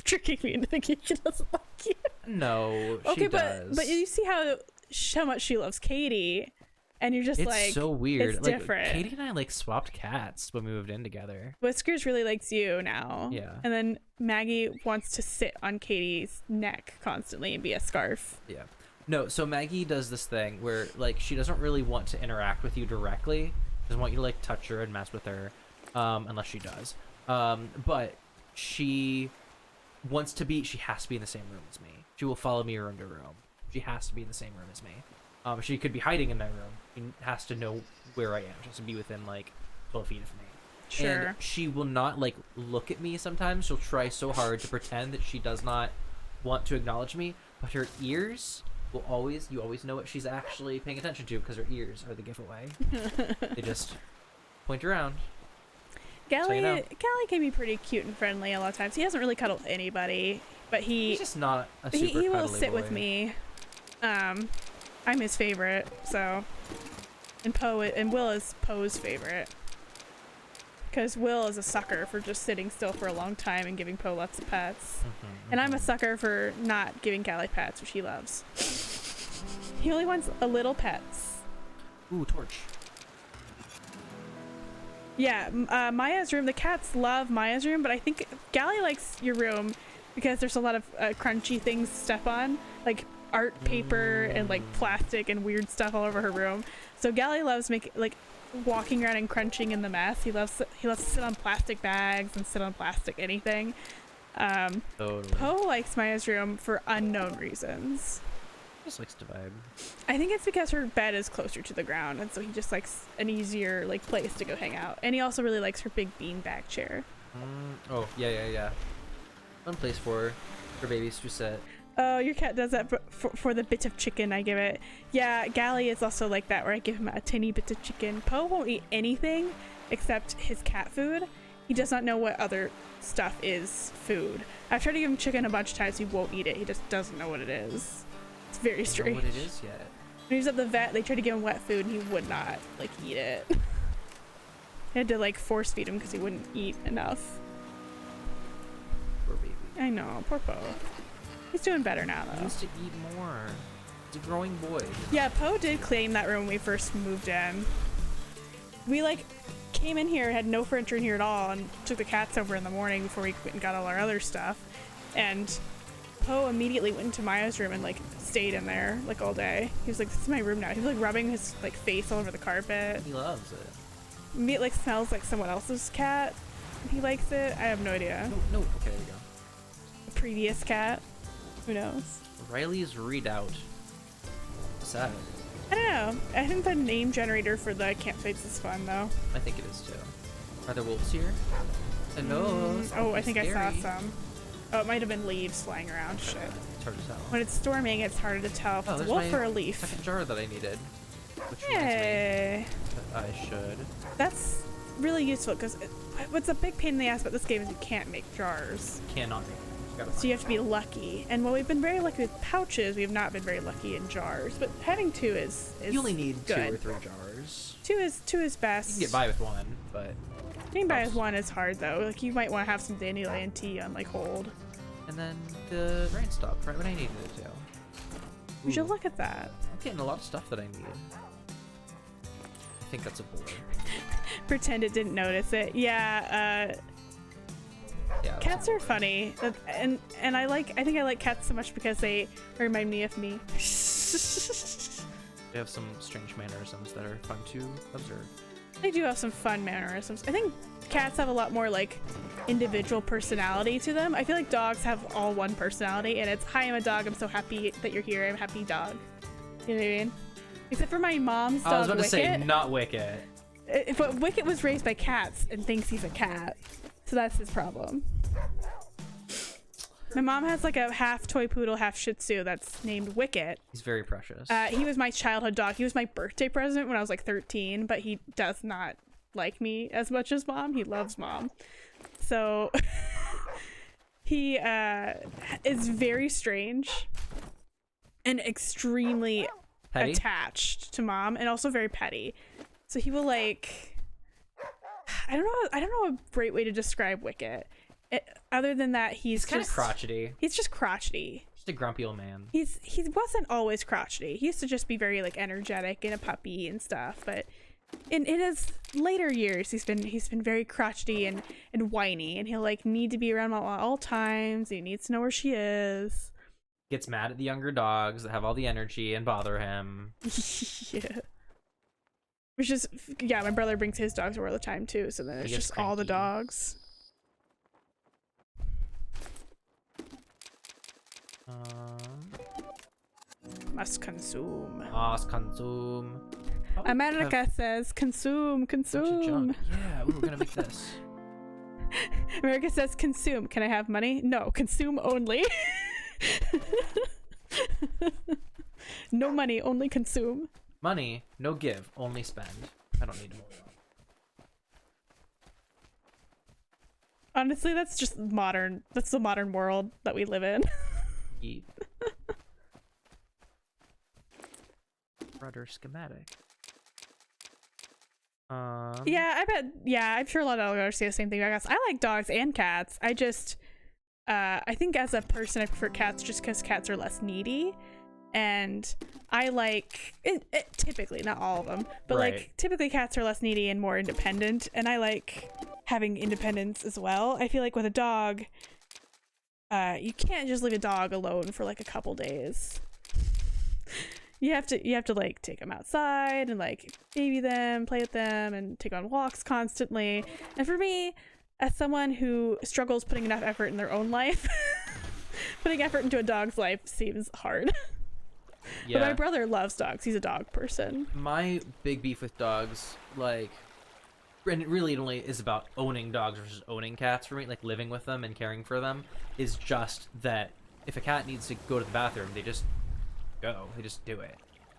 tricking me into thinking she doesn't like you. No, okay, she does. but you see how much she loves Katie, and you're just it's like, so weird. It's like, different. Katie and I like swapped cats when we moved in together. Whiskers really likes you now. Yeah. And then Maggie wants to sit on Katie's neck constantly and be a scarf. Yeah. No, so Maggie does this thing where like she doesn't really want to interact with you directly. Doesn't want you to like touch her and mess with her, unless she does. But she wants to be. She has to be in the same room as me. She will follow me around the room. She has to be in the same room as me. She could be hiding in my room. She has to know where I am. She has to be within like 12 feet of me. Sure. And she will not like look at me sometimes. She'll try so hard to pretend that she does not want to acknowledge me, but her ears will always, you always know what she's actually paying attention to because her ears are the giveaway. They just point around. Gally can be pretty cute and friendly a lot of times. He doesn't really cuddle anybody, but he's just not a super he will cuddly sit boy. with me. I'm his favorite, so and Will is Poe's favorite. Because Will is a sucker for just sitting still for a long time and giving Poe lots of pets. And I'm a sucker for not giving Callie pets, which he loves. He only wants a little pets. Ooh, torch. Yeah, Maya's room. The cats love Maya's room, but I think Gally likes your room because there's a lot of crunchy things to step on, like art paper and like plastic and weird stuff all over her room. So Gally loves walking around and crunching in the mess. He loves to sit on plastic bags and sit on plastic anything. Totally. Poe likes Maya's room for unknown reasons. Just likes to vibe. I think it's because her bed is closer to the ground, and so he just likes an easier place to go hang out. And he also really likes her big beanbag chair. Oh yeah. Fun place for babies to sit. Oh, your cat does that for the bit of chicken I give it. Yeah, Gally is also like that, where I give him a tiny bit of chicken. Poe won't eat anything except his cat food. He does not know what other stuff is food. I've tried to give him chicken a bunch of times. He won't eat it. He just doesn't know what it is. It's very strange. I don't know what it is yet. When he was at the vet, they tried to give him wet food, and he would not eat it. They had to force feed him because he wouldn't eat enough. Poor baby. I know, poor Poe. He's doing better now, He though. needs to eat more. It's a growing boy. Yeah, Poe did claim that room when we first moved in. We like came in here, had no furniture in here at all, and took the cats over in the morning before we went and got all our other stuff. And Poe immediately went into Maya's room and like stayed in there like all day. He was like, "This is my room now." He was like rubbing his like face all over the carpet. He loves it. Maybe it like smells like someone else's cat. He likes it. I have no idea. No. Okay, there you go. A previous cat. Who knows? Riley's readout. Sad. I don't know. I think the name generator for the campsites is fun though. I think it is too. Are there wolves here? No. Oh, I think I saw some. Oh, it might have been leaves flying around. Shit. It's hard to tell. When it's storming, it's harder to tell if it's a wolf or a leaf. Second jar that I needed. Which reminds Hey, me that I should. that's really useful because what's a big pain in the ass about this game is you can't make jars. Cannot make it. So you have to be lucky. And while we've been very lucky with pouches, we have not been very lucky in jars. But having two is You only need good. 2 or 3 jars. Two is best. You can get by with one, but. Getting by with one is hard though. Like you might want to have some dandelion tea on like hold. And then the rain stopped right when I needed it to. Would you Ooh. look at that? I'm getting a lot of stuff that I need. I think that's a boar. Pretend it didn't notice it. Yeah, Yeah. cats are funny, and I think I like cats so much because they remind me of me. They have some strange mannerisms that are fun to observe. They do have some fun mannerisms. I think cats have a lot more like individual personality to them. I feel like dogs have all one personality, and it's "Hi, I'm a dog. I'm so happy that you're here. I'm a happy dog." You know what I mean? Except for my mom's dog, I was about to say Wicket. not Wicket. But Wicket was raised by cats and thinks he's a cat, so that's his problem. My mom has like a half toy poodle, half Shih Tzu that's named Wicket. He's very precious. He was my childhood dog. He was my birthday present when I was like 13, but he does not like me as much as Mom. He loves Mom. So he is very strange and extremely Petty? attached to Mom, and also very petty. So he will like, I don't know a great way to describe Wicket. Other than that, he's kind of just crotchety. He's just crotchety. Just a grumpy old man. He wasn't always crotchety. He used to just be very like energetic and a puppy and stuff. But in his later years, he's been very crotchety and whiny, and he'll like need to be around Mom at all times. He needs to know where she is. Gets mad at the younger dogs that have all the energy and bother him. Yeah. Which is, yeah, my brother brings his dogs over all the time too, so then it's He gets just all the cranky. dogs. Must consume. Must consume. America says consume, consume. Yeah, we were gonna make this. America says consume. Can I have money? No, consume only. No money, only consume. Money, no give, only spend. I don't need to move on. Honestly, that's just modern. That's the modern world that we live in. Yeet. Rudder schematic. Yeah, I bet. Yeah, I'm sure a lot of others say the same thing. I guess I like dogs and cats. I just, I think as a person, I prefer cats just because cats are less needy, and I like it, typically, not all of them, but Right. like typically cats are less needy and more independent, and I like having independence as well. I feel like with a dog, you can't just leave a dog alone for like a couple days. You have to like take them outside and like baby them, play with them, and take on walks constantly. And for me, as someone who struggles putting enough effort in their own life, putting effort into a dog's life seems hard. Yeah. But my brother loves dogs. He's a dog person. My big beef with dogs, like, and it really only is about owning dogs versus owning cats for me, like living with them and caring for them, is just that if a cat needs to go to the bathroom, they just go. They just do it.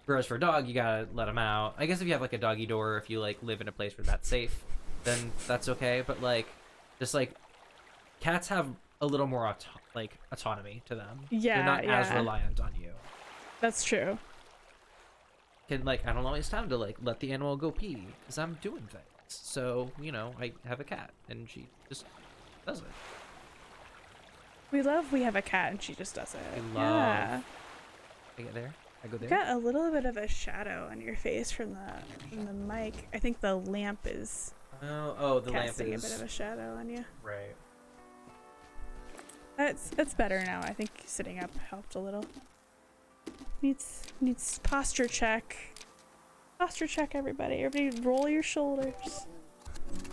Whereas for a dog, you gotta let them out. I guess if you have like a doggy door, if you like live in a place where that's safe, then that's okay. But like, just like, cats have a little more autonomy to them. Yeah, They're not as yeah. reliant on you. That's true. Can like, I don't always have to like let the animal go pee because I'm doing things. So you know, I have a cat and she just does it. We have a cat and she just does it. We love- Yeah. I get there. I go there. Got a little bit of a shadow on your face from the mic. I think the lamp is Oh, the lamp casting is a bit of a shadow on you. right. That's better now. I think sitting up helped a little. Needs posture check. Posture check, everybody. Everybody roll your shoulders.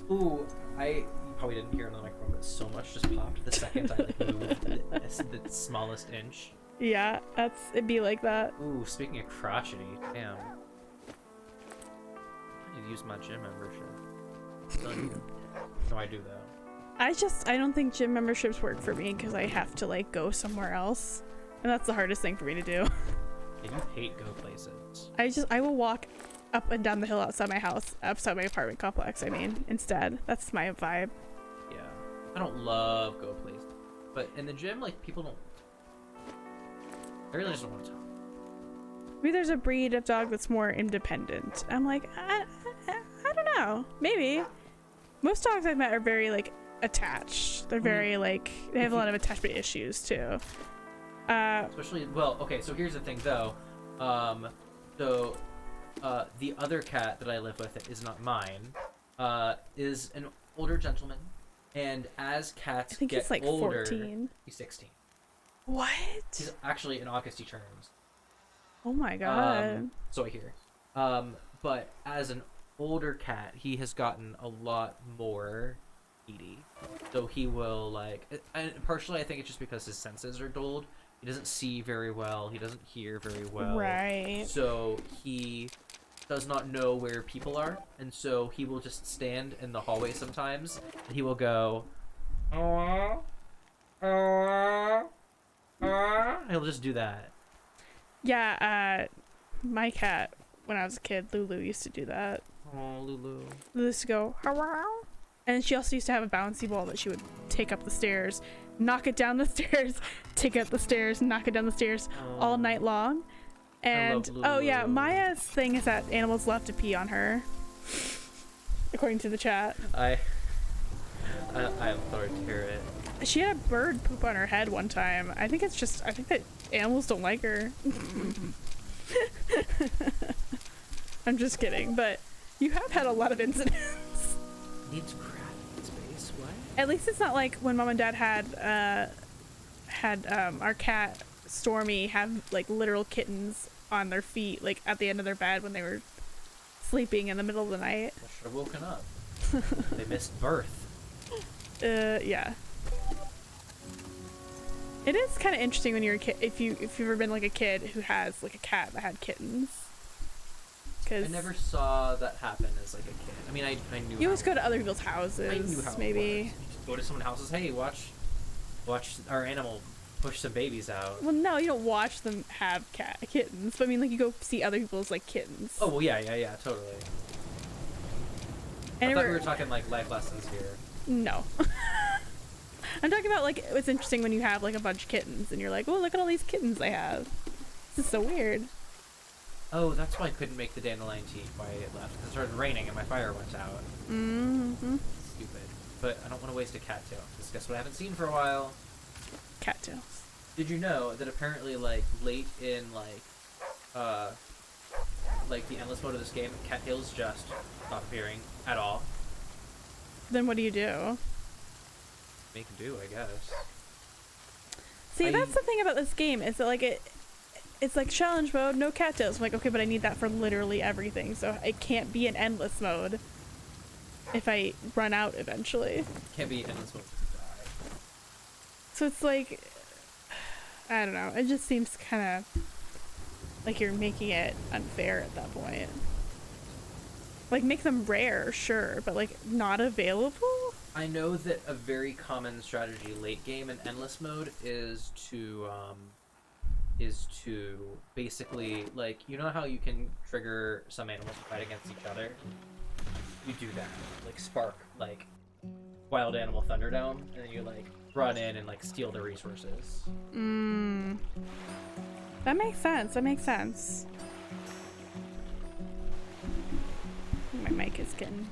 Ooh, you probably didn't hear it on the microphone, but so much just popped the second I like moved the smallest inch. Yeah, it'd be like that. Ooh, speaking of crotchety, damn. I need to use my gym membership. No, I do though. I don't think gym memberships work for me because I have to like go somewhere else. And that's the hardest thing for me to do. Yeah, you hate go places. I will walk up and down the hill outside my house, outside my apartment complex, I mean, instead. That's my vibe. Yeah. I don't love go places. But in the gym, like, people don't... I really just don't want to talk. Maybe there's a breed of dog that's more independent. I'm like, I don't know. Maybe. Most dogs I've met are very, like, attached. They're very, like, they have a lot of attachment issues, too. Especially, well, okay, so here's the thing, though. The other cat that I live with that is not mine, is an older gentleman. And as cats I think get he's like older... 14. He's 16. What? He's actually, in August, he turns. Oh my god. So I hear. But as an older cat, he has gotten a lot more needy. So he will, like... And partially, I think it's just because his senses are dulled. He doesn't see very well. He doesn't hear very well. Right. So he does not know where people are. And so he will just stand in the hallway sometimes. And he will go... He'll just do that. Yeah, my cat, when I was a kid, Lulu, used to do that. Oh, Lulu. Lulu used to go, "Hello?" And she also used to have a bouncy ball that she would take up the stairs, knock it down the stairs, take up the stairs, knock it down the stairs all night long. And oh yeah, Maya's thing is that animals love to pee on her, according to the chat. I'm sorry to hear it. She had a bird poop on her head one time. I think that animals don't like her. I'm just kidding, but you have had a lot of incidents. Needs crafting space. What? At least it's not like when Mom and Dad had our cat Stormy have like literal kittens on their feet, like at the end of their bed when they were sleeping in the middle of the night. I should have woken up. They missed birth. Yeah. It is kind of interesting when you're a kid, if you've ever been like a kid who has like a cat that had kittens. I never saw that happen as like a kid. I mean, I knew. You always go to other people's houses. I knew how maybe. It was. You just go to someone's houses. Hey, watch our animal push some babies out. Well, no, you don't watch them have kittens, but I mean, like you go see other people's like kittens. Oh well, yeah, totally. I thought we were talking like life lessons here. No. I'm talking about like it's interesting when you have like a bunch of kittens and you're like, oh, look at all these kittens I have. This is so weird. Oh, that's why I couldn't make the dandelion tea why it left. Because it started raining and my fire went out. Mm-hmm. Stupid. But I don't want to waste a cattail. Because guess what I haven't seen for a while? Cattails. Did you know that apparently like late in like the endless mode of this game, cattails just stop appearing at all? Then what do you do? Make do, I guess. See, that's the thing about this game is that like it's like challenge mode, no cattails. I'm like, okay, but I need that for literally everything, so it can't be an endless mode if I run out eventually. Can't be endless mode if you die. So it's like, I don't know, it just seems kind of like you're making it unfair at that point. Like, make them rare, sure, but like not available? I know that a very common strategy late game in endless mode is to basically, like, you know how you can trigger some animals to fight against each other? You do that, like spark like wild animal Thunderdome, and then you like run in and like steal the resources. That makes sense. That makes sense. My mic is getting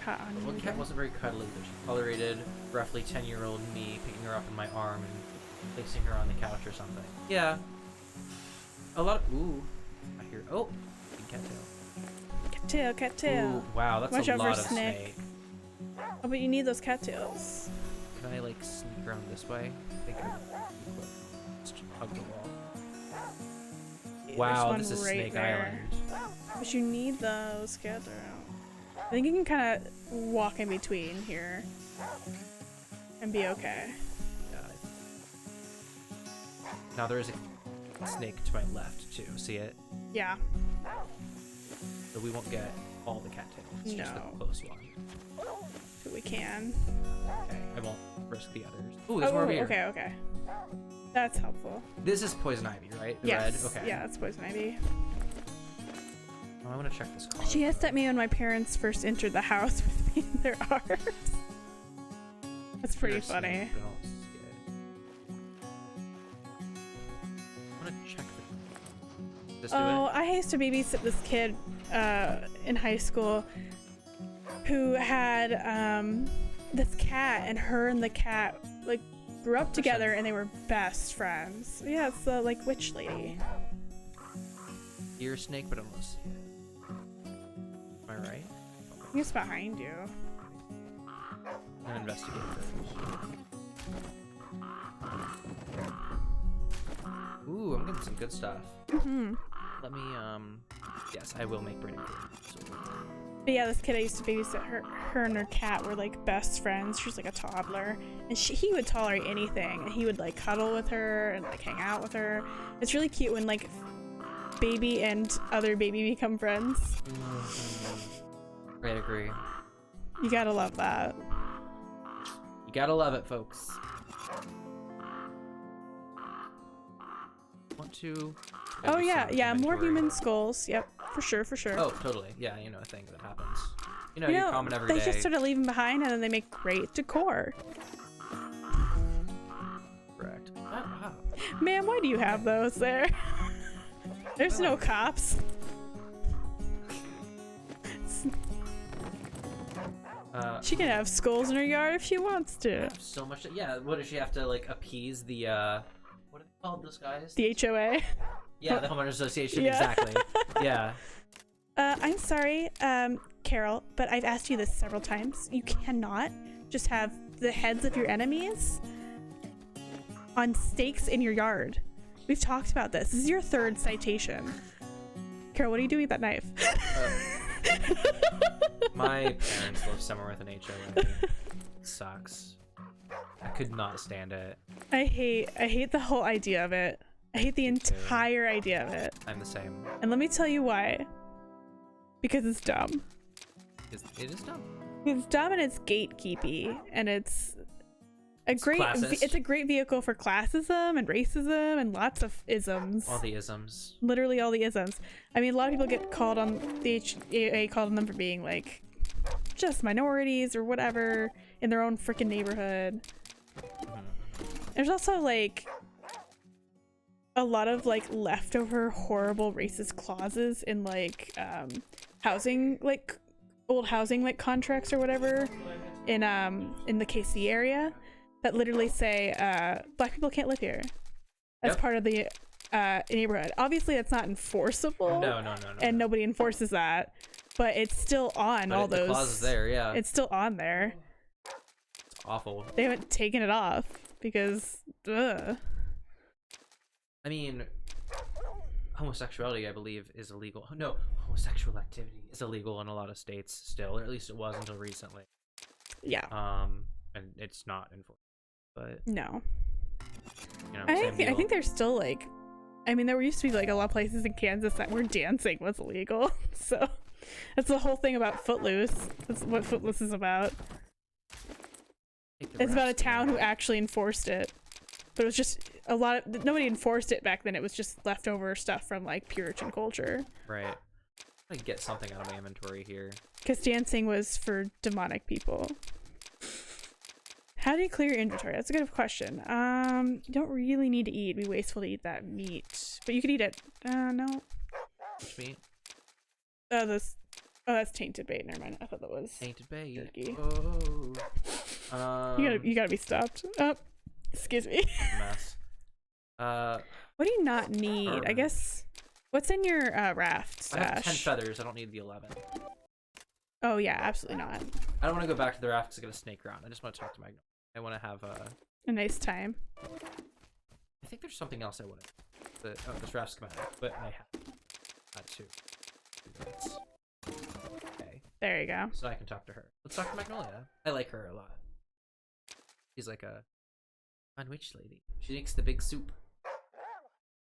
hot on One you cat again. wasn't very cuddly, but she tolerated roughly 10-year-old me picking her up in my arm and placing her on the couch or something. Yeah. a lot of, ooh, I hear, oh, big cattail. Cattail. Ooh, wow, that's Watch a out for lot of snake. snake. Oh, but you need those cattails. Can I like sneak around this way? I think just hug the wall. Yeah, Wow, there's this is one right Snake there. Island. But you need those cattails. I think you can kind of walk in between here and be okay. Yeah. Now there is a snake to my left too. See it? Yeah. So we won't get all the cattails. It's just the No. close one. But we can. Okay, I won't risk the others. Ooh, there's more over here. okay, okay. That's helpful. This is poison ivy, right? The Yes. red? Okay. Yeah, that's poison ivy. Oh, I want to check this car. She asked at me when my parents first entered the house with me in their arms. That's pretty You're funny. asleep, but I don't see it. I want to check this. Oh, I used to babysit this kid in high school who had this cat, and her and the cat like grew up together, and they were best friends. Yeah, it's the like witch lady. Ear snake, but I don't see it. Am I right? I think it's behind you. I'm gonna investigate this. Ooh, I'm getting some good stuff. Mm-hmm. Let me, yes, I will make Brandon food. But yeah, this kid I used to babysit, her and her cat were like best friends. She was like a toddler, and he would tolerate anything, and he would like cuddle with her and like hang out with her. It's really cute when like baby and other baby become friends. I agree. You gotta love that. You gotta love it, folks. Want to? Oh yeah, yeah, more human skulls. Yep, for sure, for sure. Oh, totally. Yeah, you know, a thing that happens. You know, you you're know, common every day. they just started leaving behind, and then they make great decor. Correct. Wow. Man, why do you have those there? There's no cops. She can have skulls in her yard if she wants to. So much. Yeah. What does she have to like appease the? What are they called? Those guys? The HOA. Yeah, the homeowners association. Yeah. Exactly. Yeah. I'm sorry, Carol, but I've asked you this several times. You cannot just have the heads of your enemies on stakes in your yard. We've talked about this. This is your third citation. Carol, what are you doing with that knife? My parents live somewhere with an HOA. It sucks. I could not stand it. I hate the whole idea of it. I hate the entire idea of it. I'm the same. And let me tell you why. Because it's dumb. It is dumb. It's dumb, and it's gatekeepy, and it's a great classist. it's a great vehicle for classism and racism and lots of isms. All the isms. Literally all the isms. I mean, a lot of people get called on the HAA, called on them for being like just minorities or whatever in their own freaking neighborhood. There's also like a lot of like leftover horrible racist clauses in like housing, like old housing like contracts or whatever in the KC area that literally say black people can't live here as part of the neighborhood. Obviously that's not enforceable. No. And nobody enforces that, but it's still on all those. The clause is there, yeah. It's still on there. It's awful. They haven't taken it off because ugh. I mean, homosexuality, I believe, is illegal. No, homosexual activity is illegal in a lot of states still, or at least it was until recently. Yeah. And it's not enforced. But No. you know, I think there's still like, I mean, there used to be like a lot of places in Kansas that where dancing was illegal. So that's the whole thing about Footloose. That's what Footloose is about. It's about a town who actually enforced it. But it was just nobody enforced it back then. It was just leftover stuff from like Puritan culture. Right. I get something out of my inventory here. Because dancing was for demonic people. How do you clear your inventory? That's a good question. You don't really need to eat. It'd be wasteful to eat that meat. But you could eat it. No. Which meat? That's tainted bait. Never mind. I thought that was Tainted bait. jerky. Oh. You gotta be stopped. Oh, excuse me. Mess. What do you not need? I guess. What's in your raft stash? I have 10 feathers. I don't need the 11. Oh yeah, absolutely not. I don't want to go back to the raft because I got a snake around. I just want to talk to Magnolia. I want to have A nice time. I think there's something else I want to. But oh, this raft's coming out. But I have that too. Okay. There you go. So I can talk to her. Let's talk to Magnolia. I like her a lot. She's like a fun witch lady. She makes the big soup.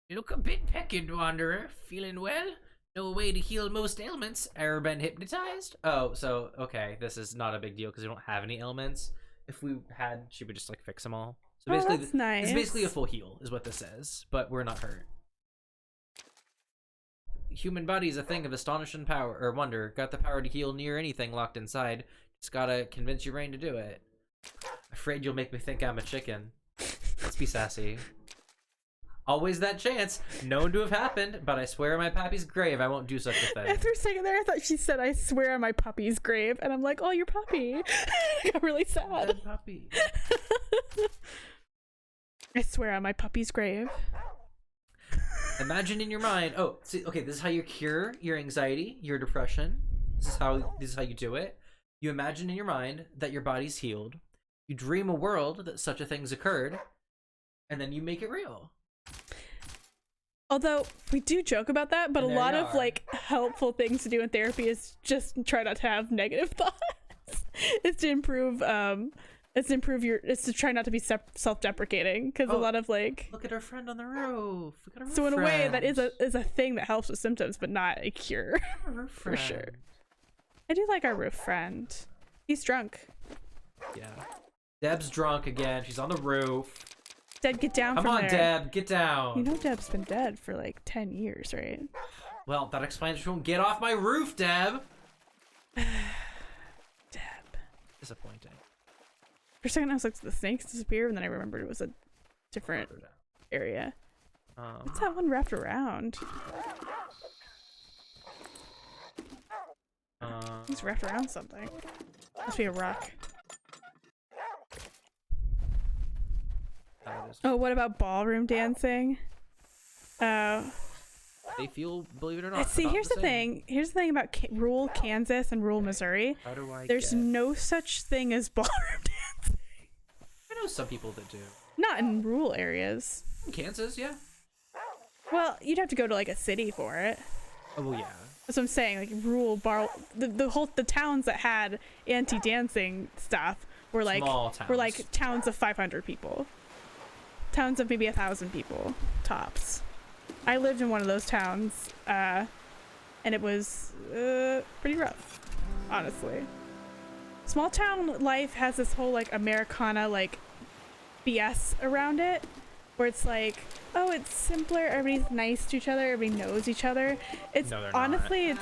You look a bit pecked, Wanderer. Feeling well? No way to heal most ailments. Ever been hypnotized? Oh, so, okay. This is not a big deal because we don't have any ailments. If we had, she would just, like, fix them all. So basically, that's nice. It's basically a full heal, is what this is. But we're not hurt. Human body is a thing of astonishing power, or wonder. Got the power to heal near anything locked inside. Just gotta convince your brain to do it. Afraid you'll make me think I'm a chicken. Let's be sassy. Always that chance. Known to have happened, but I swear on my pappy's grave I won't do such a thing. After a second there, I thought she said, "I swear on my puppy's grave," and I'm like, "Oh, your puppy." I got really sad. Dead puppy. I swear on my puppy's grave. Imagine in your mind. Oh, see, okay. This is how you cure your anxiety, your depression. This is how you do it. You imagine in your mind that your body's healed. You dream a world that such a thing's occurred, and then you make it real. Although we do joke about that, but a And there lot you of are. like helpful things to do in therapy is just try not to have negative thoughts. It's to improve it's to try not to be self-deprecating, because a lot of like, Look at our friend on the roof. We got a roof so in a way friend. that is a thing that helps with symptoms but not a cure. A roof For sure. friend. I do like our roof friend. He's drunk. Yeah. Deb's drunk again. She's on the roof. Deb, get down Come from on, there. Deb. Get down. You know Deb's been dead for like 10 years, right? Well, that explains she won't get off my roof, Deb. Deb. Disappointing. For a second I was like, the snakes disappear, and then I remembered it was a different area. What's that one wrapped around? He's wrapped around something. Must be a rock. Oh, what about ballroom dancing? Oh. They feel, believe it or not. See, about here's the same. thing. Here's the thing about rural Kansas and rural Missouri. How do I There's get... no such thing as ballroom dancing. I know some people that do. Not in rural areas. In Kansas, yeah. Well, you'd have to go to like a city for it. Oh, well, yeah. That's what I'm saying. Like rural the towns that had anti-dancing stuff were like Small towns. were like towns of 500 people. Towns of maybe 1,000 people tops. I lived in one of those towns, and it was pretty rough, honestly. Small town life has this whole like Americana like BS around it, where it's like, oh, it's simpler, everybody's nice to each other, everybody knows each other. It's No, they're honestly it's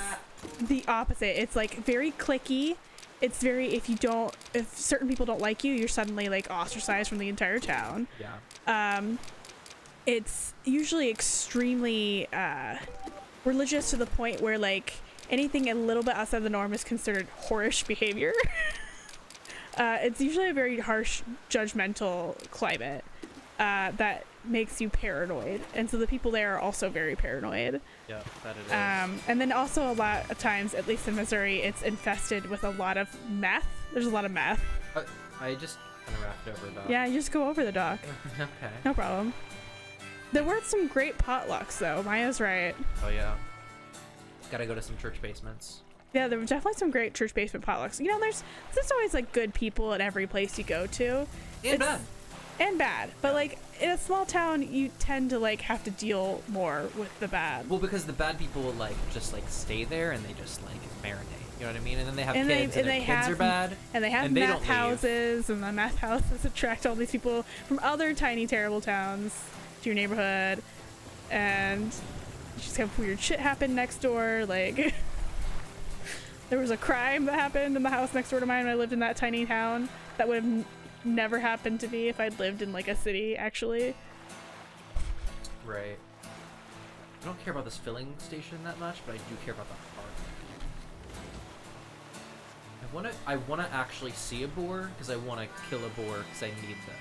the opposite. It's like very cliquey. It's very, if certain people don't like you, you're suddenly like ostracized from the entire town. Yeah. It's usually extremely religious to the point where like anything a little bit outside the norm is considered whorish behavior. It's usually a very harsh, judgmental climate that makes you paranoid, and so the people there are also very paranoid. Yeah, that it is. And then also a lot of times, at least in Missouri, it's infested with a lot of meth. There's a lot of meth. I just kind of wrapped over that. Yeah, you just go over the dock. Okay. No problem. There were some great potlucks, though. Maya's right. Oh, yeah. Gotta go to some church basements. Yeah, there were definitely some great church basement potlucks. You know, there's always like good people at every place you go to. And bad. And bad. But like in a small town, you tend to like have to deal more with the bad. Well, because the bad people will like just like stay there and they just like marinate. You know what I mean? And then they have And kids and their kids are bad. And they have and they meth don't leave. houses, and the meth houses attract all these people from other tiny, terrible towns to your neighborhood. And you just have weird shit happen next door. Like, there was a crime that happened in the house next door to mine when I lived in that tiny town that would have never happened to me if I'd lived in like a city, actually. Right. I don't care about this filling station that much, but I do care about the park. I wanna actually see a boar because I wanna kill a boar because I need them.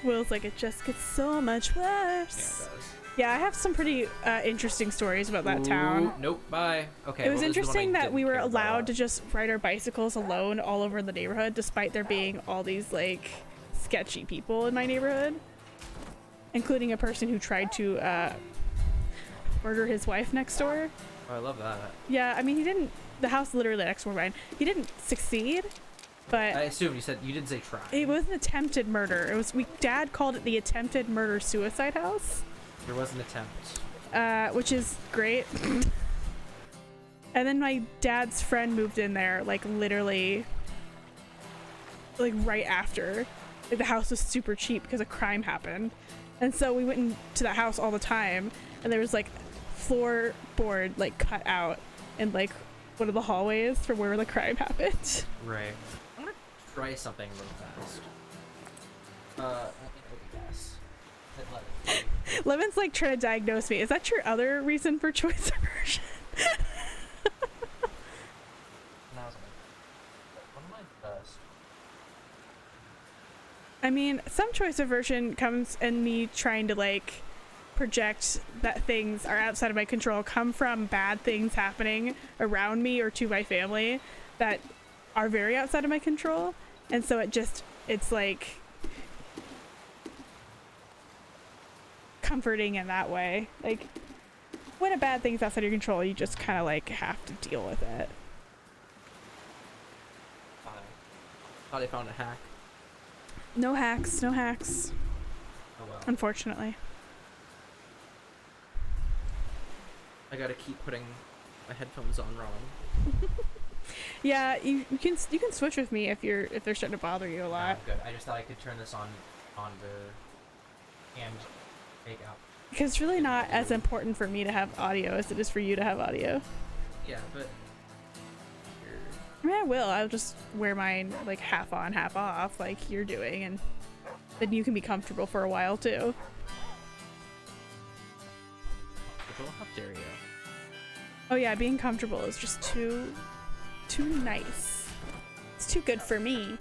Will's like, it just gets so much worse. Yeah, it does. Yeah, I have some pretty interesting stories about that town. Ooh, nope, bye. Okay. It was well, this is the one I interesting that didn't we were care allowed about. to just ride our bicycles alone all over the neighborhood, despite there being all these like sketchy people in my neighborhood, including a person who tried to murder his wife next door. Oh, I love that. Yeah, I mean, he didn't. The house literally next door mine. He didn't succeed, but I assume you said you didn't say try. it was an attempted murder. It was. Dad called it the attempted murder suicide house. There was an attempt. Which is great. And then my dad's friend moved in there, like literally, like right after. Like the house was super cheap because a crime happened, and so we went into that house all the time, and there was like floorboard like cut out in like one of the hallways from where the crime happened. Right. I'm gonna try something real fast. Yes. Levin's like trying to diagnose me. Is that your other reason for choice aversion? One of my best. I mean, some choice aversion comes in me trying to like project that things are outside of my control, come from bad things happening around me or to my family that are very outside of my control. And so it's like comforting in that way. Like when a bad thing's outside of your control, you just kind of like have to deal with it. Thought I found a hack. No hacks, no hacks, Oh well. unfortunately. I gotta keep putting my headphones on wrong. Yeah, you can switch with me if they're starting to bother you a lot. Good. I just thought I could turn this on the and take out. Because it's really not as important for me to have audio as it is for you to have audio. Yeah, but I mean, I will. I'll just wear mine like half on, half off, like you're doing, and then you can be comfortable for a while too. how dare you? Oh yeah, being comfortable is just too nice. It's too good for me.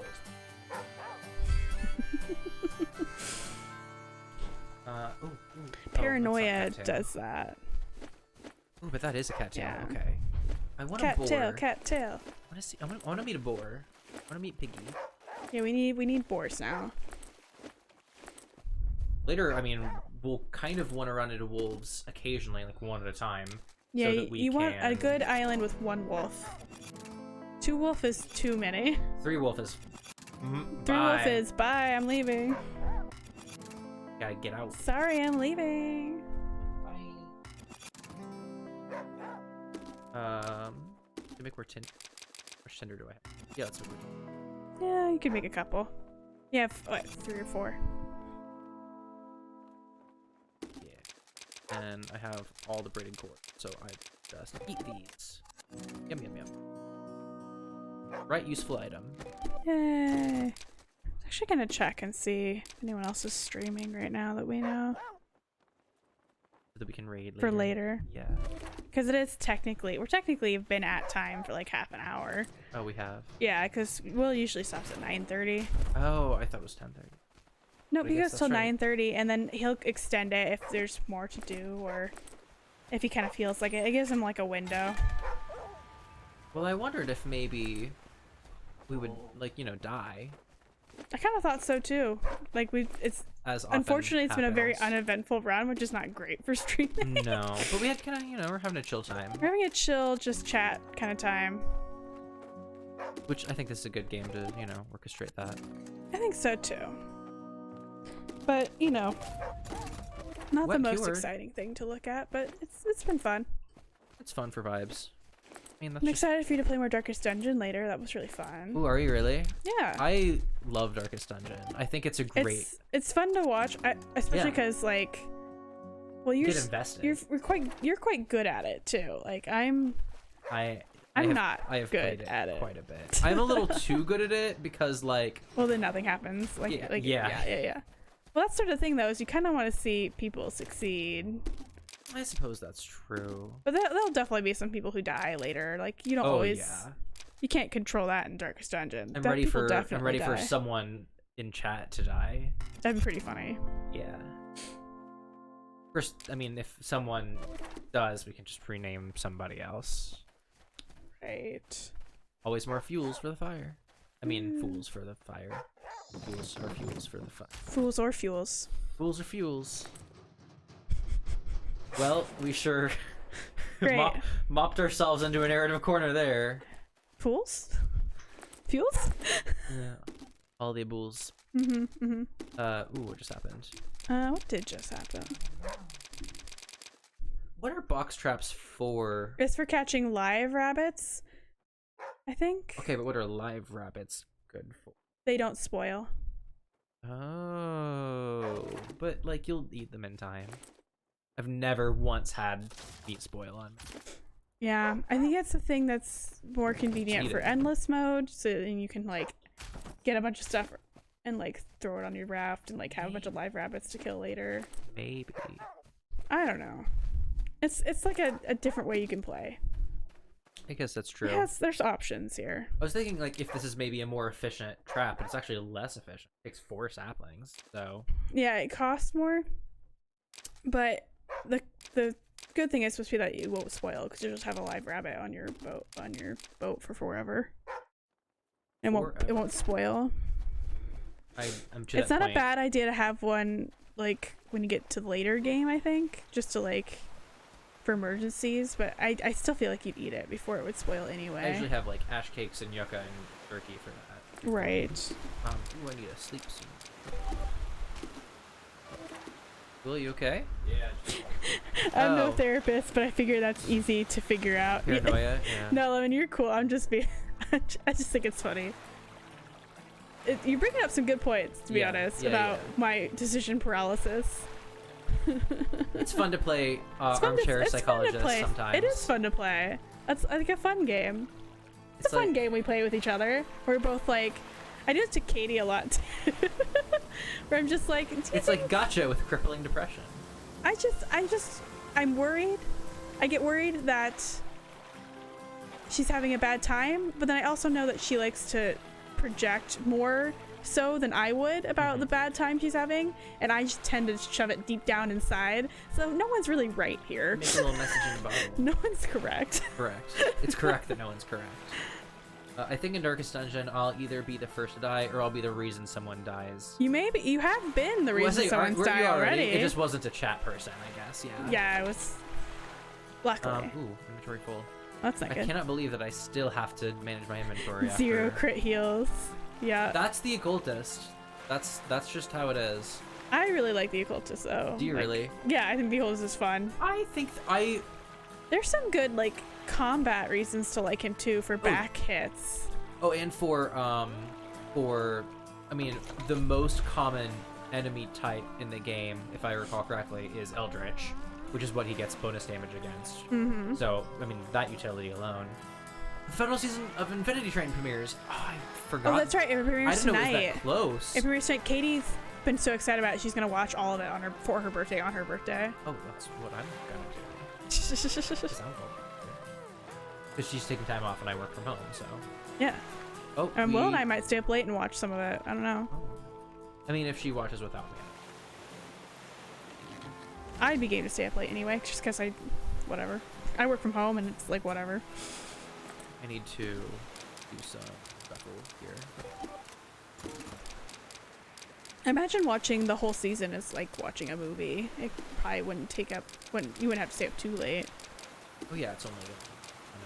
Paranoia does that. Oh, but that is a cattail. Yeah. Okay. I want a boar. Cattail. I want to see. I want to meet a boar. I want to meet Piggy. Yeah, we need boars now. Later, I mean, we'll kind of want to run into wolves occasionally, like one at a time. Yeah, so that we you want a can- good island with one wolf. 2 wolf is too many. 3 wolf is. 3 wolf is bye. I'm leaving. Gotta get out. Sorry, I'm leaving. To make more tin. How much tinder do I have? Yeah, let's make more tinder. Yeah, you can make a couple. You have what, 3 or 4. Yeah. And I have all the braiding cord, so I just eat these. Yum yum yum. Right, useful item. Yay. I'm actually gonna check and see if anyone else is streaming right now that we know. So that we can raid later. For later. Yeah. Because we're technically been at time for like half an hour. Oh, we have. Yeah, because Will usually stops at 9:30. Oh, I thought it was 10:30. Nope, I he guess goes till that's right. 9:30, and then he'll extend it if there's more to do, or if he kind of feels like it. It gives him like a window. Well, I wondered if maybe we would, like, die. I kind of thought so too. Like it's As often unfortunately it's been a very happens. uneventful run, which is not great for streaming. No, but we had kind of, we're having a chill time, We're having a chill, just chat kind of time. which I think this is a good game to, orchestrate that. I think so too. But not the Wet most keyword. exciting thing to look at, but it's been fun. It's fun for vibes. I mean, that's I'm just... excited for you to play more Darkest Dungeon later. That was really fun. Ooh, are you really? Yeah. I love Darkest Dungeon. I think it's a great... It's fun to watch, especially Yeah. because like, well, Get invested. you're quite good at it too. Like I'm I I'm have, not I have good played it at it. quite a bit. I'm a little too good at it because, like... well, then nothing happens. Like Yeah, yeah. Well, that's sort of thing though. Is you kind of want to see people succeed, I suppose that's true. but there'll definitely be some people who die later. Like you don't Oh, always. yeah. You can't control that in Darkest Dungeon. I'm That ready people for definitely die. someone in chat to die. That'd be pretty funny. Yeah. First, I mean, if someone does, we can just rename somebody else. Right. Always more fuels for the fire. I mean, fools for the fire. Fuels are fuels for the fire. Fools or fuels. Fools are fuels. Well, we sure Great. mopped ourselves into a narrative corner there. Fools? Fuels? Yeah. All the bulls. Ooh, What just happened? what did just happen? What are box traps for? It's for catching live rabbits, I think. Okay, but what are live rabbits good for? They don't spoil. Oh, but like you'll eat them in time. I've never once had meat spoil on me. Yeah, I think that's the thing that's more convenient Eat for it. endless mode, so then you can like get a bunch of stuff and like throw it on your raft and like have a bunch of live rabbits to kill later. Maybe. I don't know. It's like a different way you can play. I guess that's true. Yes, there's options here. I was thinking like if this is maybe a more efficient trap, but it's actually less efficient. It takes 4 saplings, so Yeah, it costs more, but the good thing is supposed to be that it won't spoil because you just have a live rabbit on your boat for forever. It won't spoil. I'm to It's that not point. a bad idea to have one like when you get to the later game, I think, just to like for emergencies, but I still feel like you'd eat it before it would spoil I anyway. usually have like ash cakes and yucca and turkey for that. Right. Ooh, I need a sleep soon. Will you okay? Yeah. I'm no Oh. therapist, but I figure that's easy to figure out. Paranoia? Yeah. No, Lemon, you're cool. I'm just being. I just think it's funny. You're bringing up some good points, to be Yeah, honest, yeah, about yeah. my decision paralysis. It's fun to play It's fun to- armchair it's fun to psychologist play. sometimes. It is fun to play. That's like a fun game. It's a fun like- game we play with each other. We're both like, I do it to Katie a lot too. Where I'm just like, It's like gotcha with crippling depression. I'm worried. I get worried that she's having a bad time, but then I also know that she likes to project more so than I would about the bad time she's having, and I just tend to shove it deep down inside. So no one's really right here. Make a little message in a bottle. No one's correct. Correct. It's correct that no one's correct. I think in Darkest Dungeon, I'll either be the first to die or I'll be the reason someone dies. You have been the Was reason it- someone's were you died already. It just wasn't a chat person, I guess. Yeah. Yeah, it was. Luckily, Ooh, inventory full. that's not I good. cannot believe that I still have to manage my inventory. Zero after... crit heals. Yeah, That's the occultist. That's just how it is. I really like the occultist though. Do you Like, really? Yeah, I think the occultist is fun. I think There's some good like combat reasons to like him too for back hits. Oh, and for I mean, the most common enemy type in the game, if I recall correctly, is Eldritch, which is what he gets bonus damage against. Mm-hmm. So, I mean, that utility alone. The final season of Infinity Train premieres. Oh, I forgot. Oh, that's right. It I premieres didn't know it was tonight. that close. It premieres tonight. Katie's been so excited about it. She's gonna watch all of it for her birthday on her birthday. Oh, that's what I'm gonna do. Because she's taking time off and I work from home, so. Yeah. Oh, And Will and I might stay up late and watch some of it. I don't know. I mean, if she watches without me. I'd be game to stay up late anyway, just because whatever. I work from home and it's like whatever. I need to do some stuff here. Imagine watching the whole season as like watching a movie. It probably wouldn't you wouldn't have to stay up too late. Oh yeah, it's only 10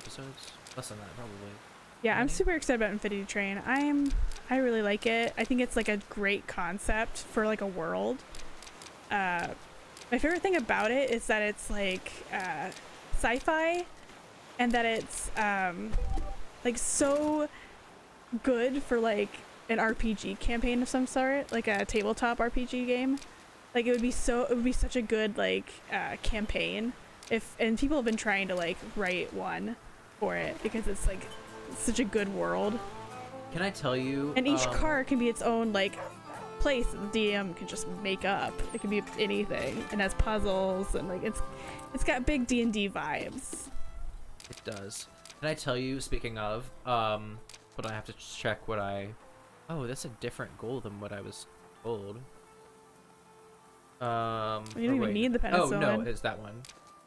episodes. Less than that, probably. Yeah, I'm super excited about Infinity Train. I really like it. I think it's like a great concept for like a world. My favorite thing about it is that it's like sci-fi, and that it's like so good for like an RPG campaign of some sort, like a tabletop RPG game. Like it would be such a good like campaign and people have been trying to like write one for it because it's like such a good world. Can I tell you? And each car can be its own like place that the DM can just make up. It can be anything, and has puzzles, and like it's got big D&D vibes. It does. Can I tell you? Speaking of, but I have to check what I. Oh, that's a different goal than what I was told. You don't or even wait. need the Oh no, penicillin. it's that one.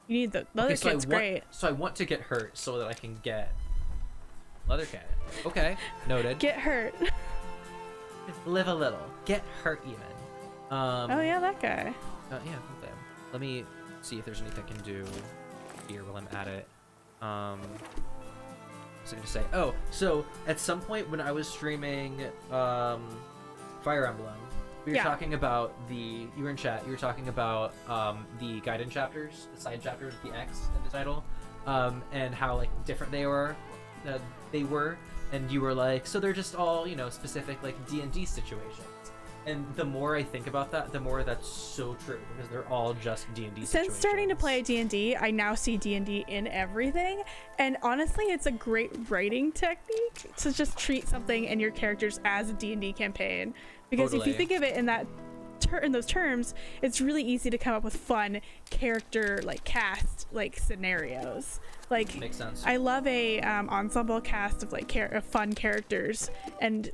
You need the leather so kit's great. So I want to get hurt so that I can get leather cat. Okay, noted. Get hurt. Live a little. Get hurt even. Oh yeah, that guy. Yeah, okay. Let me see if there's anything I can do here while I'm at it. What was I gonna say? Oh, so at some point when I was streaming Fire Emblem, we were Yeah. talking about you were in chat, you were talking about the guided chapters, the side chapters with the X in the title, and how like different they were, and you were like, so they're just all, you know, specific like D&D situations. And the more I think about that, the more that's so true, because they're all just D&D situations. Since starting to play D&D, I now see D&D in everything, and honestly, it's a great writing technique to just treat something and your characters as a D&D campaign. Because if you Totally. think of it in that in those terms, it's really easy to come up with fun character like cast like scenarios. Like Makes sense. I love a ensemble cast of like of fun characters, and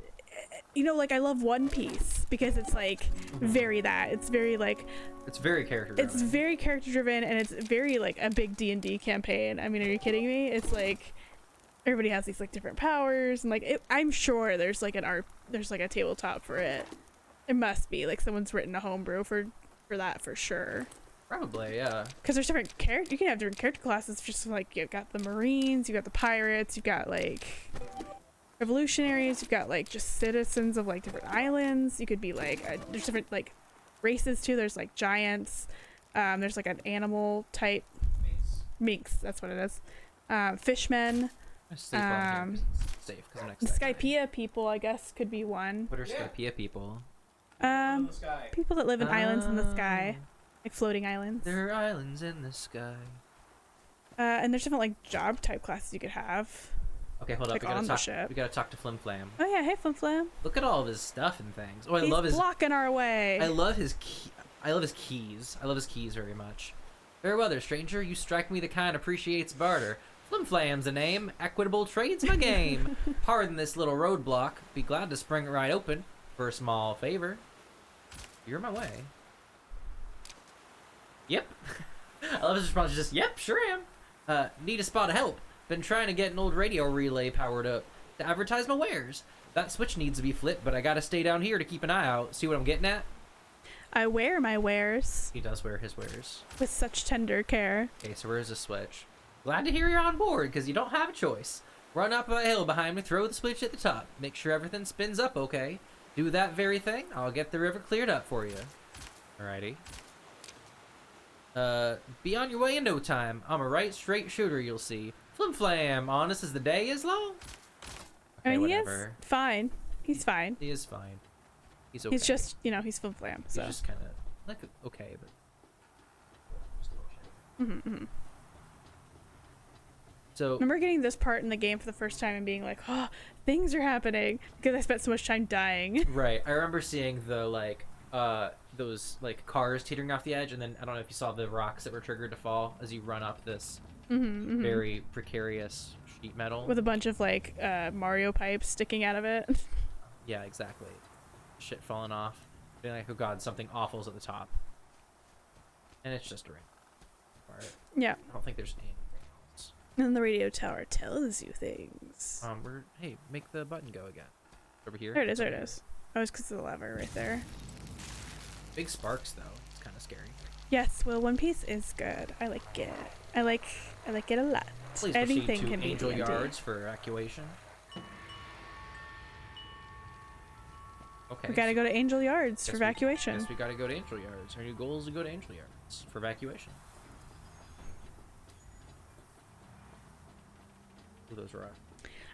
you know, like I love One Piece because it's like very that. It's very like It's very character driven. it's very character driven, and it's very like a big D&D campaign. I mean, are you kidding me? It's like everybody has these like different powers, and like I'm sure there's like there's like a tabletop for it. It must be like someone's written a homebrew for that for sure. Probably, yeah. Because there's different character. You can have different character classes. Just like you've got the Marines, you've got the pirates, you've got like revolutionaries, you've got like just citizens of like different islands. You could be like there's different like races too. There's like giants. There's like an animal type. Minks. That's what it is. Fishmen. I sleep on here 'cause it's safe because I'm next The to that guy. Skypea people, I guess, could be one. What are Yeah. Skypea people? In the sky. People that live in islands in the sky, Ah, like floating islands. There are islands in the sky. And there's different like job type classes you could have. Okay, hold up. Like We on gotta the talk. ship. We gotta talk to Flim Flam. Oh yeah, hey Flim Flam. Look at all of his stuff and things. Oh, I He's love his. blocking our way. I love his key. I love his keys. I love his keys very much. Fair weather, stranger. You strike me the kind appreciates barter. Flim Flam's a name. Equitable trade's my game. Pardon this little roadblock. Be glad to spring it right open for a small favor. You're in my way. Yep. I love his response. Just yep, sure am. Need a spot of help. Been trying to get an old radio relay powered up to advertise my wares. That switch needs to be flipped, but I gotta stay down here to keep an eye out. See what I'm getting at? I wear my wares He does wear his wares. with such tender care. Okay, so where's the switch? Glad to hear you're on board, because you don't have a choice. Run up a hill behind me, throw the switch at the top. Make sure everything spins up okay. Do that very thing, I'll get the river cleared up for you. Alrighty. Be on your way in no time. I'm a right straight shooter, you'll see. Flim Flam, honest as the day is long. Okay, I mean, whatever. he is fine. He's fine. He is fine. He's okay. He's just, you know, he's Flim Flam. He's So. just kind of, like, okay, but... Just a little shit. So... Remember getting this part in the game for the first time and being like, oh, things are happening because I spent so much time dying. Right. I remember seeing the, like, those, like, cars teetering off the edge, and then, I don't know if you saw the rocks that were triggered to fall as you run up this very precarious sheet metal. With a bunch of like Mario pipes sticking out of it. Yeah, exactly. Shit falling off. Being like, oh god, something awful's at the top. And it's just a random part. Yeah. I don't think there's anything else. And the radio tower tells you things. Hey, make the button go again. Over here? There it is, there it is. Oh, it's because of the lever right there. Big sparks, though. It's kind of scary. Yes, well, One Piece is good. I like it. I like it a lot. Please Anything proceed to can be Angel D&D. Yards for evacuation. Okay. We gotta go to Angel Yards for evacuation. Yes, we gotta go to Angel Yards. Our new goal is to go to Angel Yards for evacuation. Ooh, those were rough.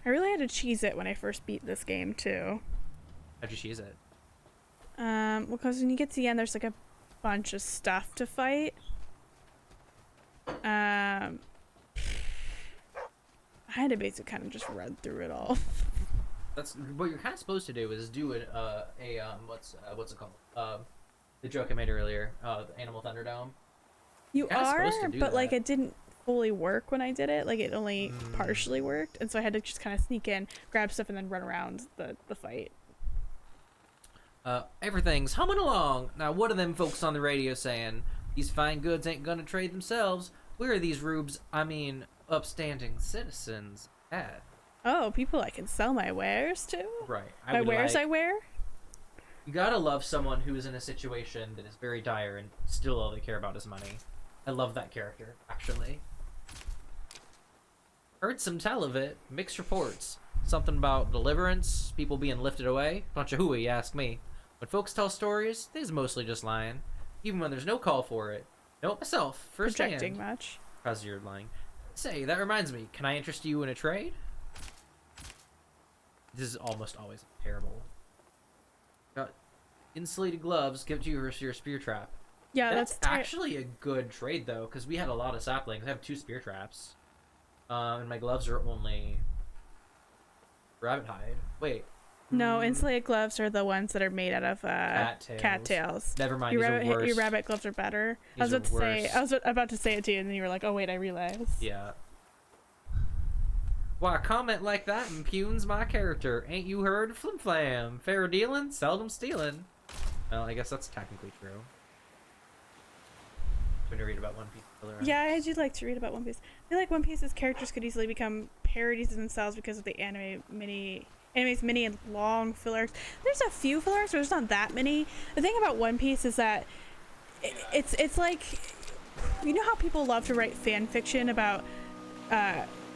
I really had to cheese it when I first beat this game too. How'd you cheese it? Because when you get to the end, there's like a bunch of stuff to fight. I had to basically kind of just run through it all. That's what you're kind of supposed to do is do what's it called? The joke I made earlier, the Animal Thunderdome. You Kinda are, supposed to do but like that. it didn't fully work when I did it. Like it only partially worked, and so I had to just kind of sneak in, grab stuff, and then run around the fight. Everything's humming along. Now, what are them folks on the radio saying? These fine goods ain't gonna trade themselves. Where are these rubes, upstanding citizens at? Oh, people I can sell my wares to? Right. My wares I wear? You gotta love someone who is in a situation that is very dire and still all they care about is money. I love that character, actually. Heard some tell of it. Mixed reports. Something about deliverance, people being lifted away. Bunch of hooey, you ask me. When folks tell stories, they's mostly just lying. Even when there's no call for it. Know it myself, firsthand. Projecting much. Because you're lying. Say, that reminds me. Can I interest you in a trade? This is almost always terrible. Got insulated gloves. Give it to you for your spear trap. Yeah, That's actually a good trade, though, because we had a lot of saplings. I have 2 spear traps. And my gloves are only rabbit hide. Wait. No, insulated gloves are the ones that are made out of cattails. Never mind, Your these rabbit, are worse. your rabbit gloves are better. These I was about to say it to you, and then you were like, "Oh wait, I realized." Yeah. Why, a comment like that impugns my character. Ain't you heard? Flim flam. Fair dealing, seldom stealing. Well, I guess that's technically true. I'm gonna read about One Piece. Yeah, I do like to read about One Piece. I feel like One Piece's characters could easily become parodies of themselves because of the anime's many and long fillers. There's a few fillers, but there's not that many. The thing about One Piece is that it's like, you know how people love to write fan fiction about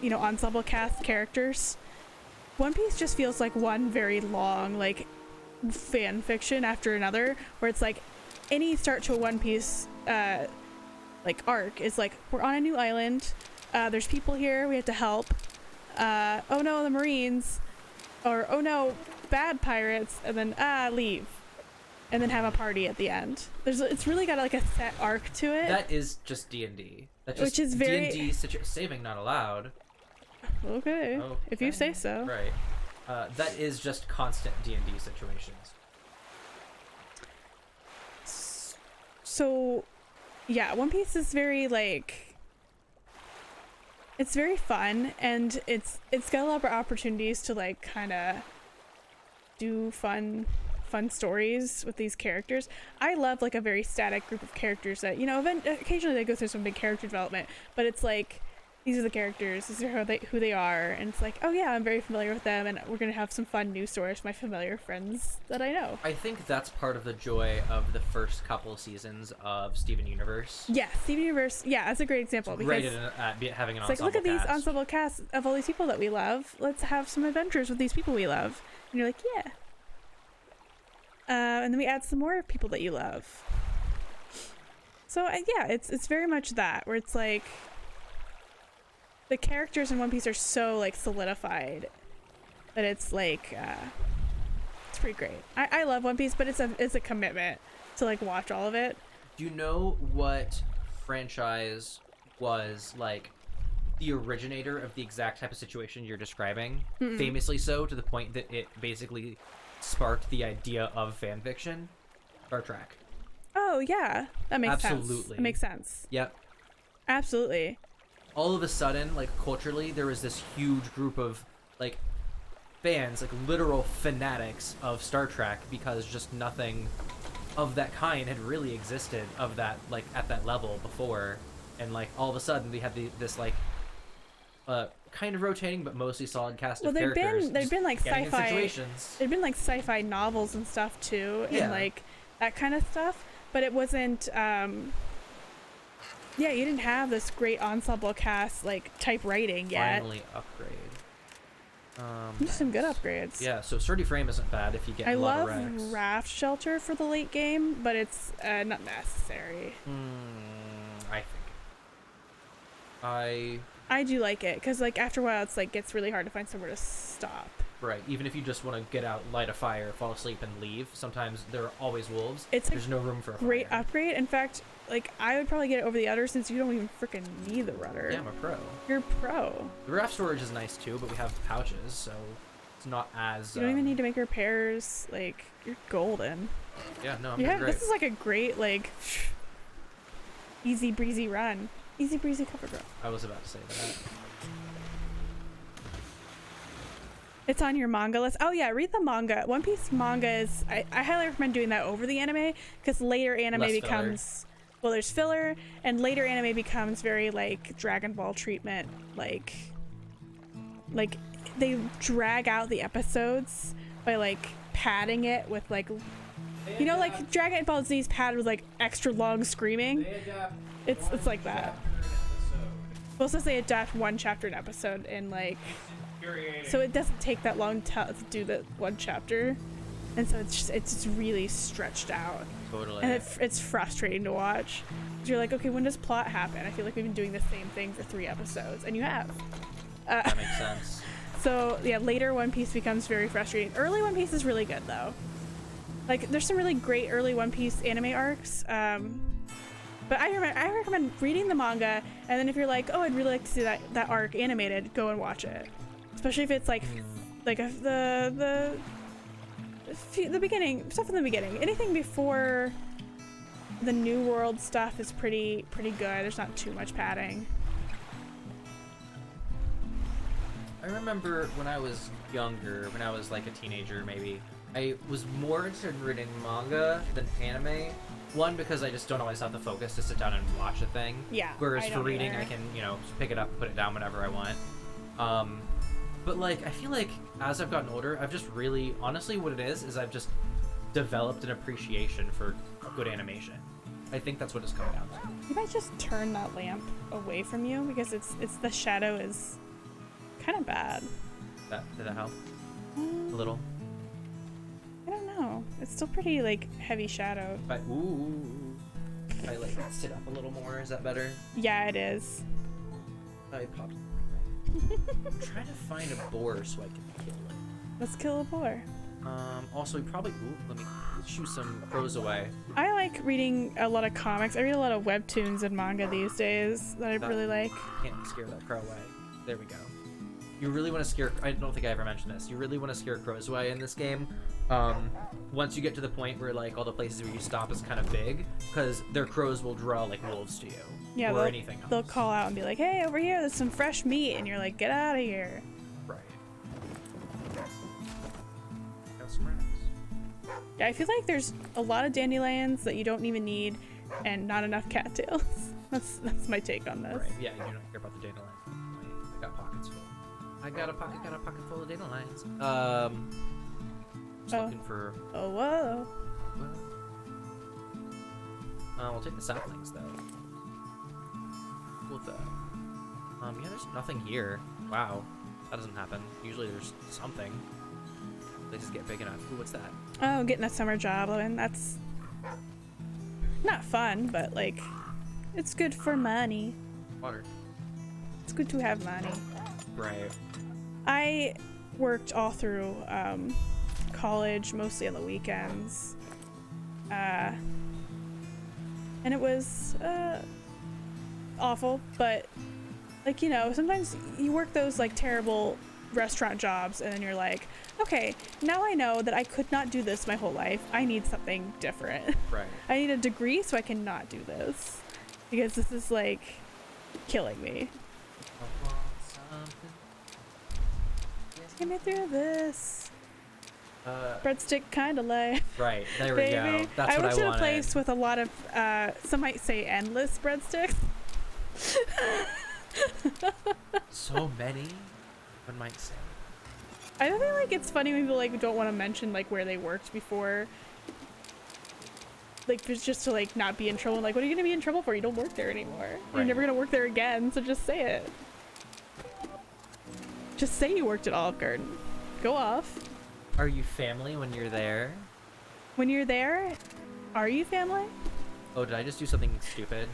ensemble cast characters? One Piece just feels like one very long like fan fiction after another, where it's like any start to a One Piece like arc is like, we're on a new island, there's people here we have to help, oh no, the Marines, or oh no, bad pirates, and then leave, and then have a party at the end. It's really got like a set arc to it. That is just D&D. That's just which is very D&D saving not allowed. Okay, if you say so. Right. That is just constant D&D situations. So yeah, One Piece is very like, it's very fun, and it's got a lot of opportunities to like kind of do fun stories with these characters. I love like a very static group of characters that, you know, occasionally they go through some big character development, but it's like, these are the characters, these are who they are, and it's like, oh yeah, I'm very familiar with them, and we're gonna have some fun news stories for my familiar friends that I know. I think that's part of the joy of the first couple seasons of Steven Universe. Yeah, Steven Universe, yeah, that's a great example. It's because great at having an it's like, look at these ensemble casts of all these people that we love. Let's have some adventures with these people we love. And you're like, yeah. And then we add some more people that you love. So yeah, it's very much that, where it's like, the characters in One Piece are so like solidified that it's like it's pretty great. I love One Piece, but it's a commitment to like watch all of it. Do you know what franchise was like the originator of the exact type of situation you're describing? Mm-mm. Famously so, to the point that it basically sparked the idea of fanfiction? Star Trek. Oh yeah, that makes sense. Absolutely. That makes sense. Yep. Absolutely. All of a sudden, like culturally, there was this huge group of like fans, like literal fanatics of Star Trek, because just nothing of that kind had really existed of that, like at that level before. And like all of a sudden we have this like kind of rotating but mostly solid cast of characters. There'd been like sci-fi situations. There'd been like sci-fi novels and stuff too, Yeah. and like that kind of stuff, but it wasn't yeah, you didn't have this great ensemble cast like type writing yet. Finally upgrade. Just some good upgrades. Yeah, so Sturdy Frame isn't bad if you get I a lot love of Rex. Raft Shelter for the late game, but it's not necessary. I think. I do like it, because like after a while it's like gets really hard to find somewhere to stop. Right, even if you just want to get out, light a fire, fall asleep, and leave, sometimes there are always wolves. There's no room for a great fire. upgrade. In fact, like I would probably get it over the udder, since you don't even freaking need the rudder. Yeah, I'm a pro. You're pro. The raft storage is nice too, but we have pouches, so it's not as... You don't even need to make repairs. Like, you're golden. Yeah, no, I'm Yeah, great. this is like a great, like, easy breezy run. Easy breezy cover girl. I was about to say that. It's on your manga list. Oh yeah, read the manga. One Piece manga is I highly recommend doing that over the anime because later anime Less becomes well, there's filler, and later anime becomes very like Dragon Ball treatment, like they drag out the episodes by like padding it with like, you know, like Dragon Ball Z's padded with like extra long screaming. It's like that. Well, since they adapt one chapter an episode in like, so it doesn't take that long to do the one chapter, and so it's just really stretched out. Totally. And it's frustrating to watch. 'Cause you're like, okay, when does plot happen? I feel like we've been doing the same thing for 3 episodes, and you have. That makes sense. So yeah, later One Piece becomes very frustrating. Early One Piece is really good though. Like there's some really great early One Piece anime arcs. But I recommend reading the manga, and then if you're like, oh, I'd really like to see that arc animated, go and watch it. Especially if it's like the beginning stuff in the beginning. Anything before the New World stuff is pretty good. There's not too much padding. I remember when I was younger, when I was like a teenager maybe, I was more interested in reading manga than anime. One, because I just don't always have the focus to sit down and watch a thing. Yeah. Whereas I for don't reading, either. I can, you know, pick it up and put it down whenever I want. But like, I feel like as I've gotten older, I've just really, honestly what it is I've just developed an appreciation for good animation. I think that's what it's coming down to. You might just turn that lamp away from you because it's the shadow is kind of bad. Did that help? A little? I don't know. It's still pretty like heavy shadow. But if I like sit up a little more, is that better? Yeah, it is. I popped. I'm trying to find a boar so I can kill it. Let's kill a boar. Also, we probably let me shoo some crows away. I like reading a lot of comics. I read a lot of webtoons and manga these days that I really like. Can't scare that crow away. There we go. You really want to scare. I don't think I ever mentioned this. You really want to scare crows away in this game. Once you get to the point where like all the places where you stop is kind of big, because their crows will draw like wolves to you. Yeah, or anything else. They'll call out and be like, "Hey, over here, there's some fresh meat," and you're like, "Get out of here!" Right. Got some rats. Yeah, I feel like there's a lot of dandelions that you don't even need, and not enough cattails. That's my take on this. Right. Yeah, you don't care about the dandelions. I got pockets full. I got a pocket full of dandelions. Just looking for. Oh whoa. We'll take the saplings though. With yeah, there's nothing here. Wow, that doesn't happen. Usually there's something. Places get big enough. Ooh, what's that? Oh, getting a summer job, and that's not fun, but like, it's good for money. Water. It's good to have money. Right. I worked all through college, mostly on the weekends, and it was awful, but like, you know, sometimes you work those like terrible restaurant jobs and then you're like, okay, now I know that I could not do this my whole life. I need something different. Right. I need a degree so I can not do this because this is like killing me. Get me through this. Breadstick kind of life. Right. There we Baby. go. That's I what I worked in wanted. a place with a lot of, some might say endless breadsticks. So many, one might say. I don't feel like it's funny when people like don't want to mention like where they worked before. Like just to like not be in trouble. Like, what are you gonna be in trouble for? You don't work there anymore. You're Right. never gonna work there again, so just say it. Just say you worked at Olive Garden. Go off. Are you family when you're there? When you're there, are you family? Oh, did I just do something stupid?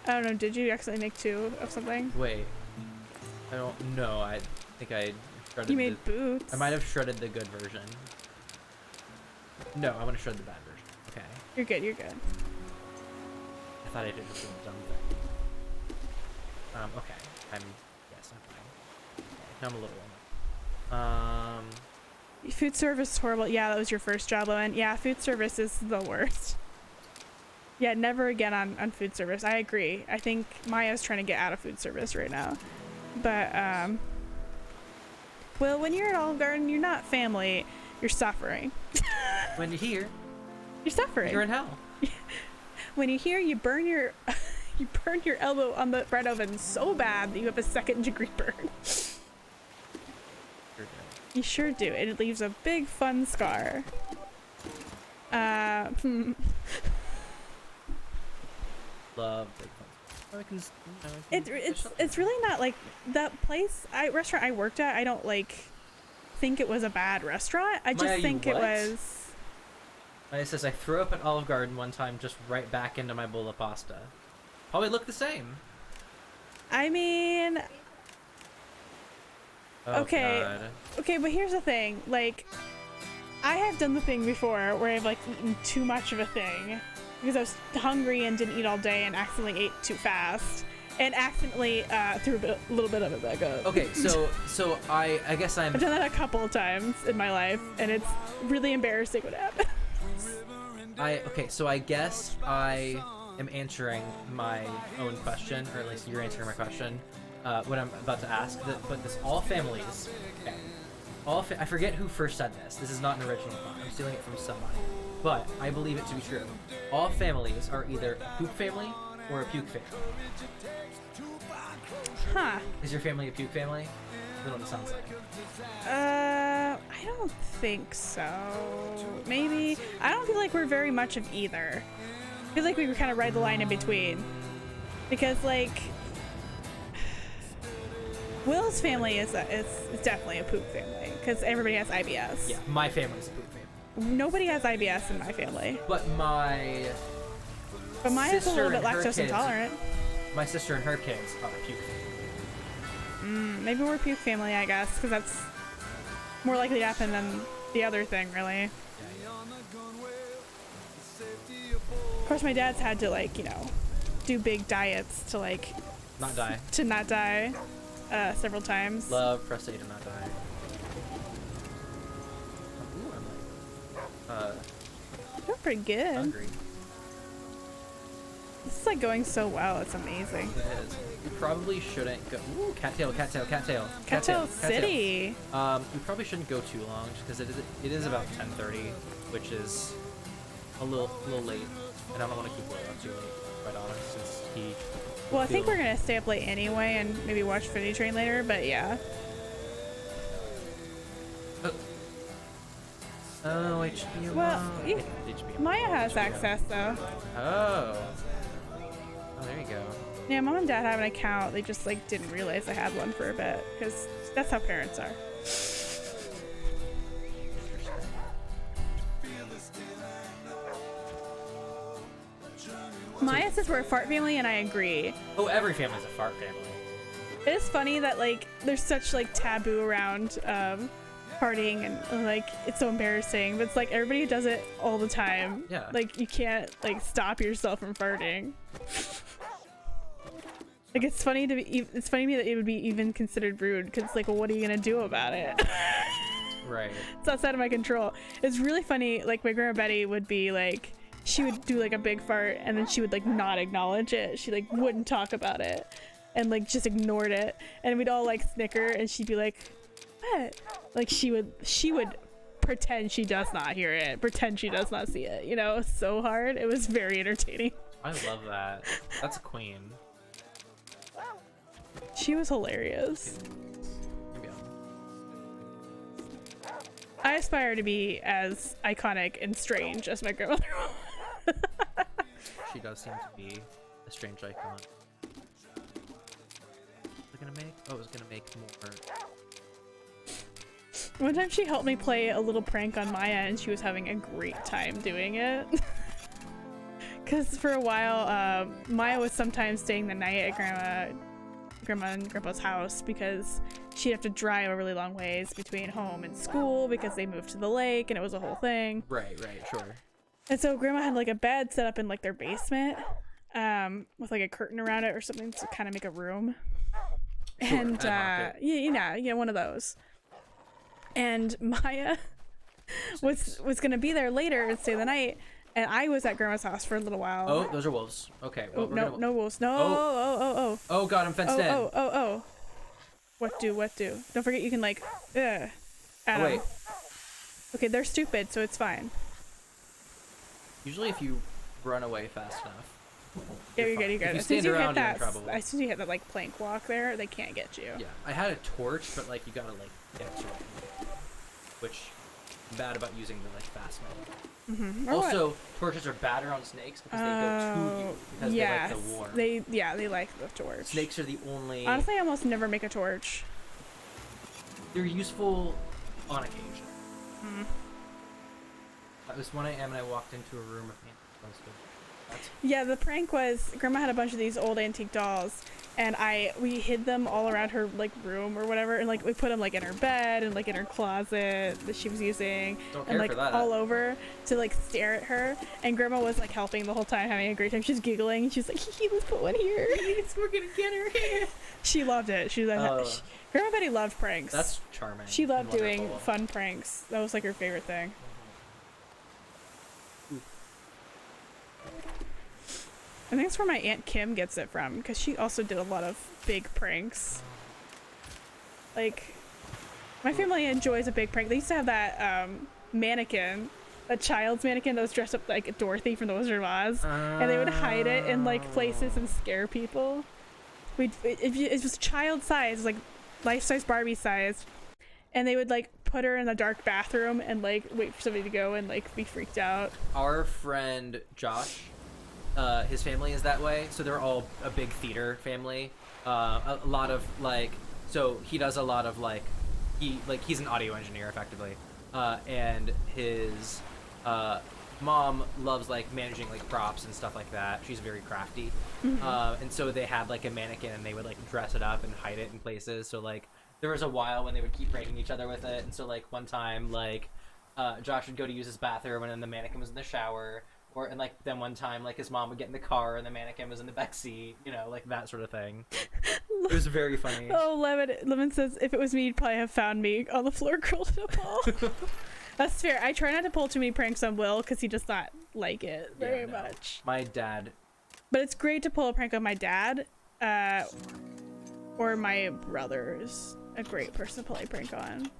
I don't know, did you accidentally make 2 of something? Wait. I don't know. I think I shredded You made boots. I might have shredded the good version. No, I want to shred the bad version. Okay. You're good, you're good. I thought I did a dumb thing. Okay. I'm fine. Okay, now I'm a little Food service is horrible. Yeah, that was your first job, Lowen. Yeah, food service is the worst. Yeah, never again on food service. I agree. I think Maya's trying to get out of food service right now. But Well, when you're at Olive Garden, you're not family. You're suffering. When you're here, You're suffering. you're in hell. When you're here, you burn your you burn your elbow on the bread oven so bad that you have a second-degree burn. You're dead. You sure do. It leaves a big fun scar. Love big fun. Oh, It's really not like that restaurant I worked at. I don't like think it was a bad restaurant. I just Maya, think you it what? was. It says I threw up at Olive Garden one time, just right back into my bowl of pasta. Probably look the same. I mean, Oh, Okay. God. okay, but here's the thing. Like, I have done the thing before where I've like eaten too much of a thing because I was hungry and didn't eat all day and accidentally ate too fast and accidentally threw a little bit of it back up. Okay, so I guess I'm I've done that a couple of times in my life, and it's really embarrassing what happened. okay, so I guess I am answering my own question, or at least you're answering my question, what I'm about to ask. But this all families, okay, I forget who first said this. This is not an original thought. I'm stealing it from somebody, but I believe it to be true. All families are either a poop family or a puke family. Huh. Is your family a puke family? I don't know what it sounds like. I don't think so. Maybe. I don't feel like we're very much of either. I feel like we kind of ride the line in between. Because, like, Will's family is definitely a poop family. Because everybody has IBS. Yeah, my family's a poop family. Nobody has IBS in my family. But my mine is a little sister bit and her lactose kids- intolerant. My sister and her kids are puke family. Maybe we're puke family, I guess. Because that's more likely to happen than the other thing, really. Of course, my dad's had to, like, you know, do big diets to, like, Not die. to not die several times. Love press A to not die. Ooh, I'm like, Doing pretty good. hungry. This is like going so well. It's amazing. It is. You probably shouldn't go. Ooh, cattail. Cattail City. We probably shouldn't go too long because it is about 10:30, which is a little late, and I don't want to keep Will up too late. Quite honest, since he. Well, I think we're gonna stay up late anyway, and maybe watch Footy Train later. But yeah. Oh, HBO. Well, you- HBO. Maya has HBO. access though. Oh. Oh, there you go. Yeah, mom and dad have an account. They just like didn't realize I had one for a bit because that's how parents are. Maya says we're a fart family, and I agree. Oh, every family's a fart family. It is funny that like there's such like taboo around farting and like it's so embarrassing, but it's like everybody does it all the time. Yeah. Like you can't like stop yourself from farting. Like it's funny to me that it would be even considered rude because like, well, what are you gonna do about it? Right. It's outside of my control. It's really funny. Like my grandma Betty would be like, she would do like a big fart and then she would like not acknowledge it. She like wouldn't talk about it and like just ignored it. And we'd all like snicker and she'd be like, what? Like she would pretend she does not hear it, pretend she does not see it. You know, so hard. It was very entertaining. I love that. That's a queen. She was hilarious. Maybe I aspire to be as iconic and strange as my grandmother was. she does seem to be a strange icon. Was it gonna make? Oh, it was gonna make more. One time she helped me play a little prank on Maya and she was having a great time doing it. Because for a while, Maya was sometimes staying the night at Grandma and Grandpa's house because she'd have to drive a really long ways between home and school because they moved to the lake and it was a whole thing. Right, sure. And so Grandma had like a bed set up in like their basement with like a curtain around it or something to kind of make a room. Sure, And yeah, one of those. And Maya was gonna be there later and stay the night, and I was at Grandma's house for a little while. Oh, those are wolves. Okay. Well, no wolves. No. Oh. Oh god, I'm fenced in. Oh. What do? Don't forget you can like, add Oh, wait. 'em. Okay, they're stupid, so it's fine. Usually if you run away fast enough. Yeah, you're fine. good, you're If good. you As soon as stand you hit around, you're in that, trouble. as soon as you hit that like plank walk there, they can't get you. Yeah, I had a torch, but like you gotta like get to it. Which I'm bad about using the like fast mode. Mm-hmm. Also, torches are bad around snakes because they go to you because yes. they like the warm. They like the torch. Snakes are the only. Honestly, I almost never make a torch. They're useful on occasion. Hmm. It was 1 a.m. and I walked into a room of antiques. Yeah, the prank was Grandma had a bunch of these old antique dolls, and we hid them all around her like room or whatever, and like we put them like in her bed and like in her closet that she was using, Don't and care like for that. all over to like stare at her. And Grandma was like helping the whole time, having a great time. She's giggling. She's like, let's put one here. We're gonna get her. She loved it. She was like, Grandma Betty loved pranks. That's charming. She loved and doing wonderful. fun pranks. That was like her favorite thing. I think that's where my Aunt Kim gets it from, because she also did a lot of big pranks. Like, my family enjoys a big prank. They used to have that mannequin, a child's mannequin that was dressed up like Dorothy from The Wizard of Oz, and they would hide it in like places and scare people. It was child size, like life-size Barbie size, and they would like put her in the dark bathroom and like wait for somebody to go and like be freaked out. Our friend Josh, his family is that way, so they're all a big theater family. A lot of like, so he does a lot of like, he's an audio engineer effectively, and his mom loves like managing like props and stuff like that. She's very crafty. And so they had like a mannequin and they would like dress it up and hide it in places. So like there was a while when they would keep pranking each other with it, and so like one time like Josh would go to use his bathroom and then the mannequin was in the shower, and like then one time like his mom would get in the car and the mannequin was in the back seat, you know, like that sort of thing. It was very funny. Oh, Lemon says if it was me, you'd probably have found me on the floor curled in a ball. That's fair. I try not to pull too many pranks on Will because he does not like it very much. My dad. But it's great to pull a prank on my dad, or my brother is a great person to play a prank on.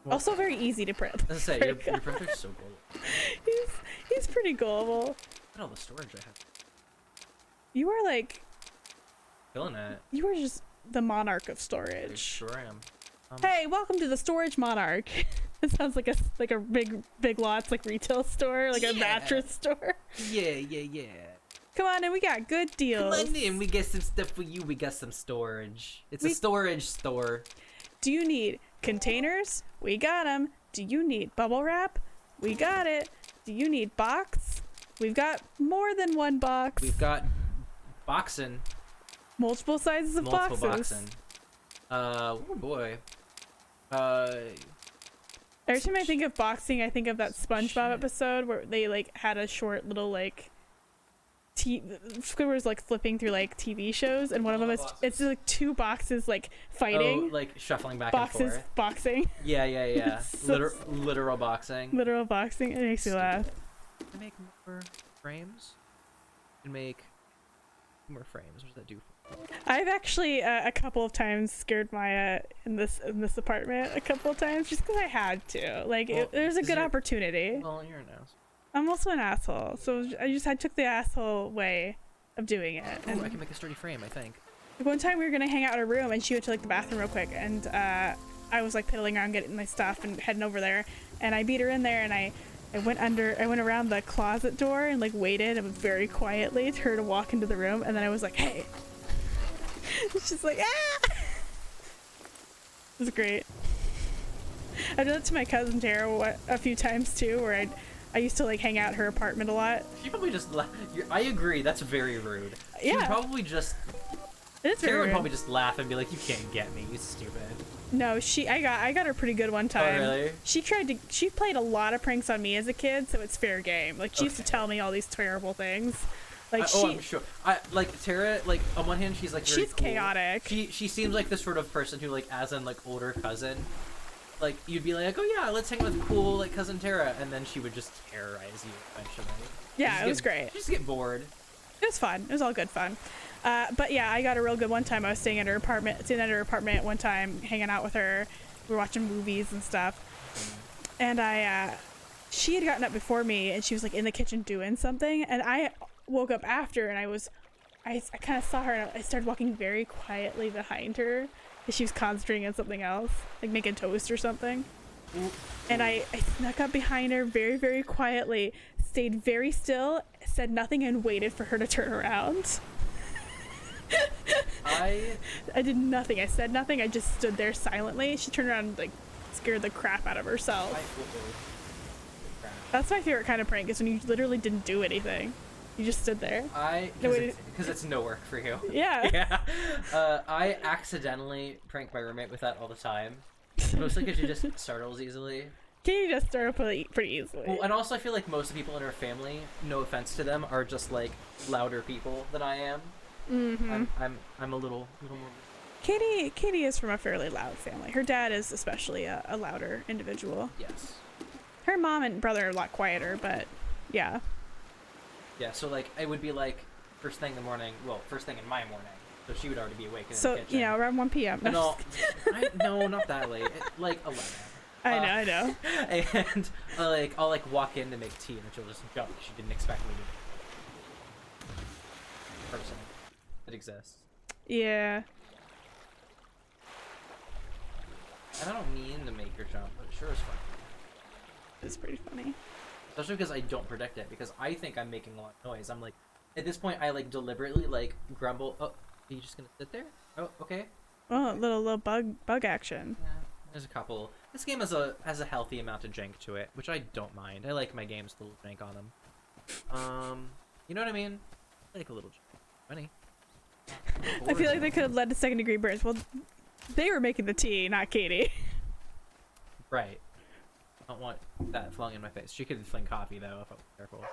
Well, Also very easy to print. As I say, your printer's so cool. He's pretty gullible. Look at all the storage I have. You are like, Killing it. you are just the monarch of I storage. sure am. Hey, welcome to the Storage Monarch. It sounds like a big lots like retail store, like a mattress store. Yeah. Come on in, we got good deals. Come on in, we got some stuff for you. We got some storage. It's a storage store. Do you need containers? We got them. Do you need bubble wrap? We got it. Do you need box? We've got more than one box. We've got boxing. Multiple sizes of Multiple boxes. boxing. Oh boy. Every time I think of boxing, I think of that SpongeBob Shit. episode where they like had a short little like Squidward's like flipping through like TV shows, and one of them is it's like two boxes like fighting. Oh, like shuffling back Boxes and forth. boxing. Yeah. So- Literal boxing. Literal boxing. It makes me laugh. Can I make more frames? Can make more frames. What does that do? I've actually a couple of times scared Maya in this apartment a couple of times just because I had to. Like Well, there's a is good your- opportunity. Well, you're an ass. I'm also an asshole, so I took the asshole way of doing it. Oh, And I can make a sturdy frame, I think. one time we were gonna hang out in a room, and she went to like the bathroom real quick, and I was like piddling around getting my stuff and heading over there, and I beat her in there, and I went around the closet door and like waited and very quietly for her to walk into the room, and then I was like, hey. She's like, ah. It was great. I've done it to my cousin Tara a few times too, where I used to like hang out at her apartment a lot. She probably just I agree, that's very rude. She Yeah. would probably just It's Tara very would rude. probably just laugh and be like, you can't get me, you stupid. No, I got her pretty good one time. Oh, really? She played a lot of pranks on me as a kid, so it's fair game. Like she used to Okay. tell me all these terrible things. Like I'm sure. Like Tara, like on one hand she's like very she's cool. chaotic. She seems like the sort of person who like as an like older cousin, like you'd be like, oh yeah, let's hang with cool like cousin Tara, and then she would just terrorize you eventually. Yeah, it was great. You just get bored. It was fun. It was all good fun. But yeah, I got a real good one time. I was staying at her apartment one time, hanging out with her. We were watching movies and stuff. And she had gotten up before me, and she was like in the kitchen doing something. And I woke up after, and I kind of saw her, and I started walking very quietly behind her because she was concentrating on something else, like making toast or something. And I snuck up behind her very, very quietly, stayed very still, said nothing, and waited for her to turn around. I did nothing. I said nothing. I just stood there silently. She turned around and like scared the crap out of herself. That's my favorite kind of prank, is when you literally didn't do anything. You just stood there. Because it's no work for you. Yeah. Yeah. I accidentally prank my roommate with that all the time. Mostly because she just startles easily. Katie just startled pretty easily. Well, and also I feel like most of the people in her family, no offense to them, are just like louder people than I am. Mm-hmm. I'm a little more. Katie is from a fairly loud family. Her dad is especially a louder individual. Yes. Her mom and brother are a lot quieter, but yeah. Yeah, so like it would be like first thing in the morning. Well, first thing in my morning, so she would already be awake in the kitchen. So you know, around 1 p.m. No, no, not that late. Like 11. I know. And I'll like walk in to make tea, and she'll just jump. She didn't expect me to. Person, it exists. Yeah. And I don't mean to make her jump, but it sure is fun. It's pretty funny. Especially because I don't predict it, because I think I'm making a lot of noise. I'm like, at this point, I like deliberately like grumble. Oh, are you just gonna sit there? Oh, okay. Oh, little bug action. Yeah, there's a couple. This game has a healthy amount of jank to it, which I don't mind. I like my games with a little jank on them. You know what I mean? I like a little jank. Funny. I feel like they could have led to second-degree burns. Well, they were making the tea, not Katie. Right. I don't want that flung in my face. She could fling coffee though if I was careful.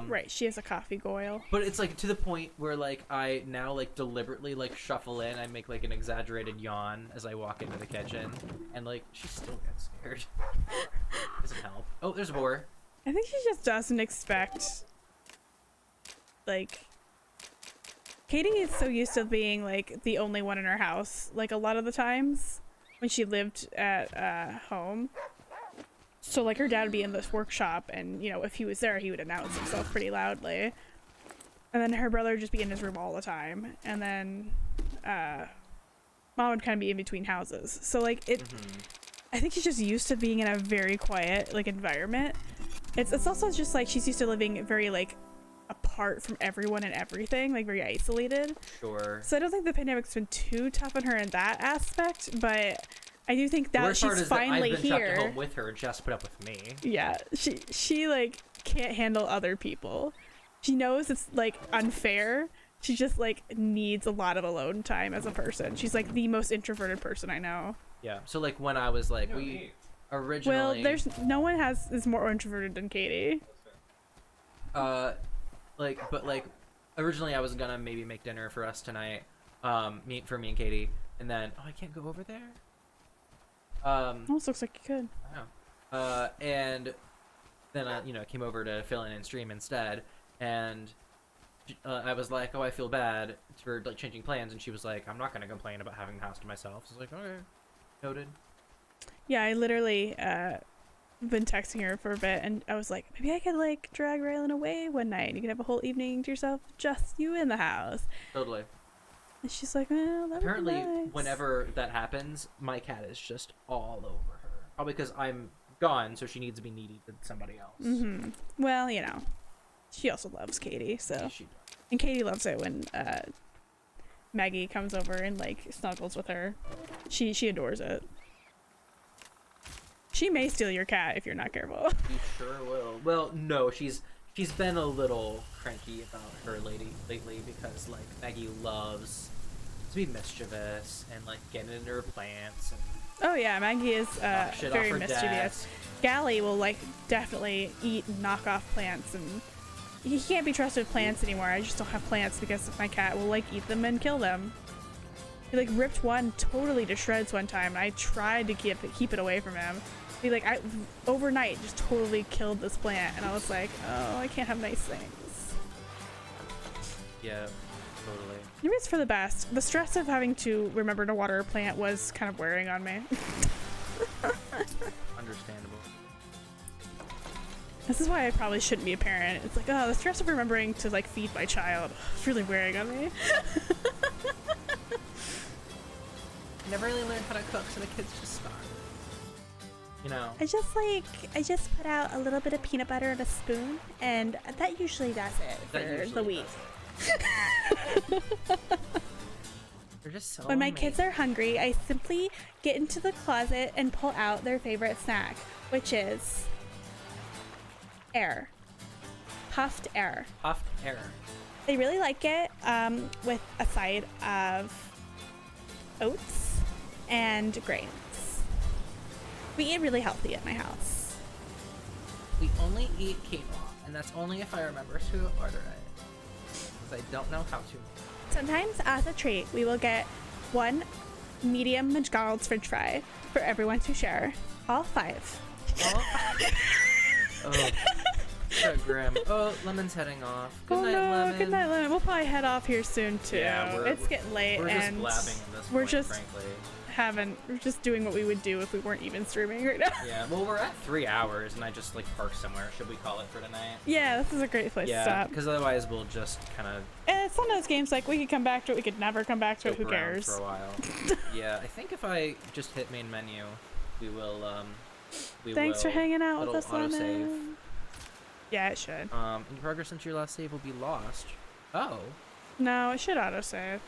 Right, she has a coffee goyle. But it's like to the point where like I now like deliberately like shuffle in. I make like an exaggerated yawn as I walk into the kitchen, and like she still gets scared. Doesn't help. Oh, there's a boar. I think she just doesn't expect, like, Katie is so used to being like the only one in her house, like a lot of the times when she lived at home. So like her dad would be in this workshop, and you know, if he was there, he would announce himself pretty loudly. And then her brother would just be in his room all the time. And then mom would kind of be in between houses. So like it, I think she's just used to being in a very quiet like environment. It's also just like she's used to living very like apart from everyone and everything, like very isolated. Sure. So I don't think the pandemic's been too tough on her in that aspect, but I do think that she's finally I've been here. chucked home with her, and she has to put up with me. Yeah, she like can't handle other people. She knows it's like unfair. She just like needs a lot of alone time as a person. She's like the most introverted person I know. Yeah. So like when I was like originally. Well, there's no one is more introverted than Katie. But originally I was gonna maybe make dinner for us tonight, me and Katie, and then I can't go over there. Almost looks like you could. I know. And then I, came over to fill in and stream instead, and I was like, oh, I feel bad for like changing plans, and she was like, I'm not gonna complain about having the house to myself. So I was like, okay, noted. Yeah, I literally been texting her for a bit, and I was like, maybe I could like drag Rylan away one night, and you can have a whole evening to yourself, just you in the house. Totally. And she's like, well, that Apparently, would be nice. whenever that happens, my cat is just all over her. Probably because I'm gone, so she needs to be needy to somebody else. Well, you know, she also loves Katie, so. Yeah, she does. And Katie loves it when Maggie comes over and like snuggles with her. She adores it. She may steal your cat if you're not careful. You sure will. Well, no, she's been a little cranky about her lately because like Maggie loves to be mischievous and like get into her plants and Oh yeah, Maggie is shit very off her mischievous. desk. Gally will like definitely eat and knock off plants, and he can't be trusted with plants anymore. I just don't have plants because my cat will like eat them and kill them. He like ripped one totally to shreds one time, and I tried to keep it away from him. He like overnight just totally killed this plant, and I was like, oh, I can't have nice things. Yeah. totally. Maybe it's for the best. The stress of having to remember to water a plant was kind of wearing on me. Understandable. This is why I probably shouldn't be a parent. It's like, oh, the stress of remembering to like feed my child. It's really wearing on me. I never really learned how to cook, so the kids just starve. You know. I just put out a little bit of peanut butter in a spoon, and that usually does it for the week. They're just so When my kids are hungry, I simply get into the closet and pull out their favorite snack, which is air. Puffed air. Puffed air. They really like it with a side of oats and grains. We eat really healthy at my house. We only eat quinoa, and that's only if I remember to order it. Because I don't know how to. Sometimes, as a treat, we will get one medium McDonald's french fry for everyone to share. All 5. Oh, so grim. Oh, Lemon's heading off. Good night, no, Lemon. good night, Lemon. We'll probably head off here soon, too. Yeah, it's getting late, we're and just blabbing at this we're point, just frankly. we're just doing what we would do if we weren't even streaming right now. Yeah, well, we're at 3 hours, and I just like parked somewhere. Should we call it for tonight? Yeah, this is a great place to Yeah, stop. because otherwise we'll just kind of And it's one of those games like we could come back to it, we could never come back to it. Who joke around cares? for a while. Yeah, I think if I just hit main menu, we will. Thanks for hanging out with it'll us, Lemon. autosave. Yeah, it should. In progress since your last save will be lost. Oh. No, it should autosave.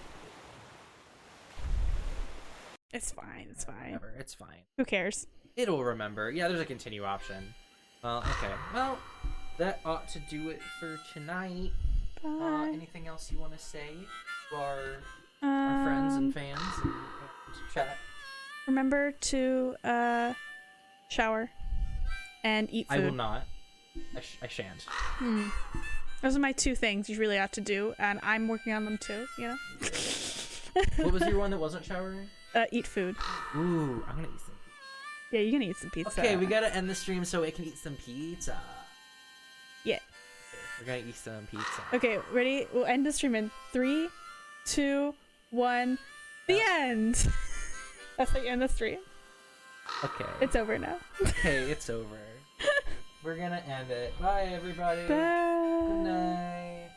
It's fine. It's fine. Whatever, it's fine. Who cares? It'll remember. Yeah, there's a continue option. Okay. Well, that ought to do it for tonight. Bye. Anything else you want to say to our friends and fans and chat? Remember to shower and eat food. I will not. I shan't. Those are my 2 things you really ought to do, and I'm working on them too. You know. What was your one that wasn't showering? Eat food. Ooh, I'm gonna eat some. Yeah, you're gonna eat some pizza. Okay, we gotta end the stream so we can eat some pizza. Yeah. Okay, we're gonna eat some pizza. Okay, ready? We'll end the stream in 3, 2, 1. The end. That's how you end the stream. Okay. It's over now. Okay, it's over. We're gonna end it. Bye, everybody. Bye. Good night.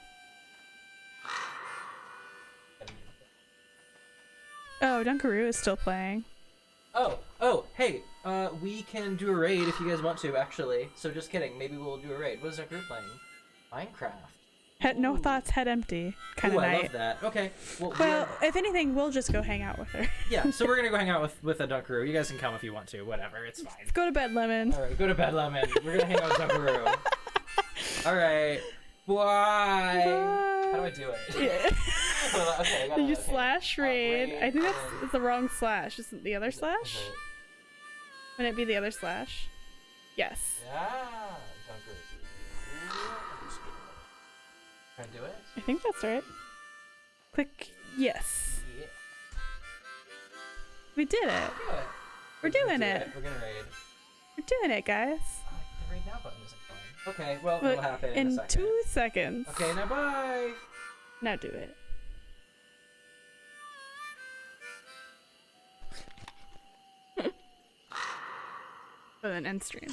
Oh, Dunkaroo is still playing. Oh, hey, we can do a raid if you guys want to, actually. So just kidding, maybe we'll do a raid. What is our group playing? Minecraft. No thoughts, head empty. Kind of Ooh, night. I love that. Okay. Well, if anything, we'll just go hang out with her. Yeah, so we're gonna go hang out with a Dunkaroo. You guys can come if you want to. Whatever, it's fine. Go to bed, Lemon. All right, go to bed, Lemon. We're gonna hang out with Dunkaroo. All right. Bye. How do I do it? Yeah. Okay, I got it. You Okay. slash raid. I think raid. that's the wrong slash. Isn't the other slash? Is it- Wouldn't it be the other slash? Yes. Yeah, Dunkaroo. Can I do it? I think that's right. Click yes. Yeah. We did it. Do it. We're doing it. We're gonna raid. We're doing it, guys. Oh, the raid now button isn't going. Okay, well, Look, it'll happen in a in second. 2 seconds. Okay, now bye. Now do it. And then end stream.